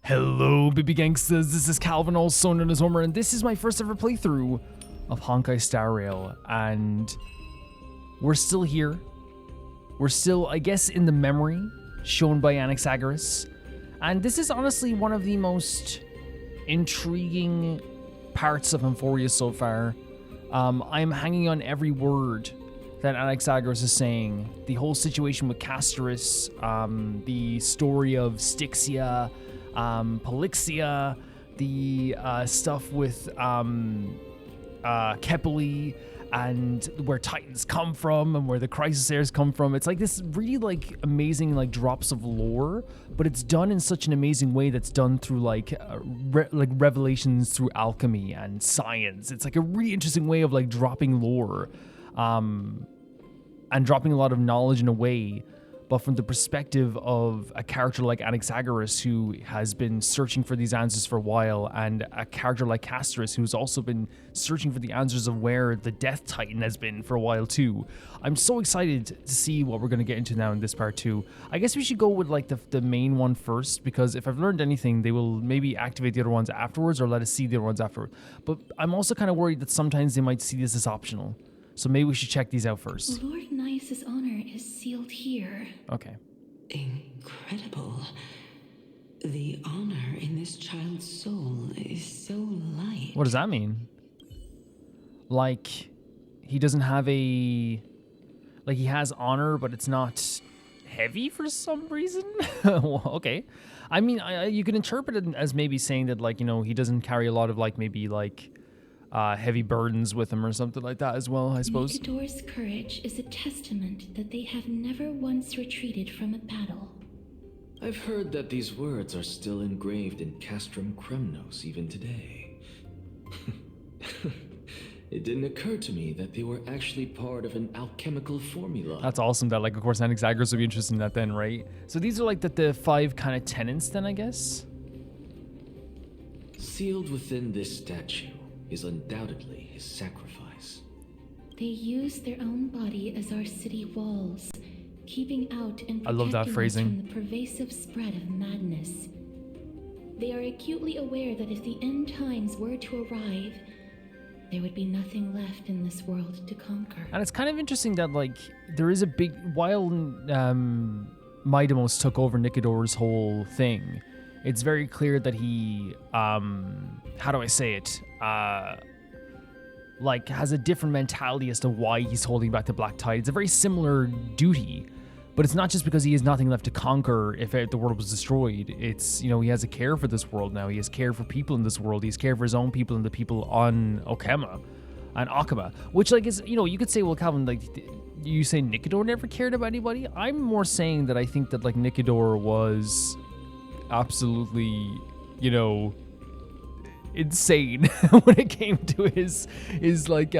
Hello, baby gangsters, this is Calvin, also known as Homer, and this is my first ever playthrough of Honkai Star Rail, and we're still here. We're still, I guess, in the memory shown by Anexagoras, and this is honestly one of the most intriguing parts of Amphoreus so far. I'm hanging on every word that Anexagoras is saying. The whole situation with Castorice, the story of Styxia, Polyxia, the stuff with Kepeli, and where Titans come from and where the Crisis Airs come from. It's like this really like amazing like drops of lore, but it's done in such an amazing way that's done through like revelations through alchemy and science. It's like a really interesting way of like dropping lore and dropping a lot of knowledge in a way, but from the perspective of a character like Anexagoras, who has been searching for these answers for a while, and a character like Castorice, who's also been searching for the answers of where the Death Titan has been for a while too. I'm so excited to see what we're going to get into now in this part too. I guess we should go with like the main one first, because if I've learned anything, they will maybe activate the other ones afterwards or let us see the other ones afterwards. But I'm also kind of worried that sometimes they might see this as optional. So maybe we should check these out first. Lord Gnaeus' honor is sealed here. Okay. Incredible. The honor in this child's soul is so light. What does that mean? Like, he doesn't have a... Like, he has honor, but it's not heavy for some reason? Well, okay. I mean, you can interpret it as maybe saying that, like, you know, he doesn't carry a lot of, like, maybe, like... heavy burdens with him or something like that as well, I suppose. Nikidor's courage is a testament that they have never once retreated from a battle. I've heard that these words are still engraved in Castrum Kremnos even today. It didn't occur to me that they were actually part of an alchemical formula. That's awesome that, like, of course, Anexagoras would be interested in that then, right? So these are like the 5 kind of tenants then, I guess? Sealed within this statue is undoubtedly his sacrifice. They use their own body as our city walls, keeping out and I love that protecting us phrasing. from the pervasive spread of madness. They are acutely aware that if the end times were to arrive, there would be nothing left in this world to conquer. And it's kind of interesting that, like, there is a big... While Maidamos took over Nikidor's whole thing, it's very clear that he, how do I say it? Like, has a different mentality as to why he's holding back the Black Tide. It's a very similar duty, but it's not just because he has nothing left to conquer if the world was destroyed. It's, you know, he has a care for this world now. He has care for people in this world. He has care for his own people and the people on Okema and Akama, which, like, is, you know, you could say, well, Calvin, like, you say Nikidor never cared about anybody? I'm more saying that I think that, like, Nikidor was absolutely, you know, insane when it came to his like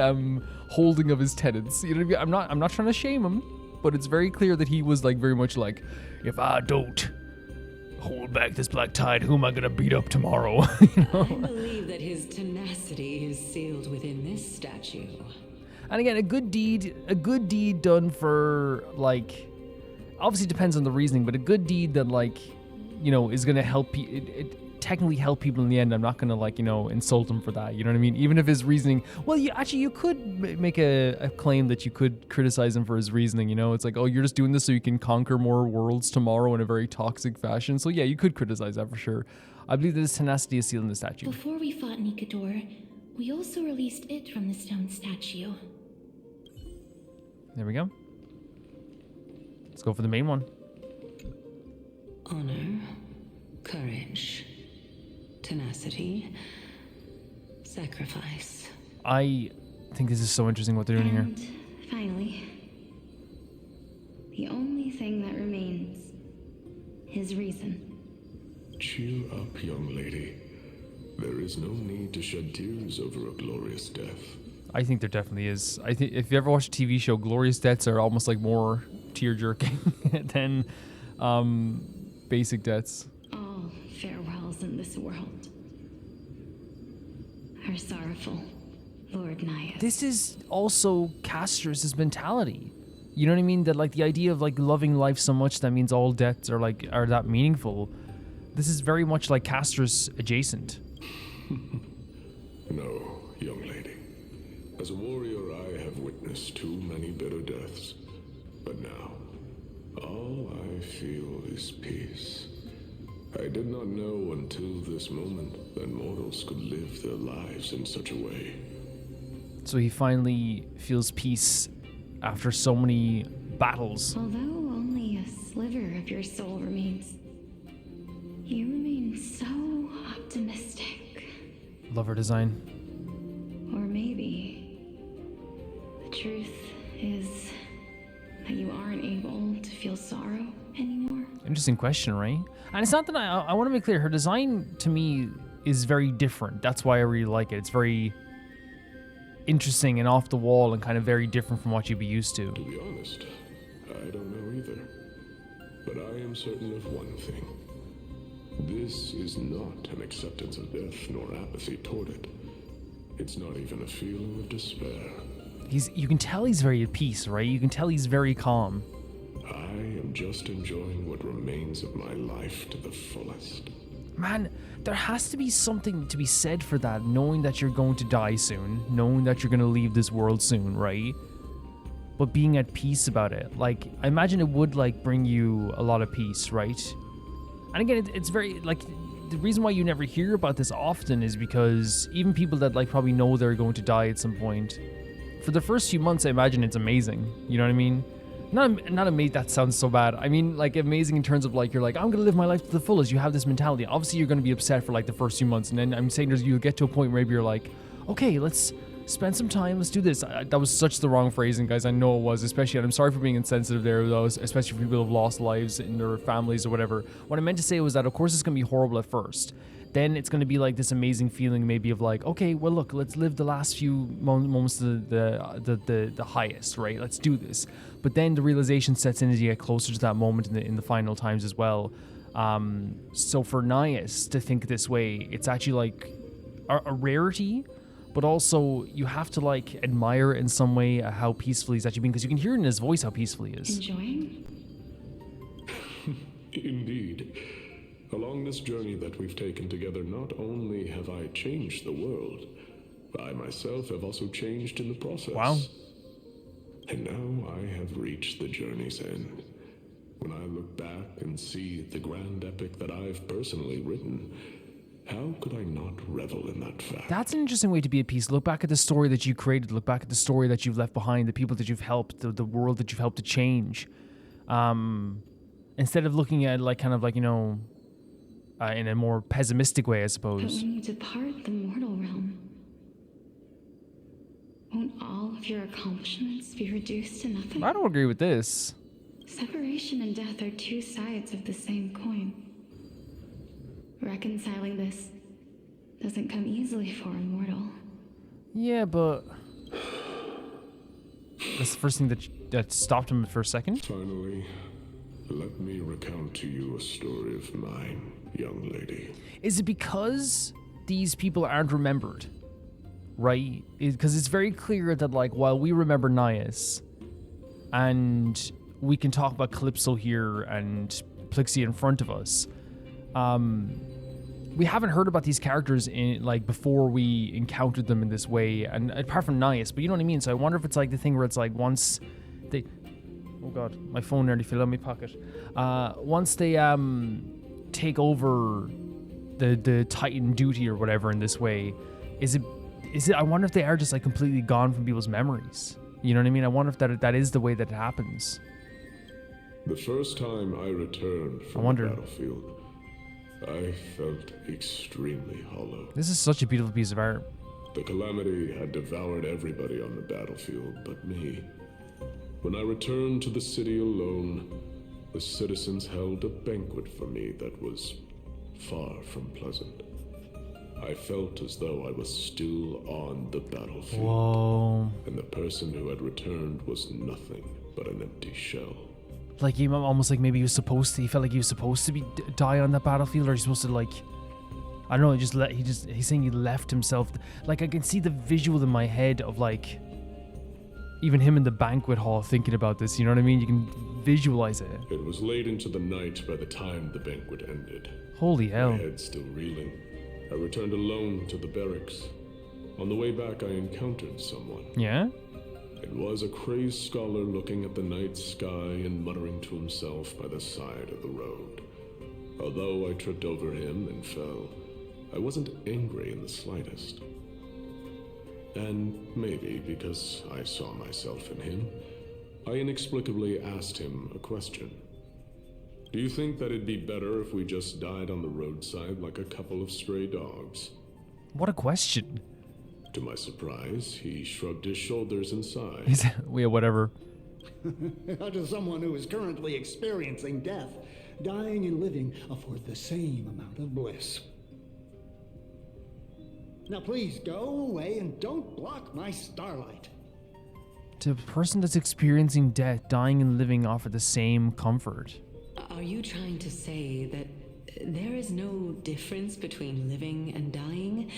holding of his tenants. You know what I mean? I'm not trying to shame him, but it's very clear that he was like very much like, if I don't hold back this Black Tide, who am I gonna beat up tomorrow? You know? I believe that his tenacity is sealed within this statue. And again, a good deed done for, like, obviously depends on the reasoning, but a good deed that, like, you know, is gonna help it technically help people in the end. I'm not gonna, like, you know, insult him for that, you know what I mean? Even if his reasoning, well, you could make a claim that you could criticize him for his reasoning, you know? It's like, oh, you're just doing this so you can conquer more worlds tomorrow in a very toxic fashion. So yeah, you could criticize that for sure. I believe that his tenacity is sealed in the statue. Before we fought Nikidor, we also released it from the stone statue. There we go. Let's go for the main one. Honor, courage, tenacity, sacrifice. I think this is so interesting what they're doing here. And finally, the only thing that remains, his reason. Cheer up, young lady. There is no need to shed tears over a glorious death. I think there definitely is. I think if you ever watch a TV show, glorious deaths are almost like more tear-jerking than basic deaths. All farewells in this world are sorrowful, Lord Gnaeus. This is also Castorice's mentality. You know what I mean? That, like, the idea of, like, loving life so much that means all deaths are that meaningful. This is very much like Castorice adjacent. No, young lady. As a warrior, I have witnessed too many bitter deaths. But now, all I feel is peace. I did not know until this moment that mortals could live their lives in such a way. So he finally feels peace after so many battles. Although only a sliver of your soul remains, you remain so optimistic. Love her design. Or maybe the truth is that you aren't able to feel sorrow anymore. Interesting question, right? And it's not that I want to make clear, her design to me is very different. That's why I really like it. It's very interesting and off the wall and kind of very different from what you'd be used to. To be honest, I don't know either. But I am certain of one thing. This is not an acceptance of death nor apathy toward it. It's not even a feeling of despair. You can tell he's very at peace, right? You can tell he's very calm. I am just enjoying what remains of my life to the fullest. Man, there has to be something to be said for that, knowing that you're going to die soon, knowing that you're going to leave this world soon, right? But being at peace about it. Like, I imagine it would, like, bring you a lot of peace, right? And again, it's very, like, the reason why you never hear about this often is because even people that, like, probably know they're going to die at some point, for the first few months, I imagine it's amazing. You know what I mean? Not amazing, that sounds so bad. I mean, like, amazing in terms of, like, you're like, I'm gonna live my life to the fullest. You have this mentality. Obviously, you're gonna be upset for, like, the first few months, and then I'm saying you'll get to a point where maybe you're like, okay, let's spend some time, let's do this. That was such the wrong phrasing, guys. I know it was, especially, and I'm sorry for being insensitive there, though, especially for people who have lost lives in their families or whatever. What I meant to say was that, of course, it's gonna be horrible at first. Then it's going to be like this amazing feeling maybe of like, okay, well, look, let's live the last few moments to the highest, right? Let's do this. But then the realization sets in as you get closer to that moment in the final times as well. So for Gnaeus to think this way, it's actually like a rarity, but also you have to like admire in some way how peaceful he's actually being, because you can hear in his voice how peaceful he is. Enjoying? Indeed. Along this journey that we've taken together, not only have I changed the world, I myself have also changed in the process. Wow. And now I have reached the journey's end. When I look back and see the grand epic that I've personally written, how could I not revel in that fact? That's an interesting way to be at peace. Look back at the story that you created. Look back at the story that you've left behind, the people that you've helped, the world that you've helped to change. Instead of looking at like kind of like, you know, in a more pessimistic way, I But suppose. when you depart the mortal realm, won't all of your accomplishments be reduced to nothing? I don't agree with this. Separation and death are two sides of the same coin. Reconciling this doesn't come easily for a mortal. Yeah, but that's the first thing that stopped him for a second. Finally, let me recount to you a story of mine, young lady. Is it because these people aren't remembered? Right? Because it's very clear that, like, while we remember Gnaeus, and we can talk about Calypso here and Polyxia in front of us, we haven't heard about these characters in like before we encountered them in this way, and apart from Gnaeus, but you know what I mean? So I wonder if it's like the thing where it's like once they... Oh god, my phone nearly fell out of my pocket. Once they take over the Titan duty or whatever in this way, is it I wonder if they are just like completely gone from people's memories. You know what I mean? I wonder if that is the way that it happens. The first time I returned from the battlefield, I felt extremely hollow. This is such a beautiful piece of art. The Calamity had devoured everybody on the battlefield but me. When I returned to the city alone, the citizens held a banquet for me that was far from pleasant. I felt as though I was still on the battlefield. Whoa. And the person who had returned was nothing but an empty shell. Like he almost like maybe he was supposed to. He felt like he was supposed to die on that battlefield, or he's supposed to like, I don't know. He's saying he left himself. Like I can see the visual in my head of like, even him in the banquet hall thinking about this. You know what I mean? You can visualize it. It was late into the night by the time the banquet ended. Holy My hell. head still reeling, I returned alone to the barracks. On the way back, I encountered someone. Yeah? It was a crazed scholar looking at the night sky and muttering to himself by the side of the road. Although I tripped over him and fell, I wasn't angry in the slightest. And maybe because I saw myself in him, I inexplicably asked him a question. Do you think that it'd be better if we just died on the roadside like a couple of stray dogs? What a question. To my surprise, he shrugged his shoulders and sighed. Yeah, whatever. To someone who is currently experiencing death, dying and living afford the same amount of bliss. Now please go away and don't block my starlight. To a person that's experiencing death, dying and living offer the same comfort. Are you trying to say that there is no difference between living and dying?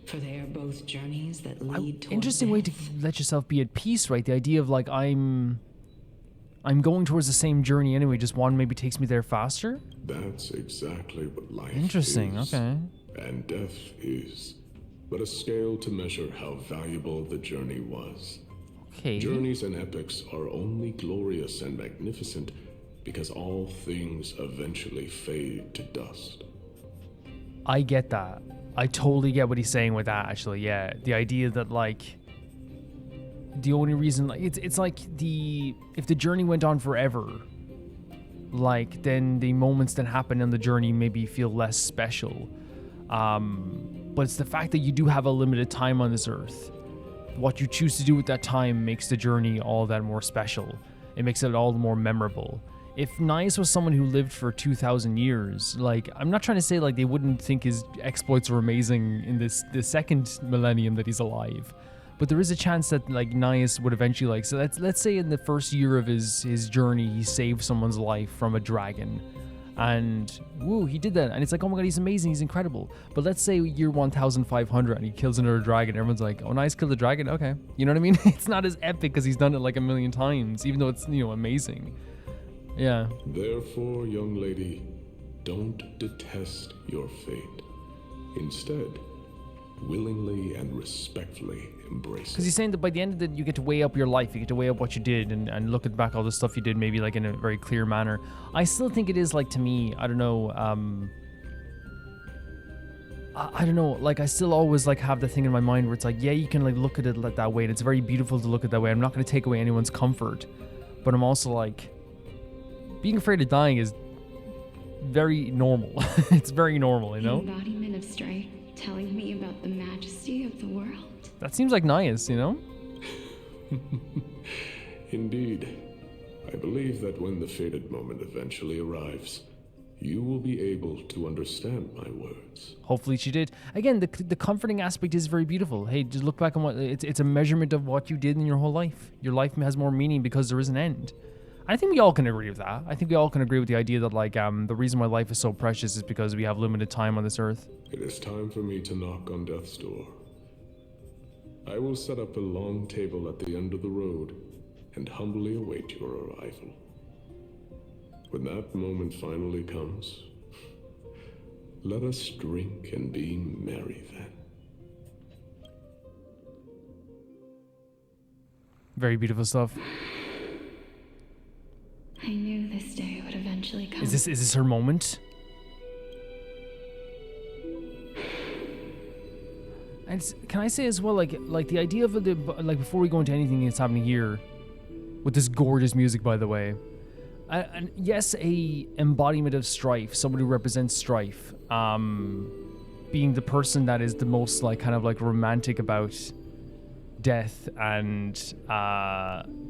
For they are both journeys that lead towards Interesting way to death? let yourself be at peace, right? The idea of like I'm going towards the same journey anyway, just one maybe takes me there faster. That's exactly what life Interesting, is. okay. And death is but a scale to measure how valuable the journey was. Okay. Journeys and epics are only glorious and magnificent because all things eventually fade to dust. I get that. I totally get what he's saying with that, actually, yeah. The idea that, like, the only reason, like, it's like if the journey went on forever, like, then the moments that happen on the journey maybe feel less special. But it's the fact that you do have a limited time on this earth. What you choose to do with that time makes the journey all that more special. It makes it all the more memorable. If Gnaeus was someone who lived for 2,000 years, like, I'm not trying to say like they wouldn't think his exploits were amazing in the second millennium that he's alive, but there is a chance that like Gnaeus would eventually like, so let's say in the first year of his journey, he saved someone's life from a dragon, and woo, he did that, and it's like, oh my god, he's amazing, he's incredible. But let's say year 1,500 and he kills another dragon, everyone's like, oh, Gnaeus killed a dragon, okay, you know what I mean? It's not as epic because he's done it like a million times, even though it's, you know, amazing. Yeah. Therefore, young lady, don't detest your fate. Instead, willingly and respectfully embrace Because it. he's saying that by the end of it, you get to weigh up your life, you get to weigh up what you did and look at back all the stuff you did maybe like in a very clear manner. I still think it is like, to me, I don't know, I don't know, like I still always like have the thing in my mind where it's like, yeah, you can like look at it like that way and it's very beautiful to look at that way. I'm not going to take away anyone's comfort, but I'm also like, being afraid of dying is very normal. It's very normal, you know? Embodiment of strife, telling me about the majesty of the world. That seems like Gnaeus, you know? Indeed. I believe that when the fated moment eventually arrives, you will be able to understand my words. Hopefully she did. Again, the comforting aspect is very beautiful. Hey, just look back on what, it's a measurement of what you did in your whole life. Your life has more meaning because there is an end. I think we all can agree with that. I think we all can agree with the idea that like the reason why life is so precious is because we have limited time on this earth. It is time for me to knock on death's door. I will set up a long table at the end of the road and humbly await your arrival. When that moment finally comes, let us drink and be merry then. Very beautiful stuff. I knew this day would eventually come. Is this her moment? And can I say as well, like the idea of the, like, before we go into anything that's happening here, with this gorgeous music, by the way, and yes, a embodiment of strife, someone who represents strife, being the person that is the most like kind of like romantic about death and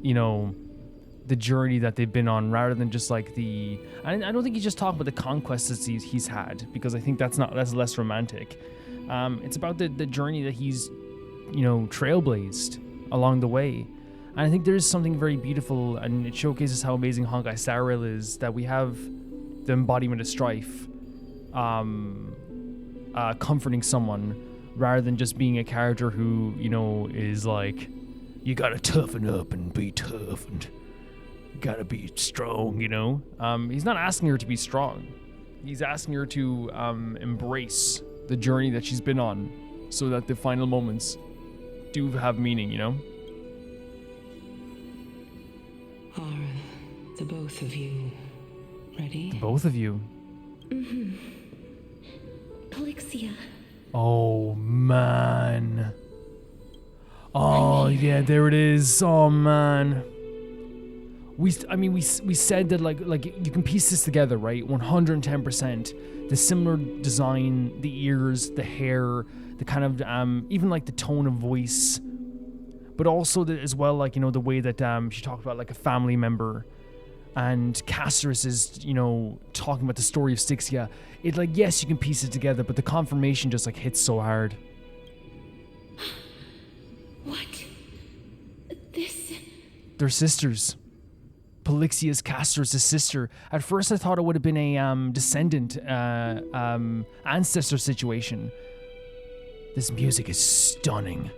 you know, the journey that they've been on, rather than just like I don't think he's just talking about the conquests that he's had, because I think that's less romantic. It's about the journey that he's, you know, trailblazed along the way. And I think there is something very beautiful, and it showcases how amazing Honkai Star Rail is, that we have the embodiment of strife comforting someone, rather than just being a character who, you know, is like, you gotta toughen up and be tough and gotta be strong, you know? He's not asking her to be strong. He's asking her to embrace the journey that she's been on so that the final moments do have meaning, you know? Are the both of you ready? Both of you. Polyxia. Oh, man. Oh, yeah, there it is. Oh, man. We said that like you can piece this together, right? 110%. The similar design, the ears, the hair, the kind of even like the tone of voice, but also as well, like, you know, the way that she talked about like a family member, and Castorice is, you know, talking about the story of Styxia. It, like, yes, you can piece it together, but the confirmation just like hits so hard. What? This? They're sisters. Polyxia's Castorice's sister. At first I thought it would have been a descendant, ancestor situation. This music is stunning.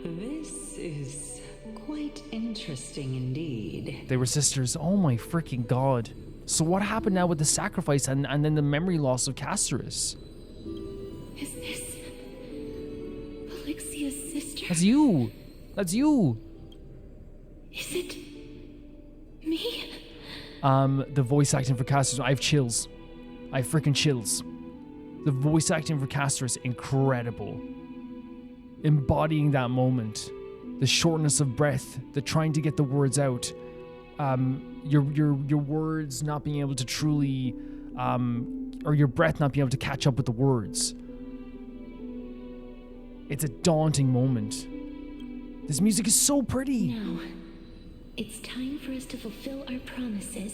This is quite interesting indeed. They were sisters. Oh my freaking god. So what happened now with the sacrifice and then the memory loss of Castorice? Is this Polyxia's sister? That's you. That's you. Is it me? The voice acting for Castorice, I have chills. I have freaking chills. The voice acting for Castorice, incredible. Embodying that moment. The shortness of breath, the trying to get the words out. Your words not being able to truly, or your breath not being able to catch up with the words. It's a daunting moment. This music is so pretty. Now, it's time for us to fulfill our promises.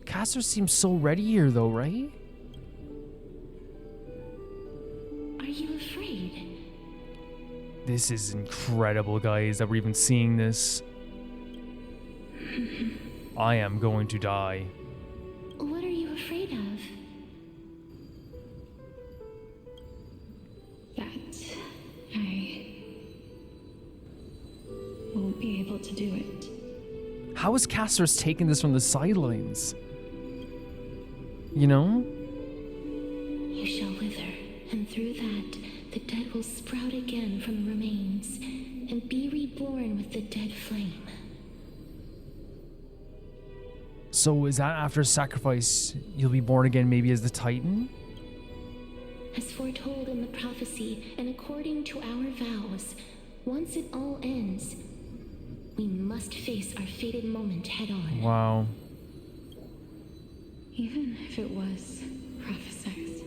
Castorice seems so ready here though, right? Are you afraid? This is incredible, guys, that we're even seeing this. I am going to die. What are you afraid of? That I won't be able to do it. How is Castorice taking this from the sidelines? You know? You shall wither, and through that, the dead will sprout again from the remains, and be reborn with the dead flame. So is that after sacrifice, you'll be born again maybe as the Titan? As foretold in the prophecy, and according to our vows, once it all ends, we must face our fated moment head on. Wow. Even if it was prophesized,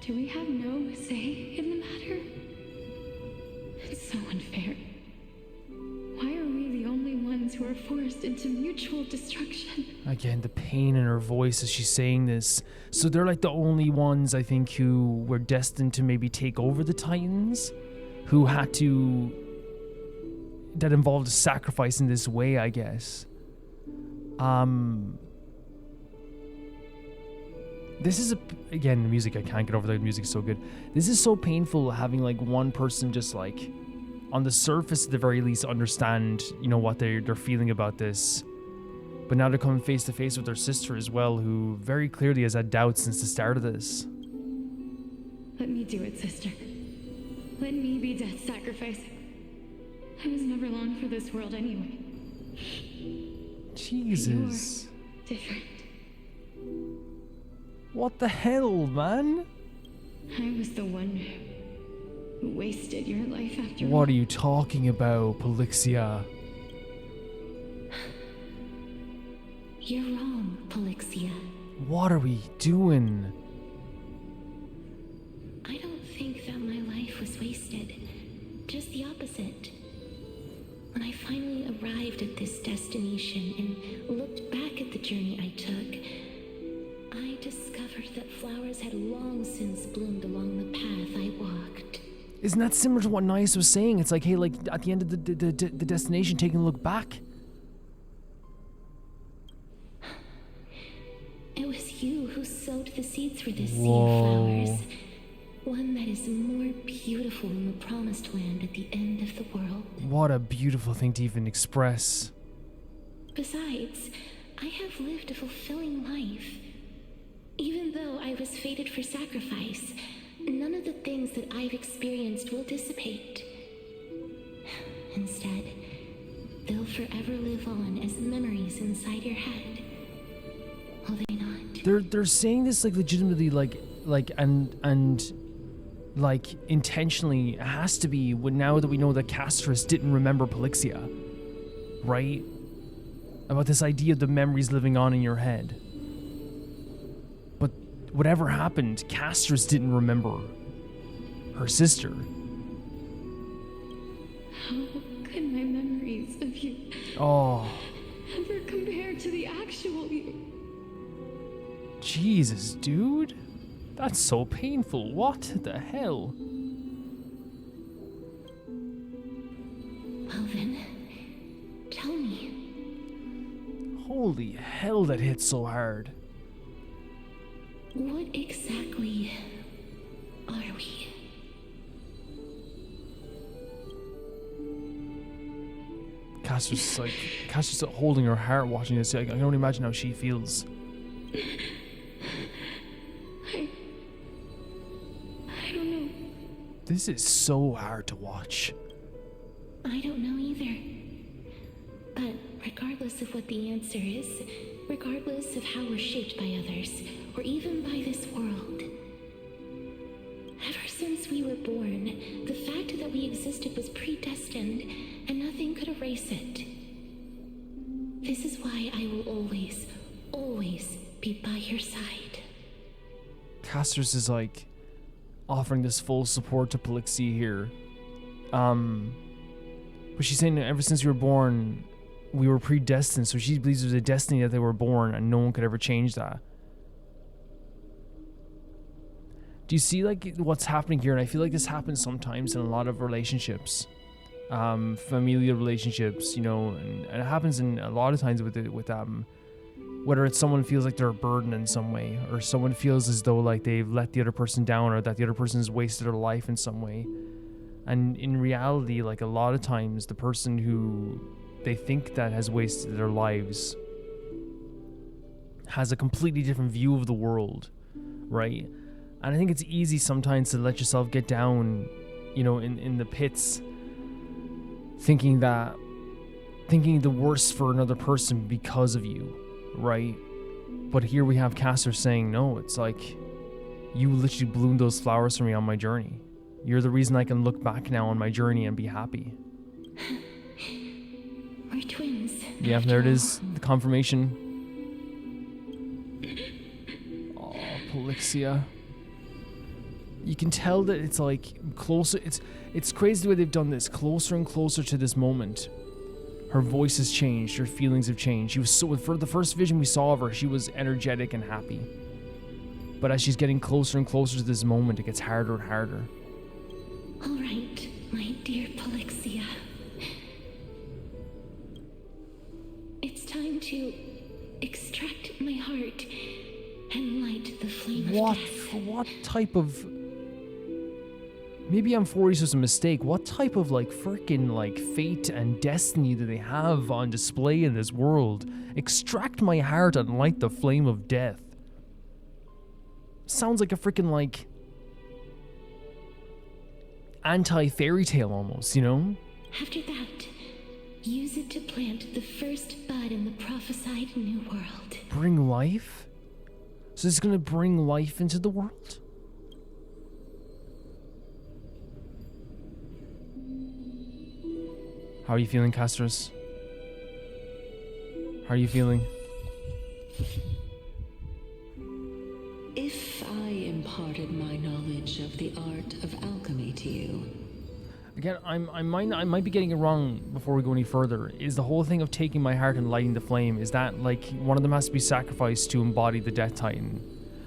do we have no say in the matter? It's so unfair. Why are we the only ones who are forced into mutual destruction? Again, the pain in her voice as she's saying this. So they're like the only ones, I think, who were destined to maybe take over the Titans? Who had to... that involved a sacrifice in this way, I guess. This is again, the music, I can't get over the music is so good. This is so painful having like one person just like, on the surface at the very least, understand, you know, what they're feeling about this. But now they're coming face to face with their sister as well, who very clearly has had doubts since the start of this. Let me do it, sister. Let me be death's sacrifice. I was never long for this world anyway. Jesus. You're different. What the hell, man? I was the one who wasted your life after all. What are you talking about, Polyxia? You're wrong, Polyxia. What are we doing? I don't think that my life was wasted. Just the opposite. When I finally arrived at this destination and looked back at the journey I took, I discovered that flowers had long since bloomed along the path I walked. Isn't that similar to what Gnaeus was saying? It's like, hey, like at the end of the destination, taking a look back. It was you who sowed the seeds for this sea of Whoa. flowers. One that is more beautiful than the promised land at the end of the world. What a beautiful thing to even express. Besides, I have lived a fulfilling life. Even though I was fated for sacrifice, none of the things that I've experienced will dissipate. Instead, they'll forever live on as memories inside your head. Will they not? They're saying this like legitimately and like intentionally. It has to be when now that we know that Castorice didn't remember Polyxia, right? About this idea of the memories living on in your head. But whatever happened, Castorice didn't remember her sister. How could my memories of you ever compare to the actual you? Jesus, dude. That's so painful. What the hell? Well then, tell me. Holy hell, that hit so hard. What exactly are we? Castorice holding her heart watching this. I can only imagine how she feels. I don't know. This is so hard to watch. I don't know either. But regardless of what the answer is, regardless of how we're shaped by others, or even by this world, ever since we were born, the fact that we existed was predestined, and nothing could erase it. This is why I will always, always be by your side. Castorice is like offering this full support to Polyxia here. But she's saying that ever since we were born, we were predestined, so she believes there's a destiny that they were born and no one could ever change that. Do you see like what's happening here? And I feel like this happens sometimes in a lot of relationships, familial relationships, you know, and it happens in a lot of times with whether it's someone feels like they're a burden in some way, or someone feels as though like they've let the other person down, or that the other person has wasted their life in some way. And in reality, like a lot of times, the person who they think that has wasted their lives has a completely different view of the world, right? And I think it's easy sometimes to let yourself get down, you know, in the pits, thinking the worst for another person because of you, right? But here we have Castor saying, no, it's like, you literally bloomed those flowers for me on my journey. You're the reason I can look back now on my journey and be happy. We're twins. Yeah, there it is, the confirmation. Oh, Polyxia. You can tell that it's like closer. It's crazy the way they've done this, closer and closer to this moment. Her voice has changed. Her feelings have changed. She was so, for the first vision we saw of her, she was energetic and happy. But as she's getting closer and closer to this moment, it gets harder and harder. All right, my dear Polyxia. It's time to extract my heart and light the flame of death. What type of... Maybe Amphoreus was a mistake. What type of like freaking like fate and destiny do they have on display in this world? Extract my heart and light the flame of death. Sounds like a freaking like anti-fairy tale almost, you know? After that, use it to plant the first bud in the prophesied new world. Bring life? So this is gonna bring life into the world? How are you feeling, Castorice? How are you feeling? If I imparted my knowledge of the art of alchemy to you... Again, I might be getting it wrong before we go any further. Is the whole thing of taking my heart and lighting the flame, is that like one of them has to be sacrificed to embody the Death Titan?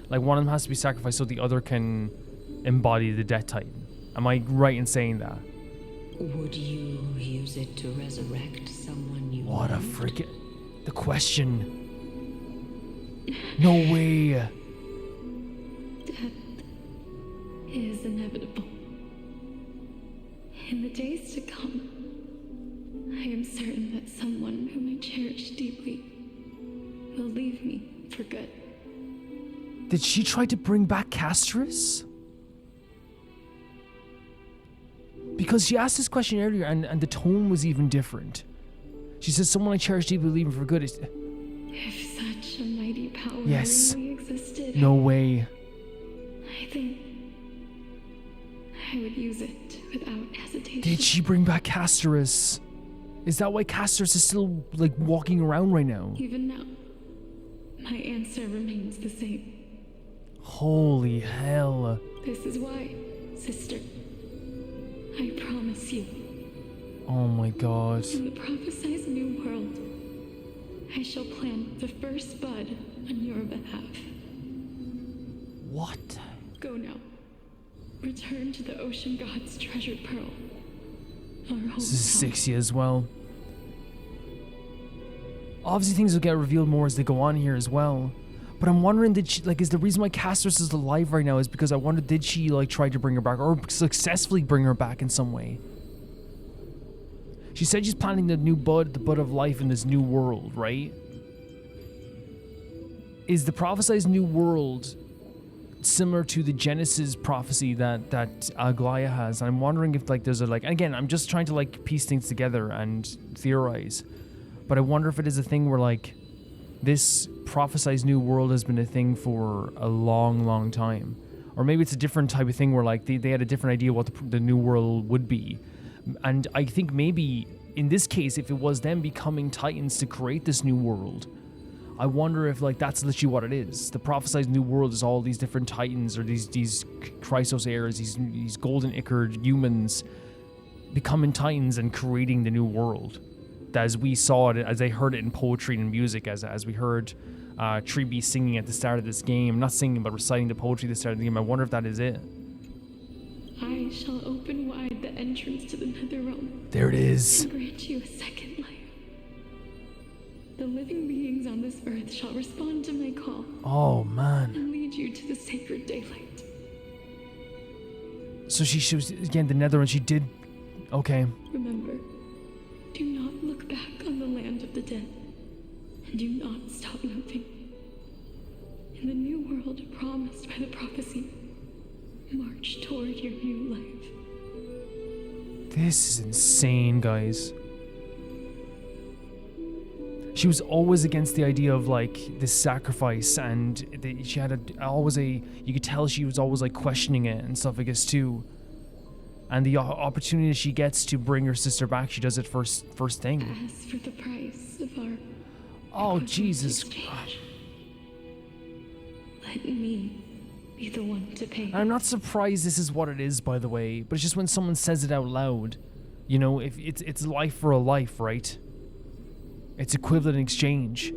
Like one of them has to be sacrificed so the other can embody the Death Titan? Am I right in saying that? Would you use it to resurrect someone you What a loved? freaking... The question. No way. Death is inevitable. In the days to come, I am certain that someone whom I cherish deeply will leave me for good. Did she try to bring back Castorice? Because she asked this question earlier and the tone was even different. She says, someone I cherish deeply will leave me for good. If such a mighty power Yes. really existed, No way. I think I would use it without hesitation. Did she bring back Castorice? Is that why Castorice is still, like, walking around right now? Even now, my answer remains the same. Holy hell. This is why, sister, I promise you, Oh my god. in the prophesized new world, I shall plant the first bud on your behalf. What? Go now. Return to the ocean god's treasured pearl. Our hometown. This is Styxia as well. Obviously things will get revealed more as they go on here as well. But I'm wondering, did she, like, is the reason why Castorice is alive right now is because I wonder, did she, like, try to bring her back or successfully bring her back in some way? She said she's planting the bud of life in this new world, right? Is the prophesized new world similar to the Genesis prophecy that Aglaea has? And I'm wondering if, like, there's a, like, again, I'm just trying to, like, piece things together and theorize. But I wonder if it is a thing where, like, this prophesized new world has been a thing for a long, long time. Or maybe it's a different type of thing where, like, they had a different idea what the new world would be. And I think maybe, in this case, if it was them becoming Titans to create this new world, I wonder if, like, that's literally what it is. The prophesized new world is all these different Titans or these Chrysos heirs, these golden ichord humans becoming Titans and creating the new world. As we saw it, as I heard it in poetry and music, as we heard Trippy singing at the start of this game, not singing but reciting the poetry at the start of the game. I wonder if that is it. I shall open wide the entrance to the nether realm. There it is. And grant you a second life. The living beings on this earth shall respond to my call Oh man. and lead you to the sacred daylight. So she was again the nether, and she did. Okay. Remember, do not look back on the land of the dead, and do not stop moving. In the new world promised by the prophecy, march toward your new life. This is insane, guys. She was always against the idea of, like, this sacrifice, and she had you could tell she was always, like, questioning it and stuff, I guess, too. And the opportunity she gets to bring her sister back, she does it first thing. As for the price of our Oh, Jesus. exchange, let me be the one to pay. I'm not surprised this is what it is, by the way, but it's just when someone says it out loud, you know, if it's life for a life, right? It's equivalent in exchange.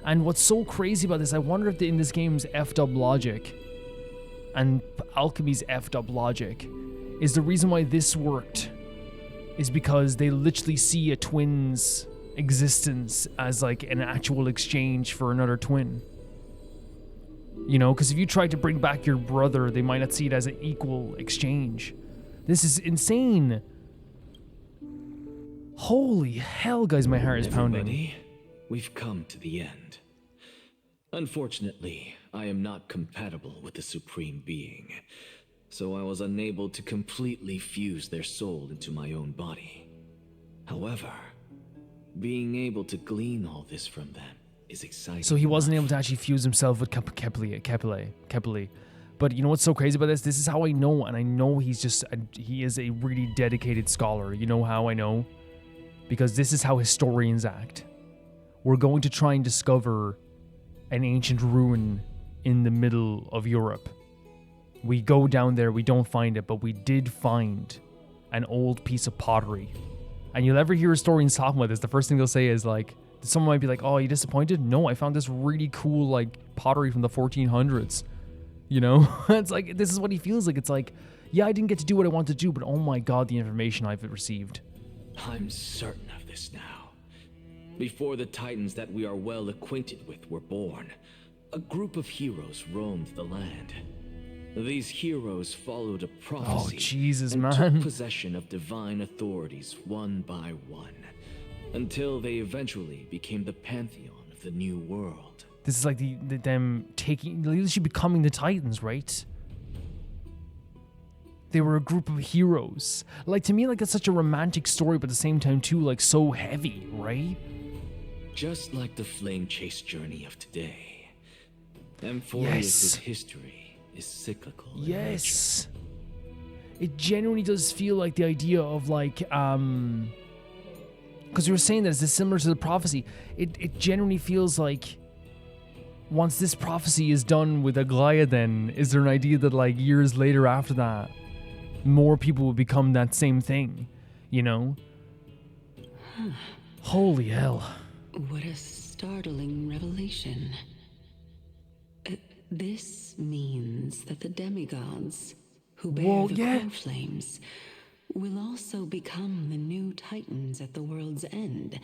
And what's so crazy about this, I wonder if in this game's effed up logic and alchemy's effed up logic is the reason why this worked is because they literally see a twin's existence as, like, an actual exchange for another twin. You know, because if you tried to bring back your brother, they might not see it as an equal exchange. This is insane. Holy hell, guys, my heart is pounding. Everybody, we've come to the end. Unfortunately, I am not compatible with the Supreme Being, so I was unable to completely fuse their soul into my own body. However, being able to glean all this from them is exciting. So he wasn't enough. able to actually fuse himself with Kepele. But you know what's so crazy about this? This is how I know, and I know he is a really dedicated scholar. You know how I know? Because this is how historians act. We're going to try and discover an ancient ruin in the middle of Europe. We go down there, we don't find it, but we did find an old piece of pottery. And you'll ever hear historians talking about this, the first thing they'll say is, like, someone might be like, oh, are you disappointed? No, I found this really cool, like, pottery from the 1400s. You know? It's like, this is what he feels like. It's like, yeah, I didn't get to do what I wanted to do, but oh my god, the information I've received. I'm certain of this now. Before the Titans that we are well acquainted with were born, a group of heroes roamed the land. These heroes followed a prophecy Jesus, and man. took possession of divine authorities one by one, until they eventually became the pantheon of of the new world. This is like them literally becoming the Titans, right? They were a group of heroes. Like, to me, like, it's such a romantic story, but at the same time, too, like, so heavy, right? Just like the flame chase journey of today, Amphoreus' history is cyclical. Yes. It genuinely does feel like the idea of, like, because you were saying that it's similar to the prophecy. It genuinely feels like once this prophecy is done with Aglaea, then is there an idea that, like, years later after that, more people will become that same thing, you know? Holy hell. What a startling revelation. This means that the demigods who bear the core flames will also become the new titans at the world's end,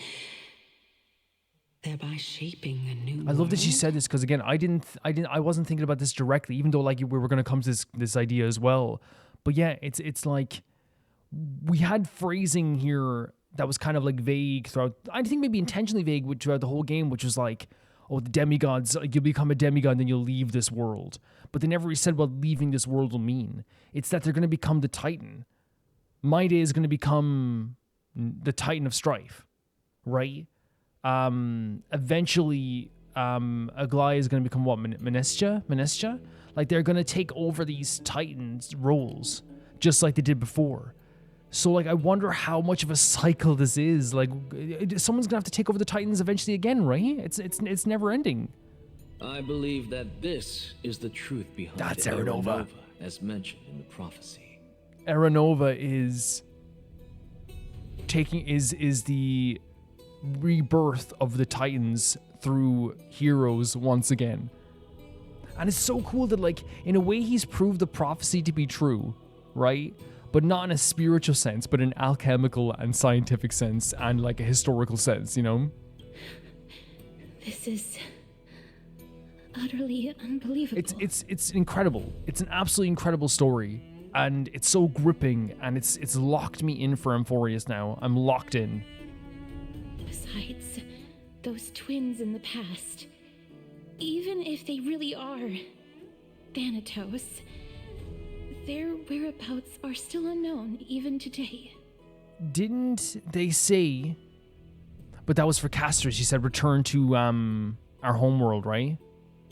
thereby shaping a new I love that she said this, because again, I wasn't thinking about this directly, even though like we were going to come to this idea as well. But yeah, it's like we had phrasing here that was kind of like vague throughout. I think maybe intentionally vague throughout the whole game, which was like, oh, the demigods, like, you'll become a demigod and then you'll leave this world. But they never really said what leaving this world will mean. It's that they're going to become the Titan. Maide is going to become the Titan of Strife, right? Eventually, Aglaea is going to become what? Menestia? Like, they're going to take over these Titans' roles, just like they did before. So, like, I wonder how much of a cycle this is. Like, someone's gonna have to take over the Titans eventually again, right? It's never ending. I believe that this is the truth behind Aeronova, as mentioned in the prophecy. Aeronova is the rebirth of the Titans through heroes once again. And it's so cool that, like, in a way, he's proved the prophecy to be true, right? But not in a spiritual sense, but in alchemical and scientific sense, and like a historical sense, you know? This is utterly unbelievable. It's incredible. It's an absolutely incredible story, and it's so gripping, and it's locked me in for Amphoreus now. I'm locked in. Besides, those twins in the past, even if they really are Thanatos, their whereabouts are still unknown even today. Didn't they say... But that was for Castorice. She said return to our homeworld, right?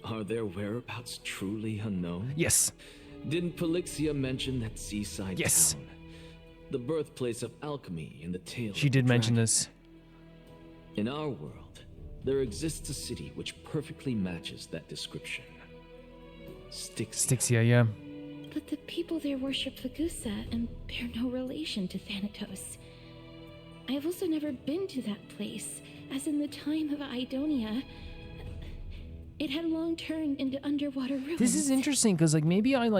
Are their whereabouts truly unknown? Yes. Didn't Polyxia mention that seaside town? The birthplace of alchemy in the tale. She did mention this. In our world, there exists a city which perfectly matches that description. Styxia, yeah. But the people there worship the Gusa and bear no relation to Thanatos. I have also never been to that place, as in the time of Aidonia, it had long turned into underwater ruins. This is interesting, because like maybe I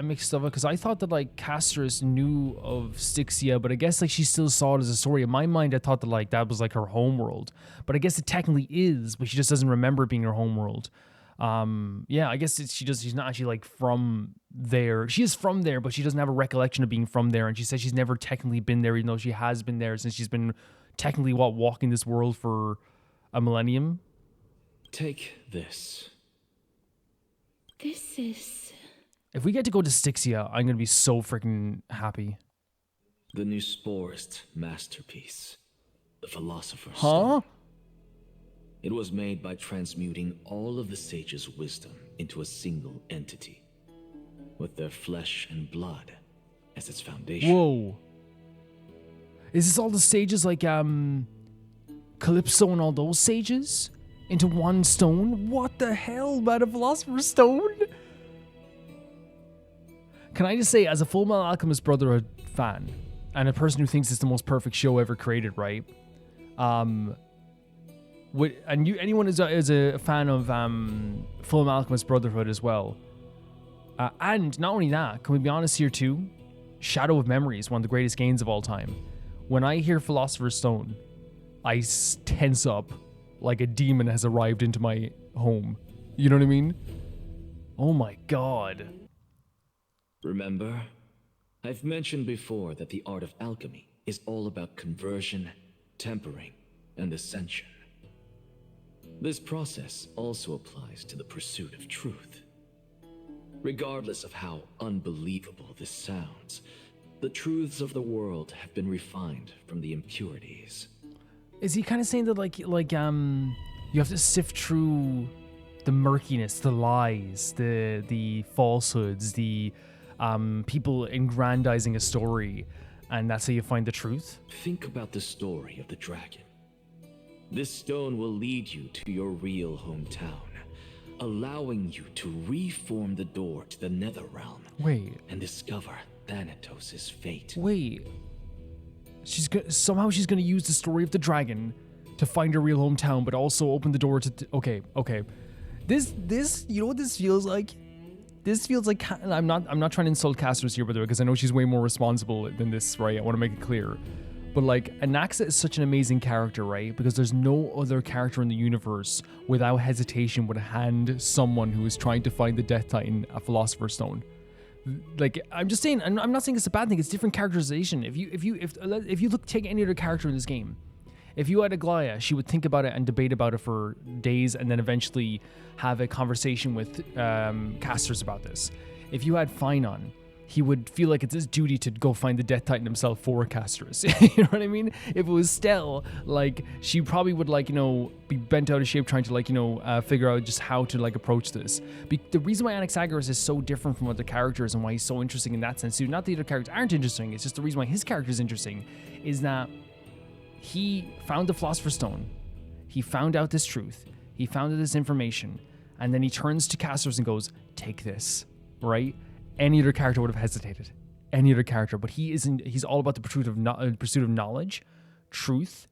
mixed stuff up, because I thought that like Castorice knew of Styxia, but I guess like she still saw it as a story. In my mind, I thought that like that was like her homeworld, but I guess it technically is, but she just doesn't remember it being her homeworld. Yeah, I guess she's not actually like from there. She is from there, but she doesn't have a recollection of being from there. And she says she's never technically been there, even though she has been there since she's been technically walking this world for a millennium. Take this. This is... If we get to go to Styxia, I'm gonna be so freaking happy. The new Sporist masterpiece, the philosopher's Huh? stone. It was made by transmuting all of the sages' wisdom into a single entity, with their flesh and blood as its foundation. Whoa. Is this all the sages like Calypso and all those sages? Into one stone? What the hell, man? A philosopher's stone? Can I just say, as a Full Metal Alchemist Brotherhood fan, and a person who thinks it's the most perfect show ever created, right? Anyone is a fan of Full Metal Alchemist Brotherhood as well. And not only that, can we be honest here too? Shadow of Memory is one of the greatest games of all time. When I hear Philosopher's Stone, I tense up like a demon has arrived into my home. You know what I mean? Oh my god. Remember? I've mentioned before that the art of alchemy is all about conversion, tempering, and ascension. This process also applies to the pursuit of truth. Regardless of how unbelievable this sounds, the truths of the world have been refined from the impurities. Is he kind of saying that you have to sift through the murkiness, the lies, the falsehoods, the people aggrandizing a story, and that's how you find the truth? Think about the story of the dragon. This stone will lead you to your real hometown, allowing you to reform the door to the Netherrealm. Wait. And discover Thanatos' fate. Wait. Somehow she's gonna use the story of the dragon to find her real hometown, but also open the door to... Okay. This, you know what this feels like? This feels like... I'm not trying to insult Castorice here, by the way, because I know she's way more responsible than this, right? I want to make it clear. But like, Anaxa is such an amazing character, right? Because there's no other character in the universe without hesitation would hand someone who is trying to find the Death Titan a Philosopher's Stone. Like, I'm just saying, I'm not saying it's a bad thing. It's different characterization. If you take any other character in this game, if you had Aglaea, she would think about it and debate about it for days, and then eventually have a conversation with casters about this. If you had Phynon, he would feel like it's his duty to go find the Death Titan himself for Castorice. You know what I mean? If it was Stell, like, she probably would, like, you know, be bent out of shape trying to, like, you know, figure out just how to, like, approach this. The reason why Anexagoras is so different from other characters and why he's so interesting in that sense too, not the other characters aren't interesting, it's just the reason why his character is interesting, is that he found the Philosopher's Stone, he found out this truth, he found out this information, and then he turns to Castorice and goes, take this, right? Any other character would have hesitated. Any other character, but he isn't. He's all about the pursuit of knowledge, truth,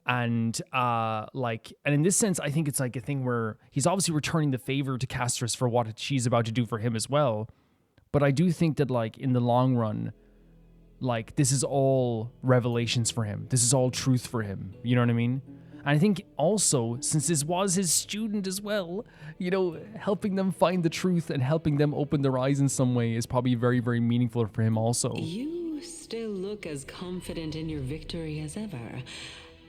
and and in this sense, I think it's like a thing where he's obviously returning the favor to Castorice for what she's about to do for him as well. But I do think that, like, in the long run, like, this is all revelations for him. This is all truth for him. You know what I mean? And I think also, since this was his student as well, you know, helping them find the truth and helping them open their eyes in some way is probably very, very meaningful for him also. You still look as confident in your victory as ever.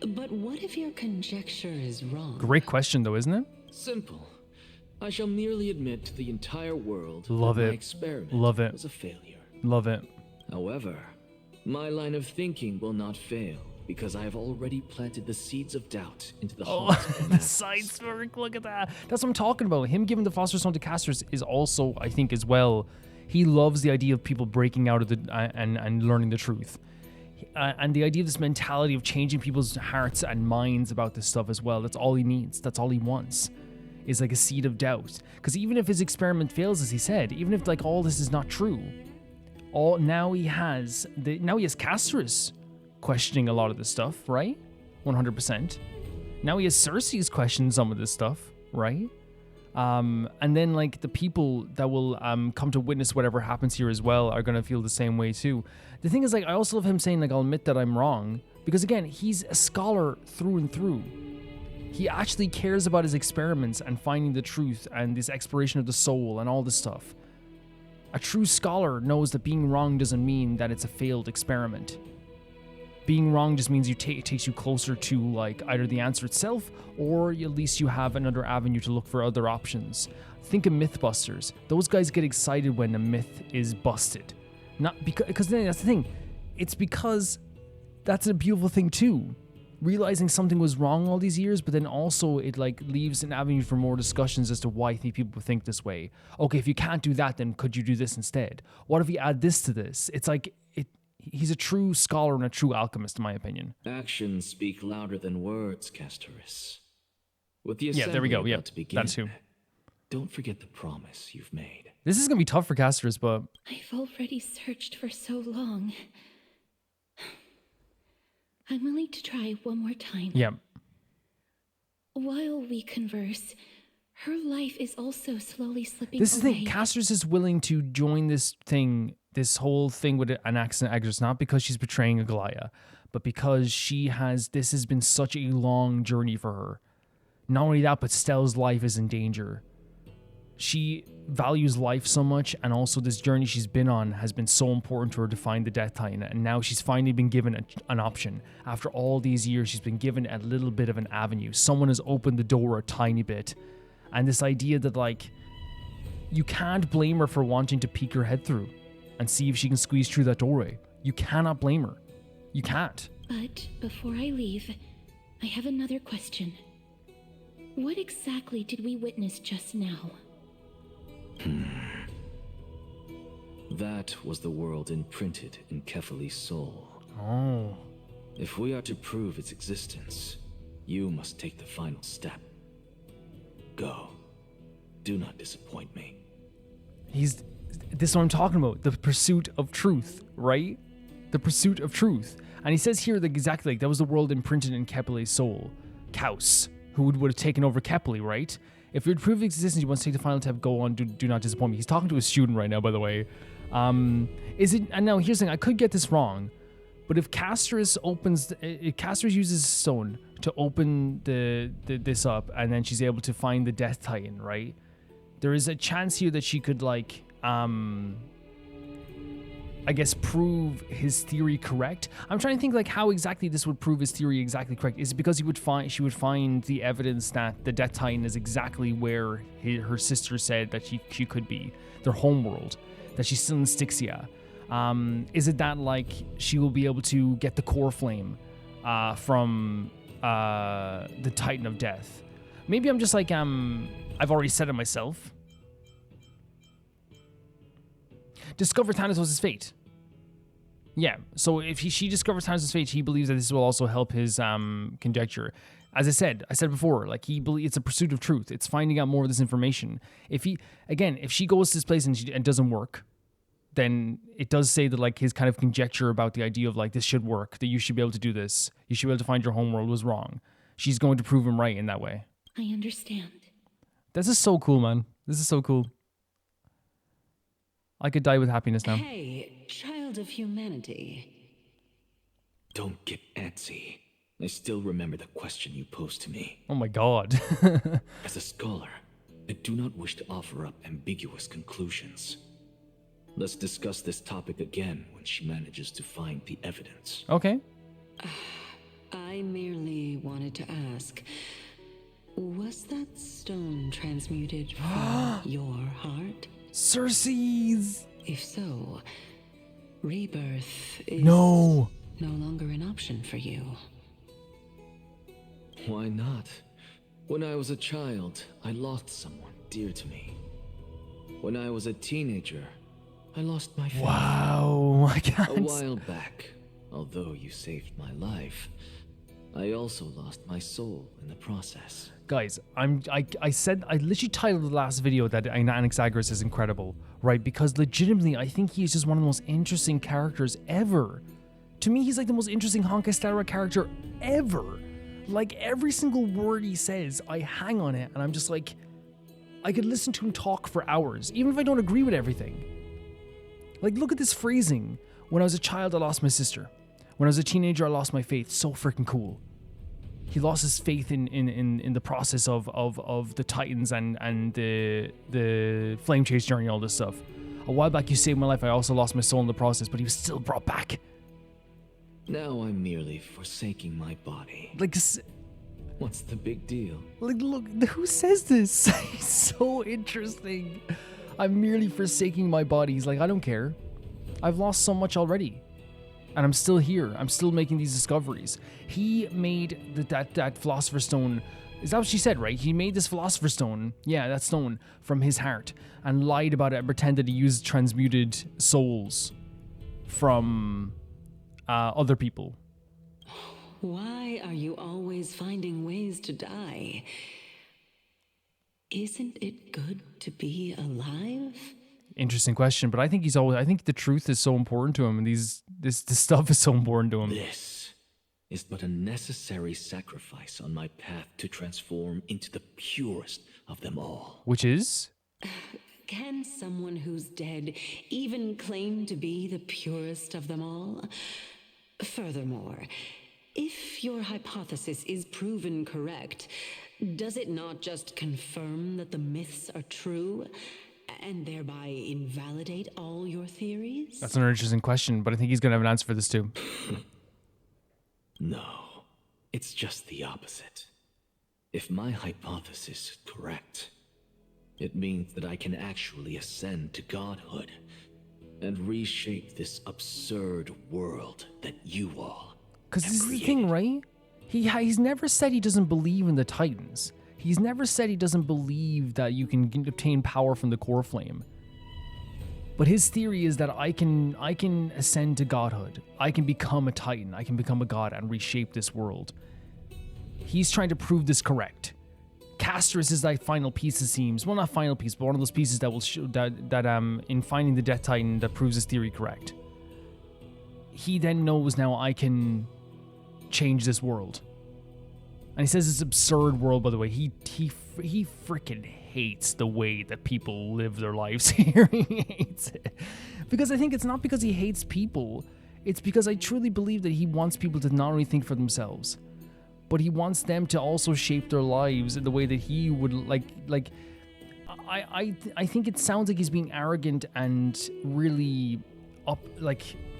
But what if your conjecture is wrong? Great question, though, isn't it? Simple. I shall merely admit to the entire world Love that it. my experiment Love it. was a failure. Love it. However, my line of thinking will not fail, because I have already planted the seeds of doubt into the hearts of The side smirk, look at that. That's what I'm talking about. Him giving the Philosopher's Stone to Castorice is also, I think, as well, he loves the idea of people breaking out of the and learning the truth. And the idea of this mentality of changing people's hearts and minds about this stuff as well. That's all he needs. That's all he wants. Is like a seed of doubt. Because even if his experiment fails, as he said, even if like all this is not true, now he has Castorice questioning a lot of this stuff, right? 100%. Now he has Cersei's questioning some of this stuff, right? And then like the people that will come to witness whatever happens here as well are gonna feel the same way too. The thing is, like, I also love him saying, like, I'll admit that I'm wrong, because again, he's a scholar through and through. He actually cares about his experiments and finding the truth and this exploration of the soul and all this stuff. A true scholar knows that being wrong doesn't mean that it's a failed experiment. Being wrong just means it takes you closer to, like, either the answer itself, or at least you have another avenue to look for other options. Think of Mythbusters. Those guys get excited when a myth is busted. Not because then that's the thing. It's because that's a beautiful thing too. Realizing something was wrong all these years, but then also it like leaves an avenue for more discussions as to why people think this way. Okay, if you can't do that, then could you do this instead? What if you add this to this? It's like he's a true scholar and a true alchemist, in my opinion. Actions speak louder than words, Castorice. With the there we go. assembly Yeah, about to begin, that's who. don't forget the promise you've made. This is gonna be tough for Castorice, but I've already searched for so long. I'm willing to try one more time. yeah. While we converse, her life is also slowly slipping This is the away. thing. Castorice is willing to join this whole thing with Anexagoras, not because she's betraying Aglaea, but because this has been such a long journey for her. Not only that, but Stell's life is in danger. she values life so much, and also this journey she's been on has been so important to her to find the Death Titan, and now she's finally been given an option. After all these years, she's been given a little bit of an avenue. Someone has opened the door a tiny bit, and this idea that, like, you can't blame her for wanting to peek her head through and see if she can squeeze through that doorway. You cannot blame her. You can't. But before I leave, I have another question. What exactly did we witness just now? That was the world imprinted in Kefali's soul. Oh. If we are to prove its existence, you must take the final step. Go. Do not disappoint me. This is what I'm talking about. The pursuit of truth, right? The pursuit of truth. And he says here that exactly like that was the world imprinted in Kepele's soul. Kaus, who would have taken over Kepele, right? If you're to prove its existence, you want to take the final step, go on, do not disappoint me. He's talking to a student right now, by the way. Is it, and now here's the thing, I could get this wrong, but if Castorice uses stone to open this up, and then she's able to find the Death Titan, right? There is a chance here that she could, like, I guess, prove his theory correct. I'm trying to think, like, how exactly this would prove his theory exactly correct. Is it because she would find the evidence that the Death Titan is exactly where her sister said that she could be, their homeworld, that she's still in Styxia? Is it that, like, she will be able to get the core flame from the Titan of Death? Maybe I'm just like, I've already said it myself. Discover Thanatos' fate. Yeah, so if she discovers Thanatos' fate, he believes that this will also help his conjecture. As I said before, like, it's a pursuit of truth. It's finding out more of this information. If she goes to this place and it doesn't work, then it does say that, like, his kind of conjecture about the idea of, like, this should work, that you should be able to do this, you should be able to find your homeworld was wrong. She's going to prove him right in that way. I understand. This is so cool, man. This is so cool. I could die with happiness now. Hey, child of humanity. Don't get antsy. I still remember the question you posed to me. Oh my god. As a scholar, I do not wish to offer up ambiguous conclusions. Let's discuss this topic again when she manages to find the evidence. Okay. I merely wanted to ask, was that stone transmuted from your heart? Circes! If so, rebirth is no longer an option for you. Why not? When I was a child, I lost someone dear to me. When I was a teenager, I lost my faith. Wow, I can't. A while back, although you saved my life, I also lost my soul in the process. Guys, I literally titled the last video that Anexagoras is incredible, right? Because legitimately, I think he's just one of the most interesting characters ever. To me, he's like the most interesting Honkai Star Rail character ever. Like, every single word he says, I hang on it, and I'm just like, I could listen to him talk for hours, even if I don't agree with everything. Like, look at this phrasing. When I was a child, I lost my sister. When I was a teenager, I lost my faith. So freaking cool. He lost his faith in the process of the Titans and the Flame Chase journey, all this stuff. A while back, you saved my life. I also lost my soul in the process, but he was still brought back. Now I'm merely forsaking my body. Like, what's the big deal? Like, look, who says this? He's so interesting. I'm merely forsaking my body. He's like, I don't care. I've lost so much already. And I'm still here. I'm still making these discoveries. He made that philosopher's stone. Is that what she said, right? He made this philosopher's stone. Yeah, that stone from his heart. And lied about it and pretended he used transmuted souls from other people. Why are you always finding ways to die? Isn't it good to be alive? Interesting question, but I think I think the truth is so important to him, and this stuff is so important to him. This is but a necessary sacrifice on my path to transform into the purest of them all. Which is? Can someone who's dead even claim to be the purest of them all? Furthermore, if your hypothesis is proven correct, Does it not just confirm that the myths are true, and thereby invalidate all your theories? That's an interesting question, but I think he's going to have an answer for this too. No, it's just the opposite. If my hypothesis is correct, it means that I can actually ascend to godhood and reshape this absurd world that you all Because have this is the created. thing, right? He's never said he doesn't believe in the Titans. He's never said he doesn't believe that you can obtain power from the core flame. But his theory is that I can ascend to godhood. I can become a Titan. I can become a god and reshape this world. He's trying to prove this correct. Castorice is that final piece, it seems. Well, not final piece, but one of those pieces that will show that in finding the Death Titan that proves his theory correct. He then knows now I can change this world. And he says it's absurd world, by the way. He freaking hates the way that people live their lives here. He hates it. Because I think it's not because he hates people. It's because I truly believe that he wants people to not only think for themselves, but he wants them to also shape their lives in the way that he would like. I think it sounds like he's being arrogant and really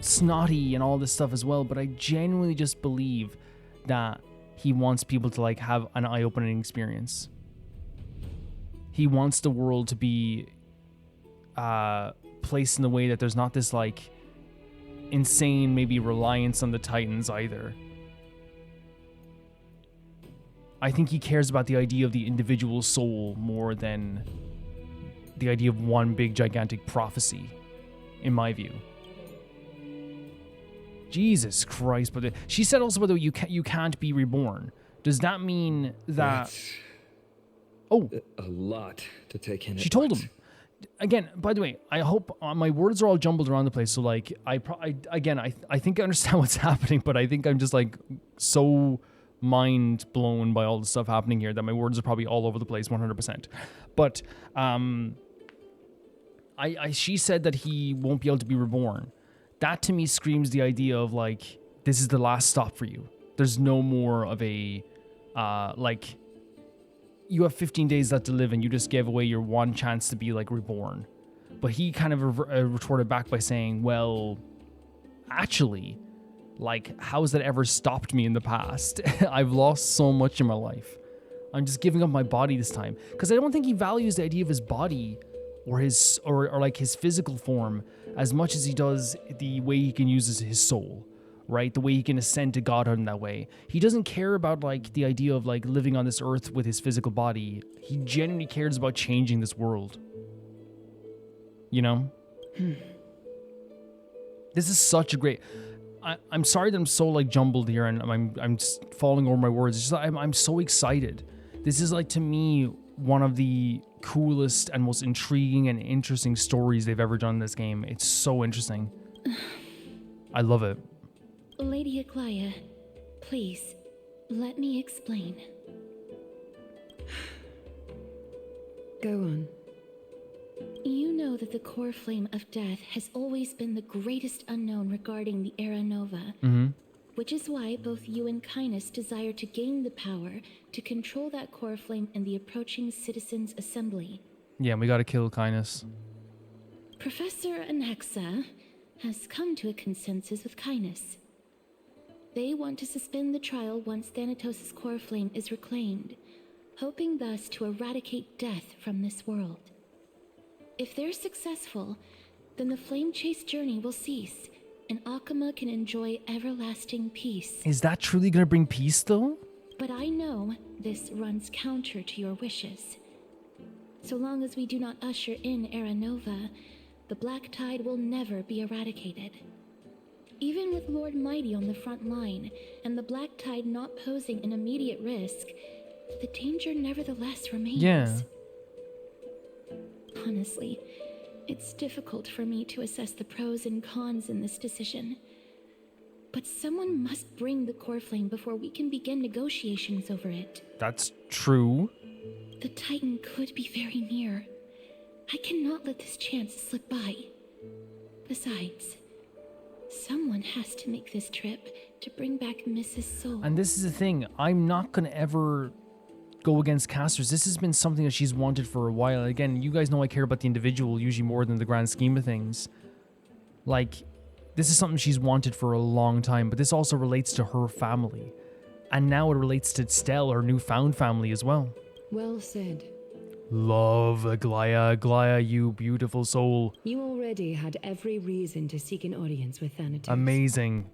snotty and all this stuff as well, but I genuinely just believe that he wants people to have an eye-opening experience. He wants the world to be placed in the way that there's not this insane maybe reliance on the Titans either. I think he cares about the idea of the individual soul more than the idea of one big gigantic prophecy, in my view. Jesus Christ! But she said also, by the way, you can't be reborn. Does that mean that? That's oh, a lot to take in. She told him. Again, by the way, I hope my words are all jumbled around the place. So I think I understand what's happening, but I think I'm just so mind blown by all the stuff happening here that my words are probably all over the place 100%. But she said that he won't be able to be reborn. That to me screams the idea of this is the last stop for you. There's no more of a you have 15 days left to live and you just gave away your one chance to be reborn. But he kind of retorted back by saying, well, actually, how has that ever stopped me in the past? I've lost so much in my life. I'm just giving up my body this time. Because I don't think he values the idea of his body or his physical form as much as he does the way he can use his soul, right? The way he can ascend to godhood in that way. He doesn't care about the idea of living on this earth with his physical body. He genuinely cares about changing this world. You know? This is such a great... I'm sorry that I'm so jumbled here and I'm just falling over my words. It's just I'm so excited. This is to me one of the coolest and most intriguing and interesting stories they've ever done in this game. It's so interesting. I love it. Lady Aglaea, please, let me explain. Go on. You know that the core flame of death has always been the greatest unknown regarding the Era Nova. Mm-hmm. Which is why both you and Cainus desire to gain the power to control that core flame in the approaching Citizens' Assembly. Yeah, we gotta kill Cainus. Professor Anexa has come to a consensus with Cainus. They want to suspend the trial once Thanatos' core flame is reclaimed, hoping thus to eradicate death from this world. If they're successful, then the flame chase journey will cease, and Akama can enjoy everlasting peace. Is that truly gonna bring peace, though? But I know this runs counter to your wishes. So long as we do not usher in Era Nova, the Black Tide will never be eradicated. Even with Lord Mighty on the front line, and the Black Tide not posing an immediate risk, the danger nevertheless remains. Yeah. Honestly, it's difficult for me to assess the pros and cons in this decision. But someone must bring the core flame before we can begin negotiations over it. That's true. The Titan could be very near. I cannot let this chance slip by. Besides, someone has to make this trip to bring back Mrs. Soul. And this is the thing. I'm not gonna ever go against Castorice. This has been something that she's wanted for a while. Again, you guys know I care about the individual usually more than the grand scheme of things. Like, this is something she's wanted for a long time, but this also relates to her family. And now it relates to Stell, her newfound family as well. Well said. Love Aglaea. Aglaea, you beautiful soul. You already had every reason to seek an audience with Thanatos. Amazing.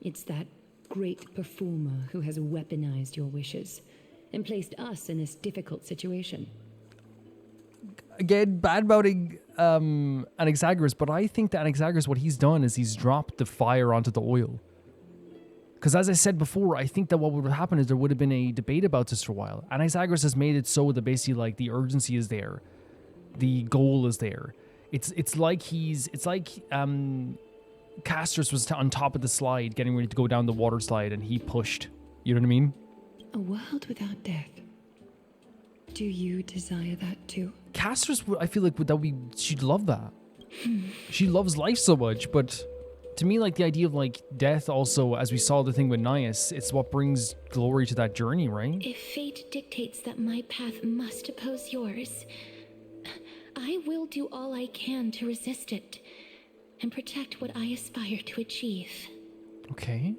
It's that great performer who has weaponized your wishes and placed us in this difficult situation. Again, bad-mouthing Anexagoras, but I think that Anexagoras, what he's done is he's dropped the fire onto the oil. Because as I said before, I think that what would have happened is there would have been a debate about this for a while. Anexagoras has made it so that basically like the urgency is there. The goal is there. It's like Castorice was on top of the slide getting ready to go down the water slide and he pushed. You know what I mean? A world without death. Do you desire that too? Castorice, I feel like she'd love that. She loves life so much, but to me, like the idea of like death also, as we saw the thing with Gnaeus, it's what brings glory to that journey, right? If fate dictates that my path must oppose yours, I will do all I can to resist it and protect what I aspire to achieve. Okay.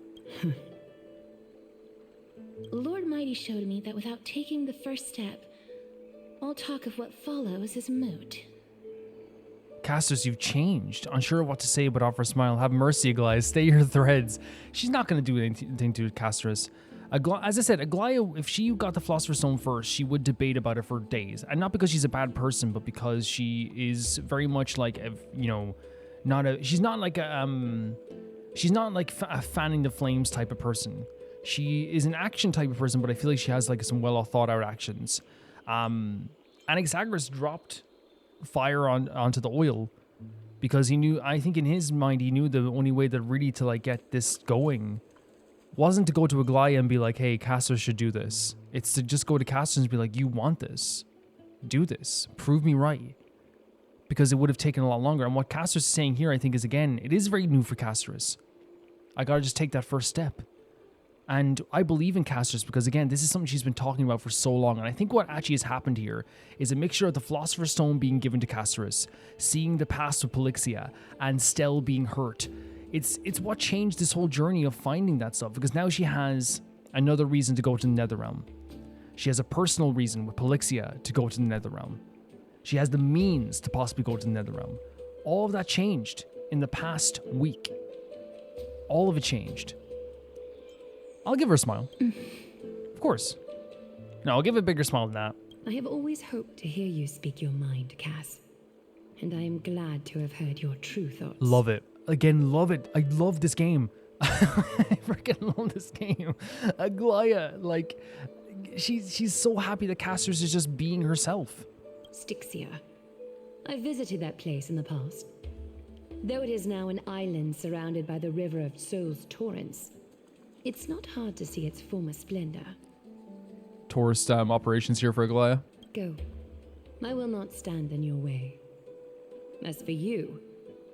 Lord Mighty showed me that without taking the first step, all talk of what follows is moot. Castorice, you've changed. Unsure of what to say but offer a smile. Have mercy, Aglaea. Stay your threads. She's not going to do anything to Castorice. As I said, Aglaea, if she got the Philosopher's Stone first, she would debate about it for days. And not because she's a bad person, but because she is very much like, she's not like a fanning the flames type of person. She is an action type of person, but I feel like she has like some well thought out actions. Anexagoras dropped fire onto the oil because he knew, I think in his mind, he knew the only way that really to like get this going wasn't to go to Aglaea and be like, hey, Castorice should do this. It's to just go to Castorice and be like, you want this. Do this. Prove me right. Because it would have taken a lot longer. And what Castorice is saying here, I think, is again, it is very new for Castorice. I gotta just take that first step. And I believe in Castorice because, again, this is something she's been talking about for so long. And I think what actually has happened here is a mixture of the Philosopher's Stone being given to Castorice, seeing the past of Polyxia, and Stell being hurt. It's what changed this whole journey of finding that stuff, because now she has another reason to go to the Netherrealm. She has a personal reason with Polyxia to go to the Netherrealm. She has the means to possibly go to the Netherrealm. All of that changed in the past week. All of it changed. I'll give her a smile. Of course. No, I'll give a bigger smile than that. I have always hoped to hear you speak your mind, Cass. And I am glad to have heard your true thoughts. Love it. Again, love it. I love this game. I freaking love this game. Aglaea, like, she's so happy that Castorice is just being herself. Styxia. I visited that place in the past. Though it is now an island surrounded by the river of Souls torrents, it's not hard to see its former splendor. Tourist operations here for Aglaea. Go. I will not stand in your way. As for you,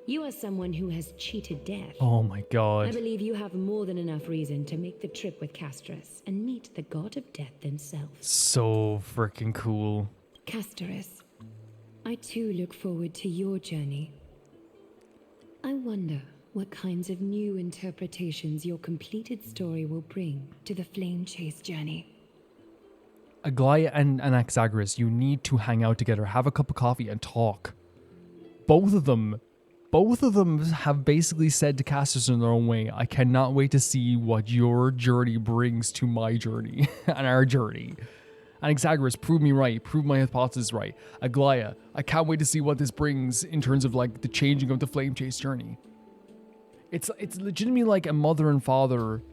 you are someone who has cheated death. Oh my god. I believe you have more than enough reason to make the trip with Castorice and meet the god of death himself. So freaking cool. Castorice, I too look forward to your journey. I wonder what kinds of new interpretations your completed story will bring to the Flame Chase journey. Aglaea and Anexagoras, you need to hang out together, have a cup of coffee, and talk. Both of them have basically said to Castorice in their own way, I cannot wait to see what your journey brings to my journey and our journey. Anexagoras, prove me right, prove my hypothesis right. Aglaea, I can't wait to see what this brings in terms of like the changing of the Flame Chase journey. It's legitimately like a mother and father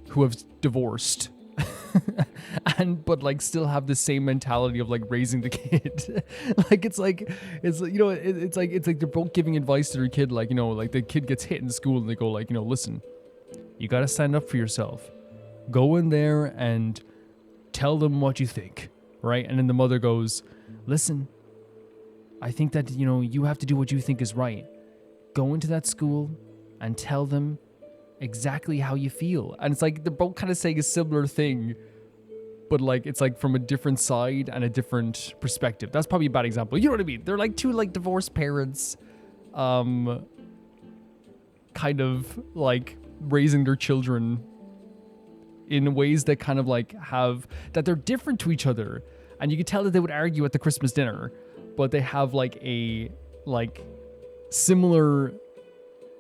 who have divorced. but like still have the same mentality of like raising the kid. it's like they're both giving advice to their kid, like, you know, like the kid gets hit in school and they go like, you know, listen, you got to stand up for yourself. Go in there and tell them what you think, right? And then the mother goes, listen, I think that, you know, you have to do what you think is right. Go into that school and tell them exactly how you feel. And it's like they're both kind of saying a similar thing, but like it's like from a different side and a different perspective. That's probably a bad example. You know what I mean? They're like two like divorced parents, kind of like raising their children in ways that kind of like have that they're different to each other, and you could tell that they would argue at the Christmas dinner, but they have like a like similar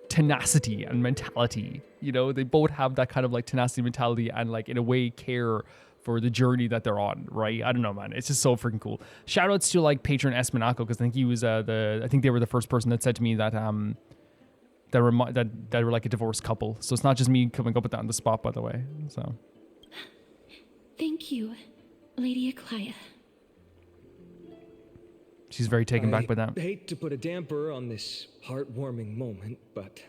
tenacity and mentality. You know, they both have that kind of like tenacity mentality and like in a way care for the journey that they're on, right? I don't know, man. It's just so freaking cool. Shout outs to like patron Esmanako, because I think he was I think they were the first person that said to me that that were like a divorced couple. So it's not just me coming up with that on the spot, by the way. So Thank you, Lady Aglaea. She's very taken back by that. I hate to put a damper on this heartwarming moment, but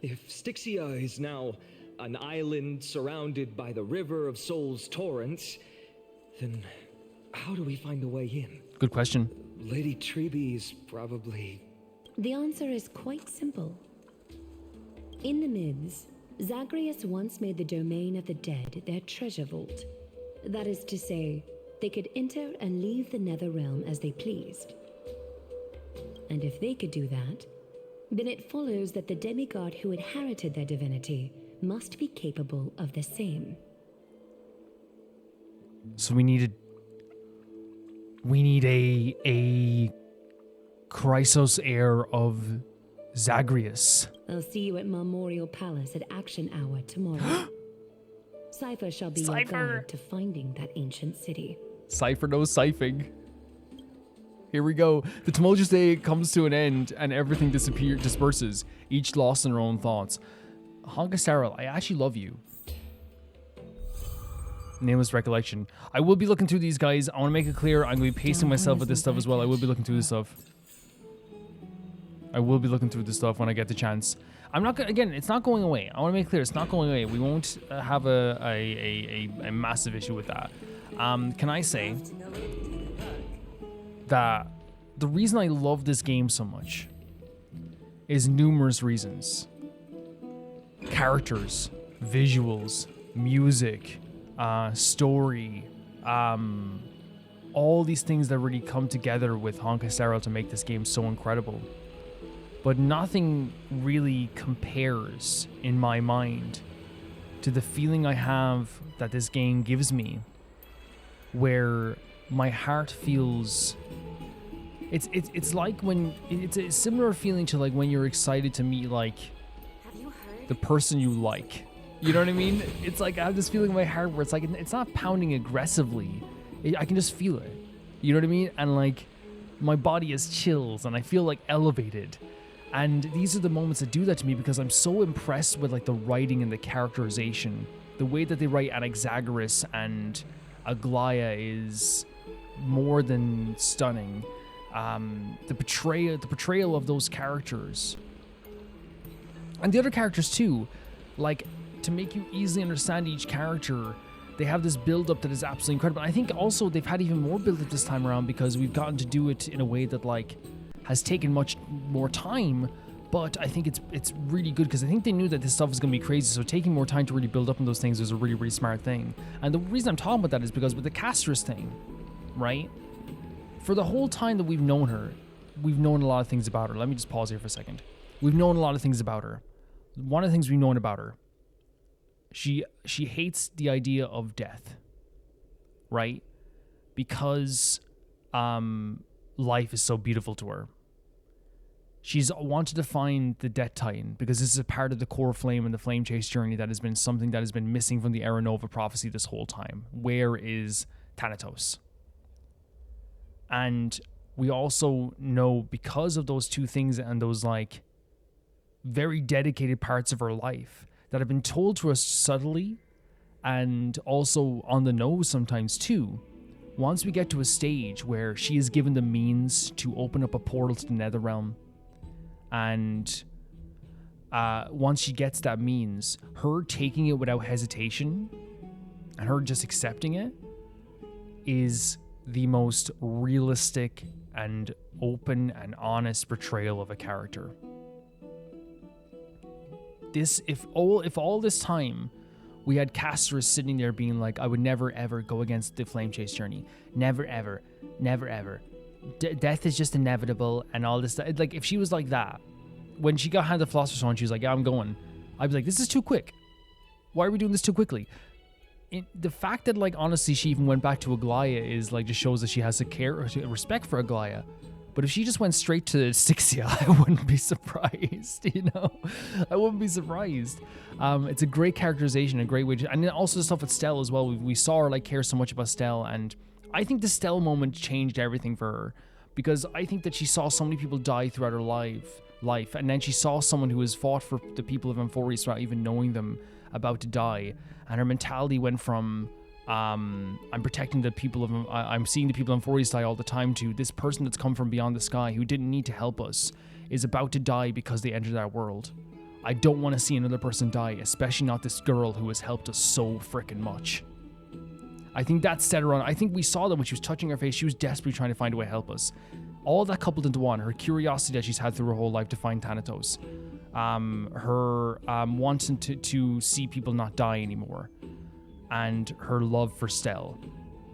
if Styxia is now an island surrounded by the river of Soul's torrents, then how do we find a way in? Good question. Lady Trippy is probably... The answer is quite simple. In the Mids, Zagreus once made the domain of the dead their treasure vault. That is to say, they could enter and leave the nether realm as they pleased. And if they could do that, then it follows that the demigod who inherited their divinity must be capable of the same. So we need a Chrysos heir of Zagreus. I'll see you at Memorial Palace at Action Hour tomorrow. Cipher shall be your guide to finding that ancient city. Cipher knows siphoning. Here we go. The tumultuous day comes to an end and everything disperses, each lost in their own thoughts. Honkai Star Rail, I actually love you. Nameless recollection. I will be looking through these guys. I want to make it clear I'm going to be pacing myself with this stuff as well. I will be looking through this stuff. I will be looking through this stuff when I get the chance. I'm not gonna, again, it's not going away. I want to make it clear it's not going away. We won't have a massive issue with that. Can I say that the reason I love this game so much is numerous reasons. Characters, visuals, music, story, all these things that really come together with Honkai Star Rail to make this game so incredible. But nothing really compares in my mind to the feeling I have that this game gives me, where my heart feels it's like when it's a similar feeling to like when you're excited to meet like the person you like. You know what I mean? It's like I have this feeling in my heart where it's like it's not pounding aggressively. I can just feel it. You know what I mean? And like my body has chills and I feel like elevated. And these are the moments that do that to me because I'm so impressed with like the writing and the characterization. The way that they write Anexagoras and Aglaea is more than stunning. The portrayal of those characters and the other characters too, like to make you easily understand each character, they have this build up that is absolutely incredible. And I think also they've had even more build up this time around because we've gotten to do it in a way that like has taken much more time, but I think it's really good because I think they knew that this stuff was going to be crazy, so taking more time to really build up on those things was a really, really smart thing. And the reason I'm talking about that is because with the Castorice thing, right? For the whole time that we've known her, we've known a lot of things about her. Let me just pause here for a second. We've known a lot of things about her. One of the things we've known about her, she hates the idea of death, right? Because life is so beautiful to her. She's wanted to find the Death Titan because this is a part of the core flame and the flame chase journey that has been something that has been missing from the Era Nova prophecy this whole time. Where is Thanatos? And we also know because of those two things and those like very dedicated parts of her life that have been told to us subtly and also on the nose sometimes too. Once we get to a stage where she is given the means to open up a portal to the Netherrealm, and once she gets that means, her taking it without hesitation and her just accepting it is the most realistic and open and honest portrayal of a character. If all this time We had Castorice sitting there being like, I would never ever go against the Flame Chase journey. Never ever. Never ever. Death is just inevitable and all this stuff. Like, if she was like that, when she got handed the Philosopher's Stone, she was like, yeah, I'm going. I'd be like, this is too quick. Why are we doing this too quickly? The fact that, like, honestly, she even went back to Aglaea is, like, just shows that she has a respect for Aglaea. But if she just went straight to Styxia, I wouldn't be surprised, you know? I wouldn't be surprised. It's a great characterization, a great way to... And then also the stuff with Stell as well. We saw her, like, care so much about Stell, and I think the Stell moment changed everything for her. Because I think that she saw so many people die throughout her life, and then she saw someone who has fought for the people of Amphoreus without even knowing them about to die, and her mentality went from I'm protecting the people of I'm seeing the people of Amphoreus die all the time to this person that's come from beyond the sky who didn't need to help us is about to die because they entered that world. I don't want to see another person die, especially not this girl who has helped us so freaking much. I think that set her on. I think we saw that when she was touching her face, she was desperately trying to find a way to help us. All that coupled into one, her curiosity that she's had through her whole life to find Thanatos, her wanting to see people not die anymore, and her love for Stell.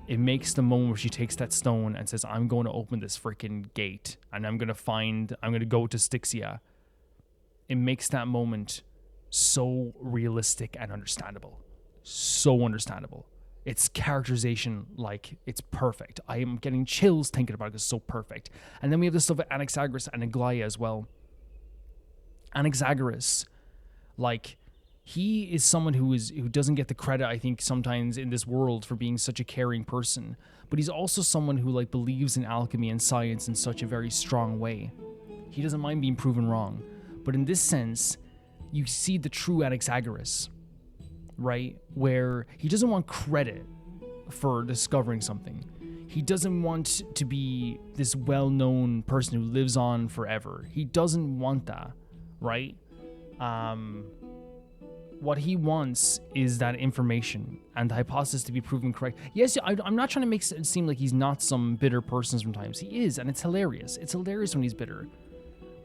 It makes the moment where she takes that stone and says, I'm going to open this freaking gate, and I'm going to go to Styxia. It makes that moment so realistic and understandable. So understandable. Its characterization, like, it's perfect. I am getting chills thinking about it. It's so perfect. And then we have the stuff with Anexagoras and Aglaea as well. Anexagoras, like, he is someone who doesn't get the credit, I think, sometimes in this world for being such a caring person. But he's also someone who, like, believes in alchemy and science in such a very strong way. He doesn't mind being proven wrong. But in this sense, you see the true Anexagoras, right? Where he doesn't want credit for discovering something. He doesn't want to be this well-known person who lives on forever. He doesn't want that, right? What he wants is that information and the hypothesis to be proven correct. Yes, I'm not trying to make it seem like he's not some bitter person sometimes. He is, and it's hilarious. It's hilarious when he's bitter.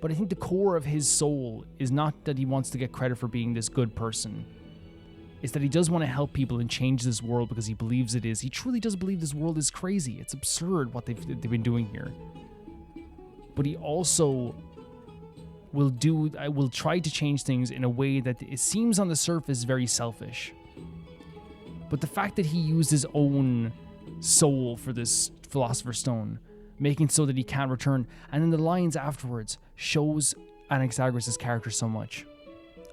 But I think the core of his soul is not that he wants to get credit for being this good person. It's that he does want to help people and change this world because he believes it is. He truly does believe this world is crazy. It's absurd what they've been doing here. But he also will try to change things in a way that it seems on the surface very selfish. But the fact that he used his own soul for this Philosopher's Stone, making so that he can't return, and then the lines afterwards shows Anexagoras' character so much.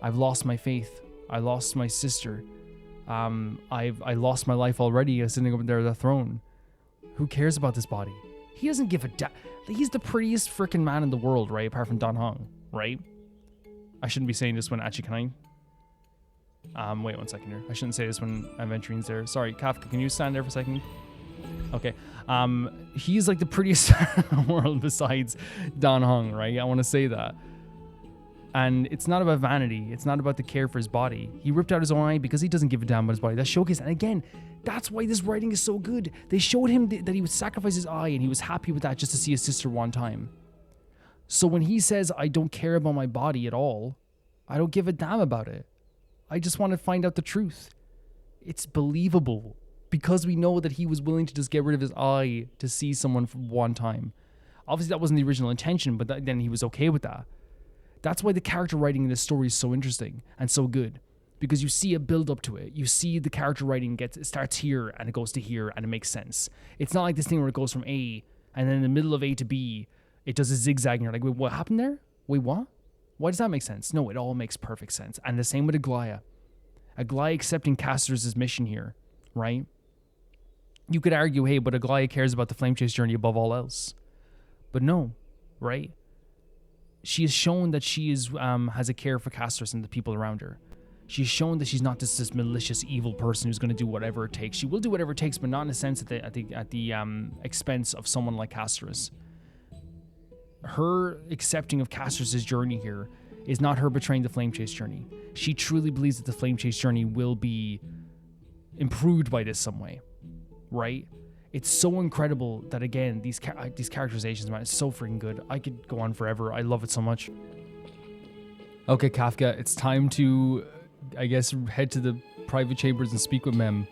I've lost my faith. I lost my sister. I lost my life already sitting up there at the throne. Who cares about this body? He doesn't give a damn. He's the prettiest freaking man in the world, right? Apart from Dan Hong, right? I shouldn't be saying this when actually can I? Wait 1 second here. I shouldn't say this when Aventurine's there. Sorry, Kafka, can you stand there for a second? Okay. He's like the prettiest in the world besides Dan Hong, right? I want to say that. And it's not about vanity. It's not about the care for his body. He ripped out his own eye because he doesn't give a damn about his body. That's showcased. And again, that's why this writing is so good. They showed him that he would sacrifice his eye, and he was happy with that just to see his sister one time. So when he says, I don't care about my body at all, I don't give a damn about it. I just want to find out the truth. It's believable because we know that he was willing to just get rid of his eye to see someone for one time. Obviously, that wasn't the original intention, but then he was okay with that. That's why the character writing in this story is so interesting and so good, because you see a build up to it. You see the character writing it starts here and it goes to here and it makes sense. It's not like this thing where it goes from A and then in the middle of A to B, it does a zigzag and you're like, wait, what happened there? Wait, what? Why does that make sense? No, it all makes perfect sense. And the same with Aglaea. Aglaea accepting Castorice's mission here, right? You could argue, hey, but Aglaea cares about the Flame Chase journey above all else. But no, right? She has shown that she has a care for Castorice and the people around her. She's shown that she's not just this malicious, evil person who's going to do whatever it takes. She will do whatever it takes, but not in a sense at the expense of someone like Castorice. Her accepting of Castorice's journey here is not her betraying the Flame Chase journey. She truly believes that the Flame Chase journey will be improved by this some way, right? It's so incredible that, again, these characterizations, man, it's so freaking good. I could go on forever. I love it so much. Okay, Kafka, it's time to, I guess, head to the private chambers and speak with Mem.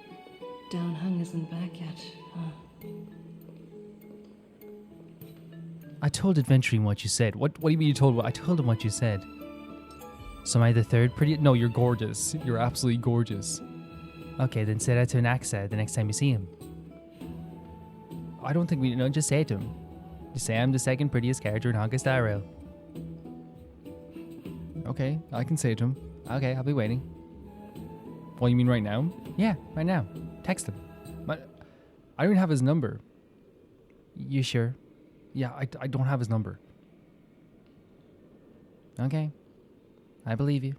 Downhung isn't back yet, huh? I told Aventurine what you said. What do you mean you told? I told him what you said. So am I the third pretty? No, you're gorgeous. You're absolutely gorgeous. Okay, then say that to Anaxa the next time you see him. I don't think we... No, just say it to him. Just say I'm the second prettiest character in Honkai Star Rail. Okay, I can say it to him. Okay, I'll be waiting. What, you mean right now? Yeah, right now. Text him. But I don't even have his number. You sure? Yeah, I don't have his number. Okay. I believe you.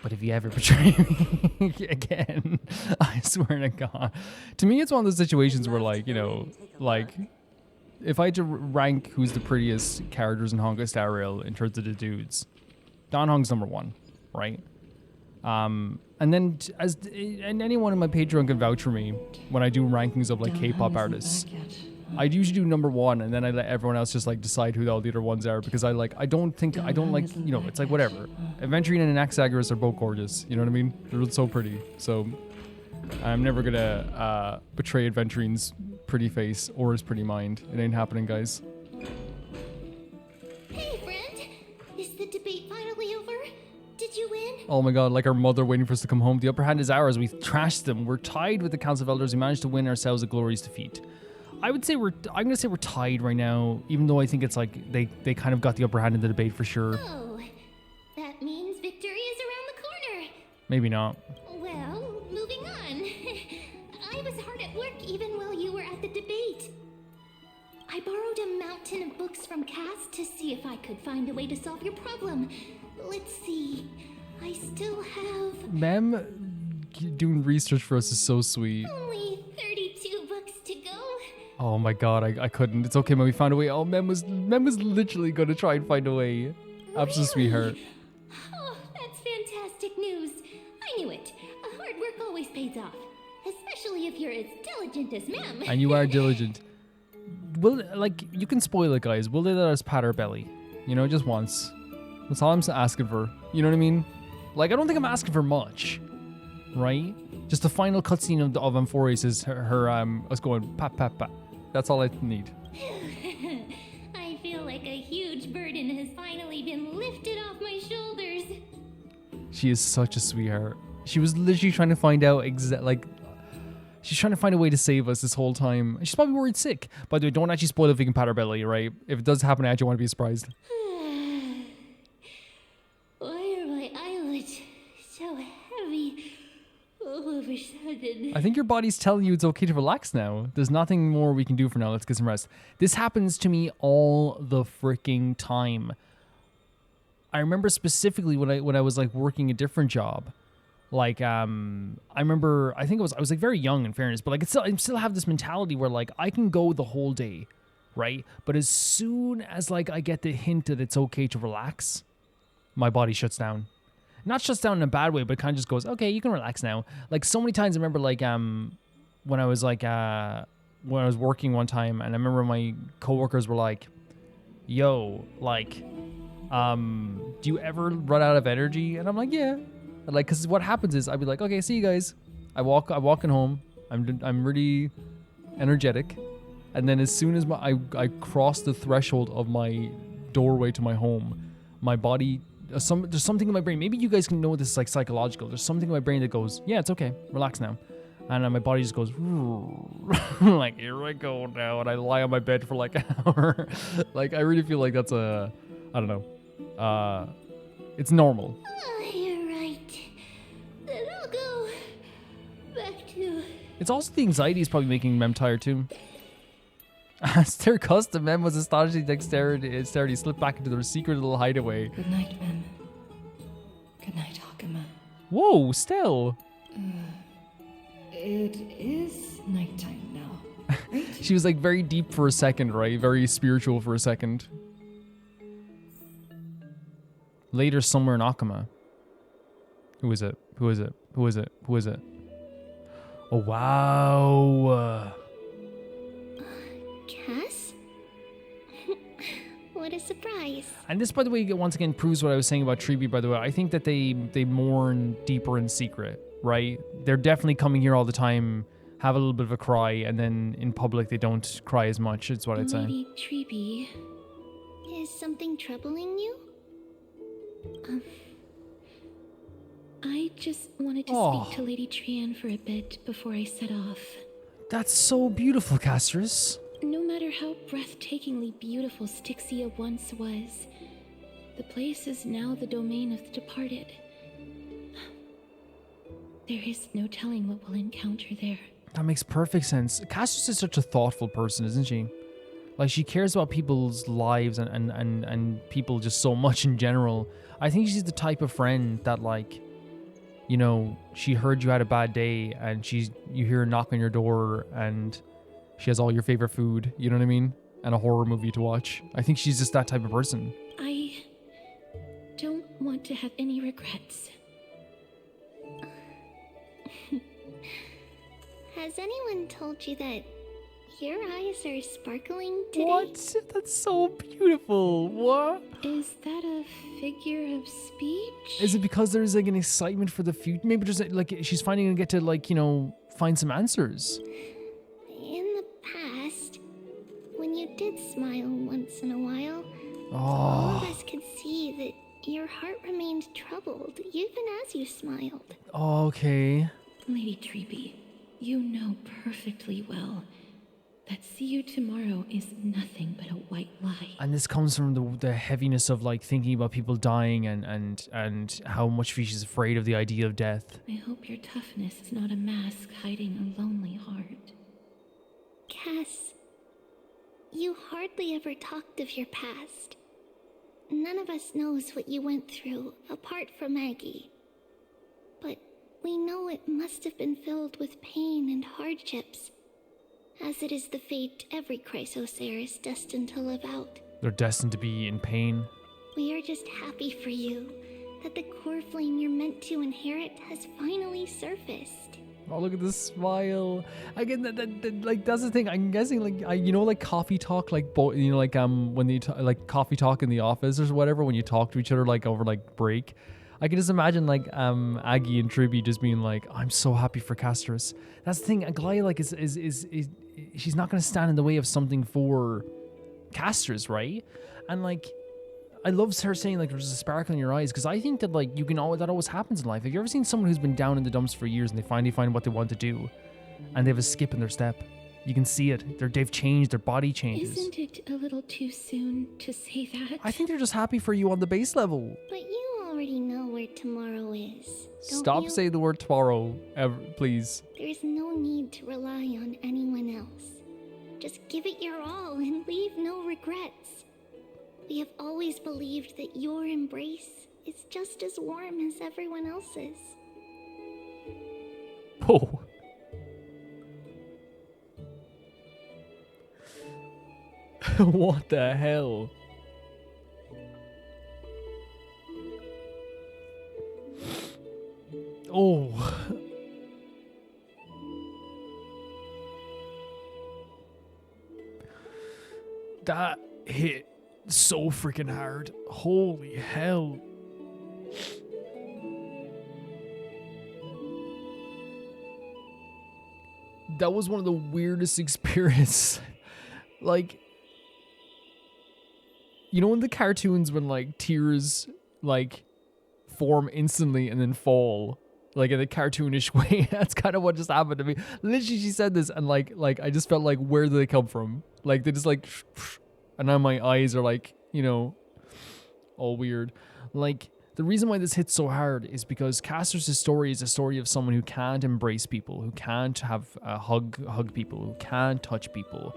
But if you ever betray me again, I swear to God. To me, it's one of those situations where, like, you know, like, if I had to rank who's the prettiest characters in Honkai Star Rail in terms of the dudes, Donhong's number one, right? And then and anyone in my Patreon can vouch for me when I do rankings of like K-pop artists. I usually do number one, and then I let everyone else just like decide who all the other ones are, because I don't like, you know, it's like whatever. Aventurine and Anexagoras are both gorgeous. You know what I mean? They're so pretty. So I'm never gonna betray Aventurine's pretty face or his pretty mind. It ain't happening, guys. Hey, friend. Is the debate finally over? Did you win? Oh my God, like our mother waiting for us to come home. The upper hand is ours. We've trashed them. We're tied with the Council of Elders. We managed to win ourselves a glorious defeat. I'm gonna say we're tied right now, even though I think it's like they kind of got the upper hand in the debate for sure. Oh, that means victory is around the corner. Maybe not. Well, moving on. I was hard at work even while you were at the debate. I borrowed a mountain of books from Cass to see if I could find a way to solve your problem. Let's see. I still have... Mem doing research for us is so sweet. only 32 books to go. Oh my God, I couldn't. It's okay, Mem. We found a way. Oh, Mem was literally going to try and find a way. Absolute sweetheart. Oh, that's fantastic news. I knew it. Hard work always pays off. Especially if you're as diligent as Mem. And you are diligent. Will, like, you can spoil it, guys. Will they let us pat our belly? You know, just once. That's all I'm asking for. You know what I mean? Like, I don't think I'm asking for much. Right? Just the final cutscene of Amphoreus is her us going pat, pat, pat. That's all I need. I feel like a huge burden has finally been lifted off my shoulders. She is such a sweetheart. She was literally trying to find out she's trying to find a way to save us this whole time. She's probably worried sick. By the way, don't actually spoil if we can pat her belly, right? If it does happen, I actually want to be surprised. Why are my eyelids so heavy all of a sudden? I think your body's telling you it's okay to relax now. There's nothing more we can do for now. Let's get some rest. This happens to me all the freaking time. I remember specifically when I was like working a different job. Like, I remember, I was like very young in fairness, but like I still have this mentality where like I can go the whole day, right? But as soon as like I get the hint that it's okay to relax, my body shuts down. Not shuts down in a bad way, but it kind of just goes, okay, you can relax now. Like so many times I remember like, when I was like, when I was working one time, and I remember my coworkers were like, yo, like, do you ever run out of energy? And I'm like, yeah. Like, cause what happens is I'd be like, okay, see you guys. I'm walking home. I'm really energetic. And then as soon as I cross the threshold of my doorway to my home, my body, there's something in my brain. Maybe you guys can know this is like psychological. There's something in my brain that goes, yeah, it's okay. Relax now. And my body just goes, like, here I go now. And I lie on my bed for like an hour. Like, I really feel like that's I don't know. It's normal. Oh, you're right. Then I'll go back to... It's also the anxiety is probably making Mem tired too. As their custom, Mem was astonishing dexterity slipped back into their secret little hideaway. Good night, Mem. Good night, Hakama. Whoa, still. It is nighttime now, right? She was like very deep for a second, right? Very spiritual for a second. Later, somewhere in Akama. Who is it? Who is it? Who is it? Who is it? Oh, wow. Cass? What a surprise. And this, by the way, once again proves what I was saying about Trippy, by the way. I think that they mourn deeper in secret, right? They're definitely coming here all the time, have a little bit of a cry, and then in public they don't cry as much, is what I'd say. Lady Trippy, is something troubling you? I just wanted to speak to Lady Trian for a bit before I set off. That's so beautiful, Castorice. No matter how breathtakingly beautiful Styxia once was, the place is now the domain of the departed. There is no telling what we'll encounter there. That makes perfect sense. Castorice is such a thoughtful person, isn't she? Like, she cares about people's lives and people just so much in general. I think she's the type of friend that, like, you know, she heard you had a bad day and you hear her knock on your door and she has all your favorite food, you know what I mean? And a horror movie to watch. I think she's just that type of person. I don't want to have any regrets. Has anyone told you that your eyes are sparkling today? What? That's so beautiful. What? Is that a figure of speech? Is it because there's like an excitement for the future? Maybe just like she's finally gonna get to, like, you know, find some answers. In the past, when you did smile once in a while, Oh. all of us could see that your heart remained troubled, even as you smiled. Okay. Lady Trippy, you know perfectly well that see you tomorrow is nothing but a white lie. And this comes from the heaviness of, like, thinking about people dying and how much she's afraid of the idea of death. I hope your toughness is not a mask hiding a lonely heart. Cass, you hardly ever talked of your past. None of us knows what you went through, apart from Maggie. But we know it must have been filled with pain and hardships, as it is the fate every Chrysosaur is destined to live out. They're destined to be in pain. We are just happy for you that the core flame you're meant to inherit has finally surfaced. Oh, look at this smile. Again, like, that's the thing. I'm guessing, like, you know, like coffee talk, like, you know, like, when you like coffee talk in the office or whatever, when you talk to each other, like, over, like, break. I can just imagine, like, Aggie and Trippy just being like, I'm so happy for Castorice. That's the thing. Aglaea, like, is she's not going to stand in the way of something for Castorice, right? And, like, I love her saying, like, there's a sparkle in your eyes, because I think that, like, that always happens in life. Have you ever seen someone who's been down in the dumps for years and they finally find what they want to do, and they have a skip in their step? You can see it. They've changed. Their body changes. Isn't it a little too soon to say that? I think they're just happy for you on the base level. But you already know where tomorrow is, don't Stop you? saying the word tomorrow, please. There's no need to rely on anyone else. Just give it your all and leave no regrets. We have always believed that your embrace is just as warm as everyone else's. Oh. What the hell? Oh. That hit so freaking hard. Holy hell. That was one of the weirdest experiences. Like, you know in the cartoons when, like, tears, like, form instantly and then fall, like, in a cartoonish way? That's kind of what just happened to me. Literally, she said this, and like I just felt like, where did they come from? Like, they just, like, and now my eyes are, like, you know, all weird. Like, the reason why this hits so hard is because Castorice's story is a story of someone who can't embrace people, who can't have hug people, who can't touch people.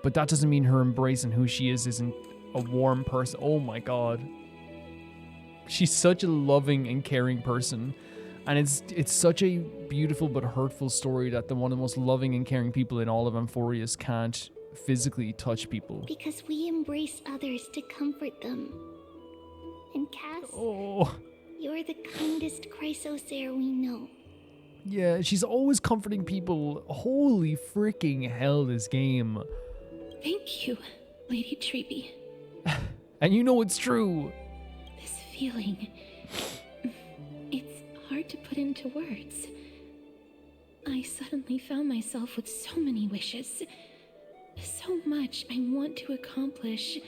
But that doesn't mean her embracing who she is isn't a warm person. Oh my god. She's such a loving and caring person. And it's such a beautiful but hurtful story that one of the most loving and caring people in all of Amphoreus can't physically touch people. Because we embrace others to comfort them. And Cass, Oh. you're the kindest Chrysosaur we know. Yeah, she's always comforting people. Holy freaking hell, this game. Thank you. Lady Trippy, And you know it's true. this feeling, it's hard to put into words. I suddenly found myself with so many wishes, so much I want to accomplish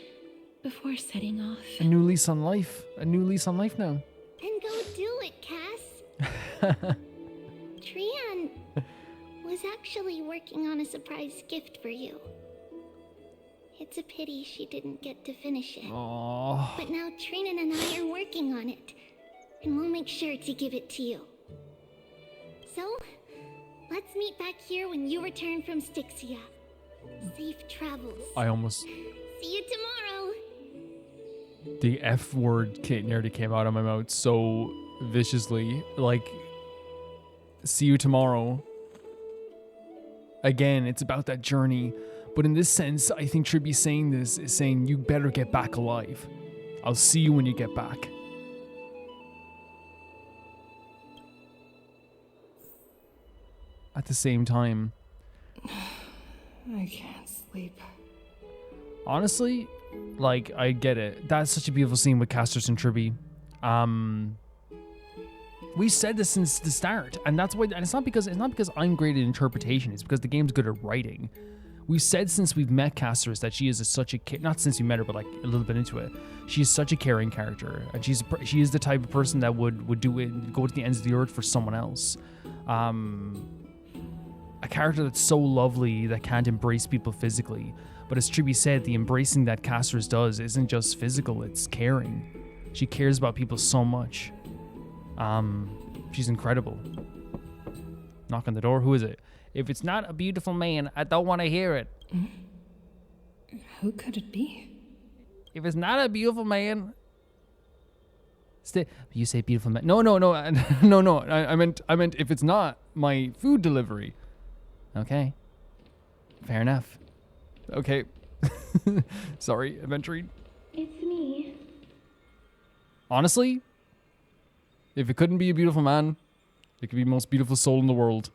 before setting off. A new lease on life. A new lease on life now. Then go do it, Cass. Trian was actually working on a surprise gift for you. It's a pity she didn't get to finish it. Aww. But now Trinan and I are working on it, and we'll make sure to give it to you. So, let's meet back here when you return from Styxia. Safe travels. I almost... See you tomorrow. The F word nearly came out of my mouth so viciously. Like, see you tomorrow. Again, it's about that journey. But in this sense, I think Trippy saying this is saying, you better get back alive. I'll see you when you get back. At the same time, I can't sleep. honestly, like, I get it. That's such a beautiful scene with Castorice and Trippy. We said this since the start, and that's why. And it's not because I'm great at interpretation. It's because the game's good at writing. We've said since we've met Castorice that she is such a not since we met her, but like a little bit into it. She is such a caring character, and she is the type of person that would do it, go to the ends of the earth for someone else. A character that's so lovely that can't embrace people physically. But as Trippy said, the embracing that Castorice does isn't just physical, it's caring. She cares about people so much. She's incredible. Knock on the door. Who is it? If it's not a beautiful man, I don't want to hear it. Who could it be? If it's not a beautiful man... You say beautiful man. No. No. I meant if it's not my food delivery. Okay. Fair enough. Okay. Sorry, Aventurine. It's me. Honestly, if it couldn't be a beautiful man, it could be the most beautiful soul in the world.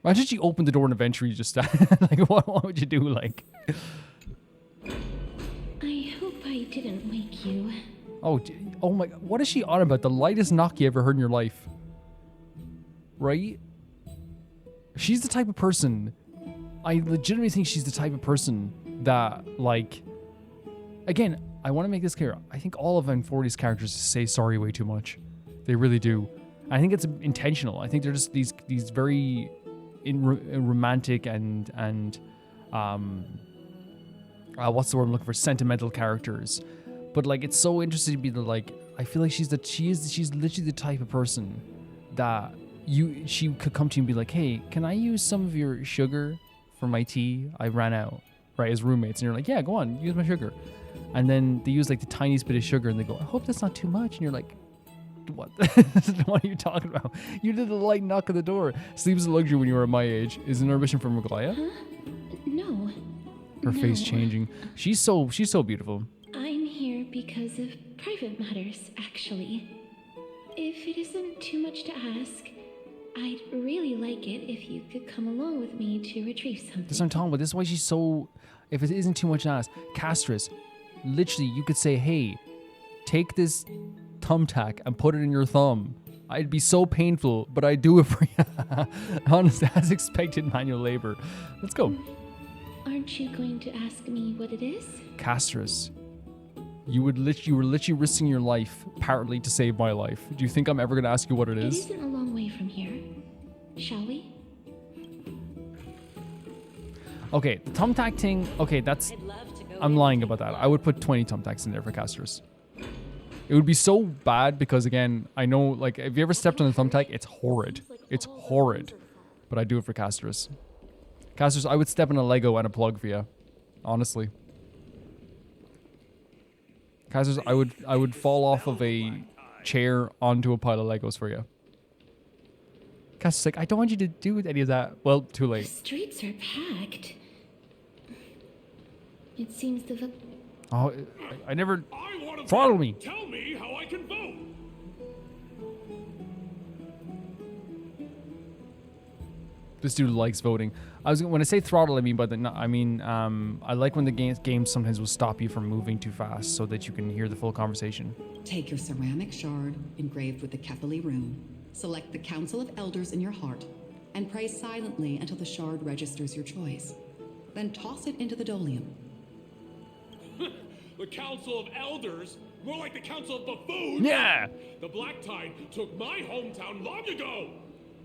Imagine she opened the door and Aventurine just like, what would you do? Like, I hope I didn't wake you. oh my God, what is she on about? The lightest knock you ever heard in your life, right? She's the type of person. I legitimately think she's the type of person that, like, again, I want to make this clear. I think all of Amphoreus' characters say sorry way too much. They really do. I think it's intentional. I think they're just these very romantic and what's the word I'm looking for? Sentimental characters. But like, it's so interesting to be like, I feel like she's literally the type of person that she could come to you and be like, hey, can I use some of your sugar for my tea? I ran out, right? As roommates, and you're like, yeah, go on, use my sugar. And then they use like the tiniest bit of sugar, and they go, I hope that's not too much. And you're like, what? What are you talking about? You did a light knock at the door. Sleep is a luxury when you were at my age. Is an ambition from Aglaea? Huh? No. Her face changing. She's so beautiful. I'm here because of private matters, actually. If it isn't too much to ask, I'd really like it if you could come along with me to retrieve something. That's what I'm talking about. This is why she's so... If it isn't too much to ask, Castorice, literally, you could say, hey, take this thumbtack and put it in your thumb. It'd be so painful, but I'd do it for you. Honestly, as expected manual labor. Let's go. Aren't you going to ask me what it is? Castorice, you were literally risking your life partly to save my life. Do you think I'm ever going to ask you what it is? It isn't a long way from here. Shall we? Okay, the thumbtack thing. Okay, that's... I'm lying about that. I would put 20 thumbtacks in there for Castorice. It would be so bad because, again, I know, like, if you ever stepped on a thumbtack, it's horrid. It's horrid. But I do it for Castorice. Castorice, I would step on a Lego and a plug for you. Honestly. Castorice, I would fall off of a chair onto a pile of Legos for you. Castorice's like, I don't want you to do any of that. Well, too The late. streets are packed. It seems the... Oh, I never... Follow me. Tell me how I can vote. This dude likes voting. When I say throttle, I mean I like when the game sometimes will stop you from moving too fast so that you can hear the full conversation. Take your ceramic shard engraved with the Kefali rune, select the Council of Elders in your heart, and pray silently until the shard registers your choice. Then toss it into the Dolium. The Council of Elders? More like the Council of Buffoons? Yeah! The Black Tide took my hometown long ago!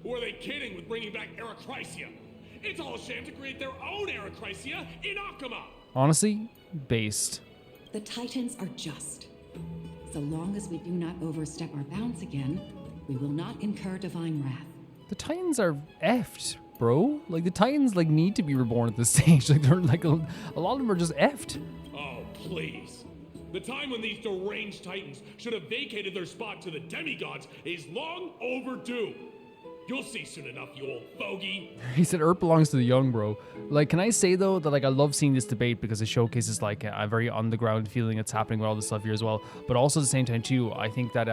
Who are they kidding with bringing back Erechrysia? It's all a sham to create their own Erechrysia in Akama! Honestly, based. The Titans are just. So long as we do not overstep our bounds again, we will not incur divine wrath. The Titans are effed, bro. Like, the Titans, like, need to be reborn at this stage. Like, they're, like, a lot of them are just effed. Oh, please. The time when these deranged Titans should have vacated their spot to the demigods is long overdue. You'll see soon enough, you old fogey. He said Earth belongs to the young, bro. Like, can I say, though, that, like, I love seeing this debate because it showcases, like, a very on-the-ground feeling that's happening with all this stuff here as well. But also, at the same time, too, I think that,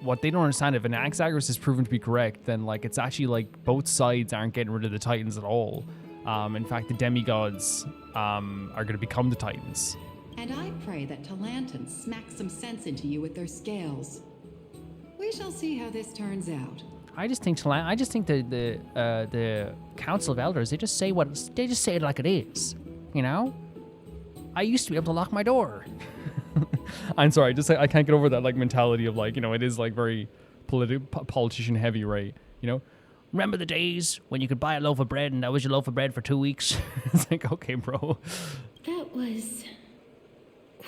what they don't understand, if an Anexagoras is proven to be correct, then, like, it's actually, like, both sides aren't getting rid of the Titans at all. In fact, the demigods, are going to become the Titans. And I pray that Talantan smacks some sense into you with their scales. We shall see how this turns out. I just think the Council of Elders, they just say it like it is, you know? I used to be able to lock my door. I'm sorry, I can't get over that, like, mentality of, like, you know, it is, like, very politician heavy, right? You know? Remember the days when you could buy a loaf of bread and that was your loaf of bread for 2 weeks? It's like, okay, bro. That was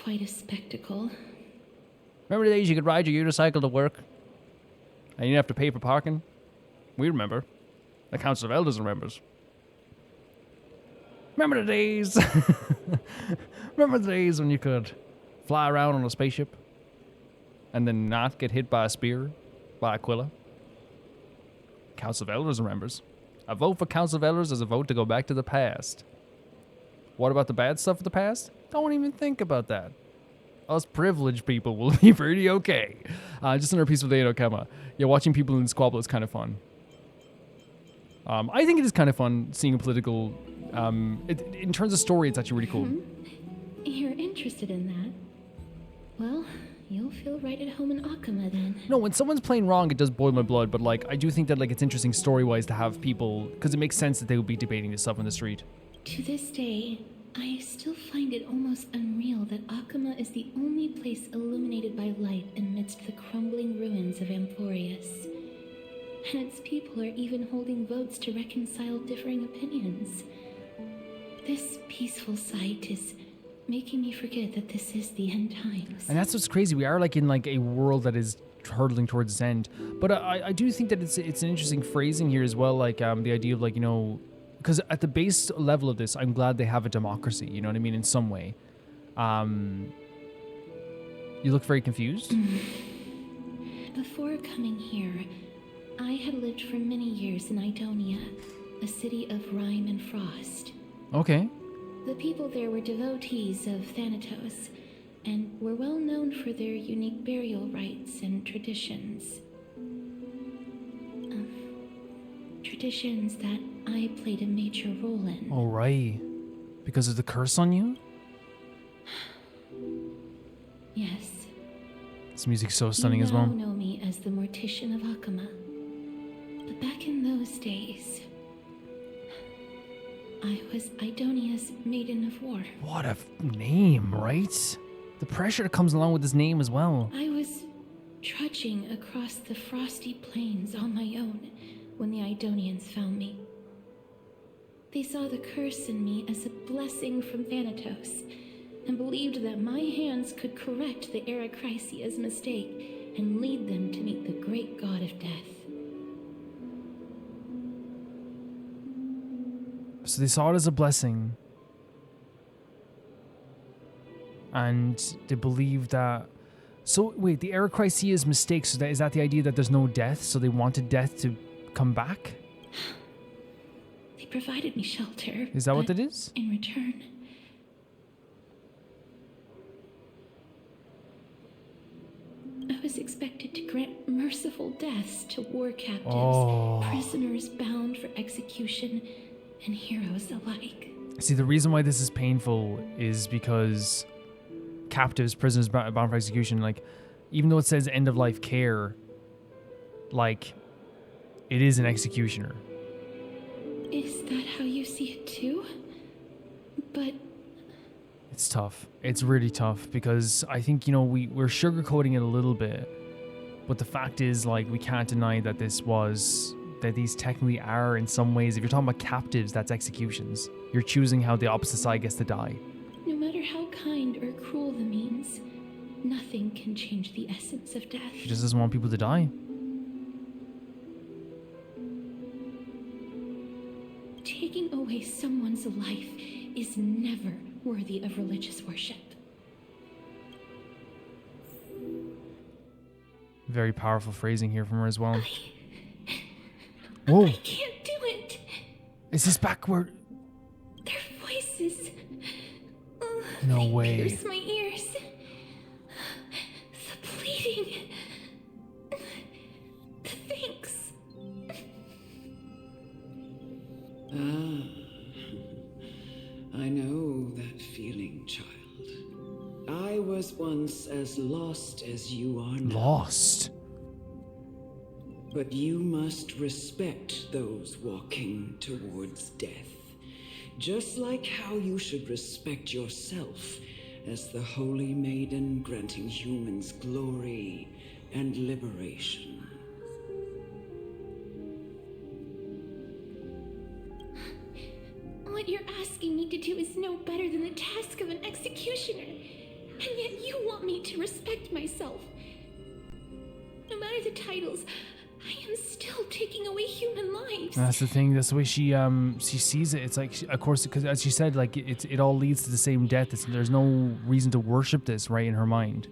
quite a spectacle. Remember the days you could ride your unicycle to work? And you didn't have to pay for parking? We remember. The Council of Elders remembers. Remember the days? Remember the days when you could fly around on a spaceship and then not get hit by a spear by Aquila? Council of Elders remembers. A vote for Council of Elders is a vote to go back to the past. What about the bad stuff of the past? Don't even think about that. Us privileged people will be pretty okay. Just another peaceful day in Okama. Yeah, watching people in squabble is kind of fun. I think it is kind of fun seeing a political... in terms of story, it's actually really cool. You're interested in that? Well, you'll feel right at home in Akama then. No, when someone's playing wrong, it does boil my blood, but, like, I do think that, like, it's interesting story-wise to have people... Because it makes sense that they would be debating this stuff on the street. To this day, I still find it almost unreal that Akama is the only place illuminated by light amidst the crumbling ruins of Amphoreus. And its people are even holding votes to reconcile differing opinions. This peaceful sight is making me forget that this is the end times. And that's what's crazy. We are, like, in, like, a world that is hurtling towards its end. But I do think that it's an interesting phrasing here as well, like, the idea of, like, you know... Because at the base level of this, I'm glad they have a democracy, you know what I mean, in some way. You look very confused. Before coming here, I had lived for many years in Aidonia, a city of rime and frost. Okay. The people there were devotees of Thanatos, and were well known for their unique burial rites and traditions. Traditions that I played a major role in. All right. Because of the curse on you? Yes. This music's so stunning as well. You now know me as the Mortician of Akama. But back in those days, I was Aidonia's Maiden of War. What a name, right? The pressure that comes along with this name as well. I was trudging across the frosty plains on my own when the Aidonians found me. They saw the curse in me as a blessing from Thanatos, and believed that my hands could correct the Erechrysia's mistake and lead them to meet the great god of death. So they saw it as a blessing. And they believed that... So, wait, the Erechrysia's mistake, so is that the idea that there's no death? So they wanted death to come back? They provided me shelter. Is that what it is? In return, I was expected to grant merciful deaths to war captives, Oh. prisoners bound for execution, and heroes alike. See, the reason why this is painful is because captives, prisoners bound for execution, like, even though it says end of life care, like, it is an executioner. Is that how you see it too? But It's tough. It's really tough because I think, we're sugarcoating it a little bit, but the fact is, like, we can't deny that these technically are in some ways, if you're talking about captives, that's executions. You're choosing how the opposite side gets to die. no matter how kind or cruel the means, nothing can change the essence of death. She just doesn't want people to die. Taking away someone's life is never worthy of religious worship. Very powerful phrasing here from her as well. Whoa. I can't do it. Is this backward? Their voices. No they way. pierce my ears. The bleeding. The thanks. I know that feeling, child. I was once as lost as you are now. Lost? But you must respect those walking towards death. Just like how you should respect yourself as the holy maiden granting humans glory and liberation. What you're asking me to do is no better than the task of an executioner. And yet you want me to respect myself. No matter the titles, I am still taking away human lives. That's the thing. That's the way she sees it. It's like, of course, because as she said, like it all leads to the same death. There's no reason to worship this, right, in her mind.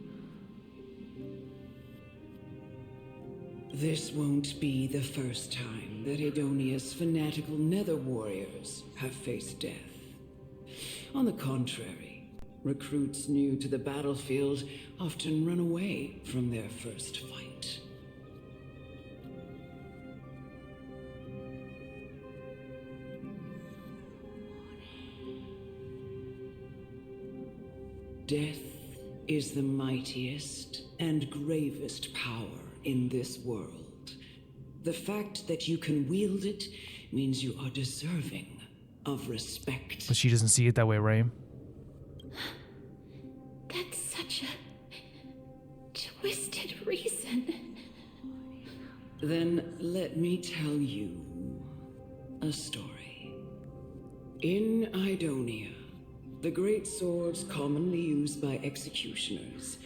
This won't be the first time that Aidonia's fanatical nether warriors have faced death. On the contrary, recruits new to the battlefield often run away from their first fight. Death is the mightiest and gravest power in this world. The fact that you can wield it means you are deserving of respect. But she doesn't see it that way, right? That's such a twisted reason. Then let me tell you a story. In Aidonia, the great swords commonly used by executioners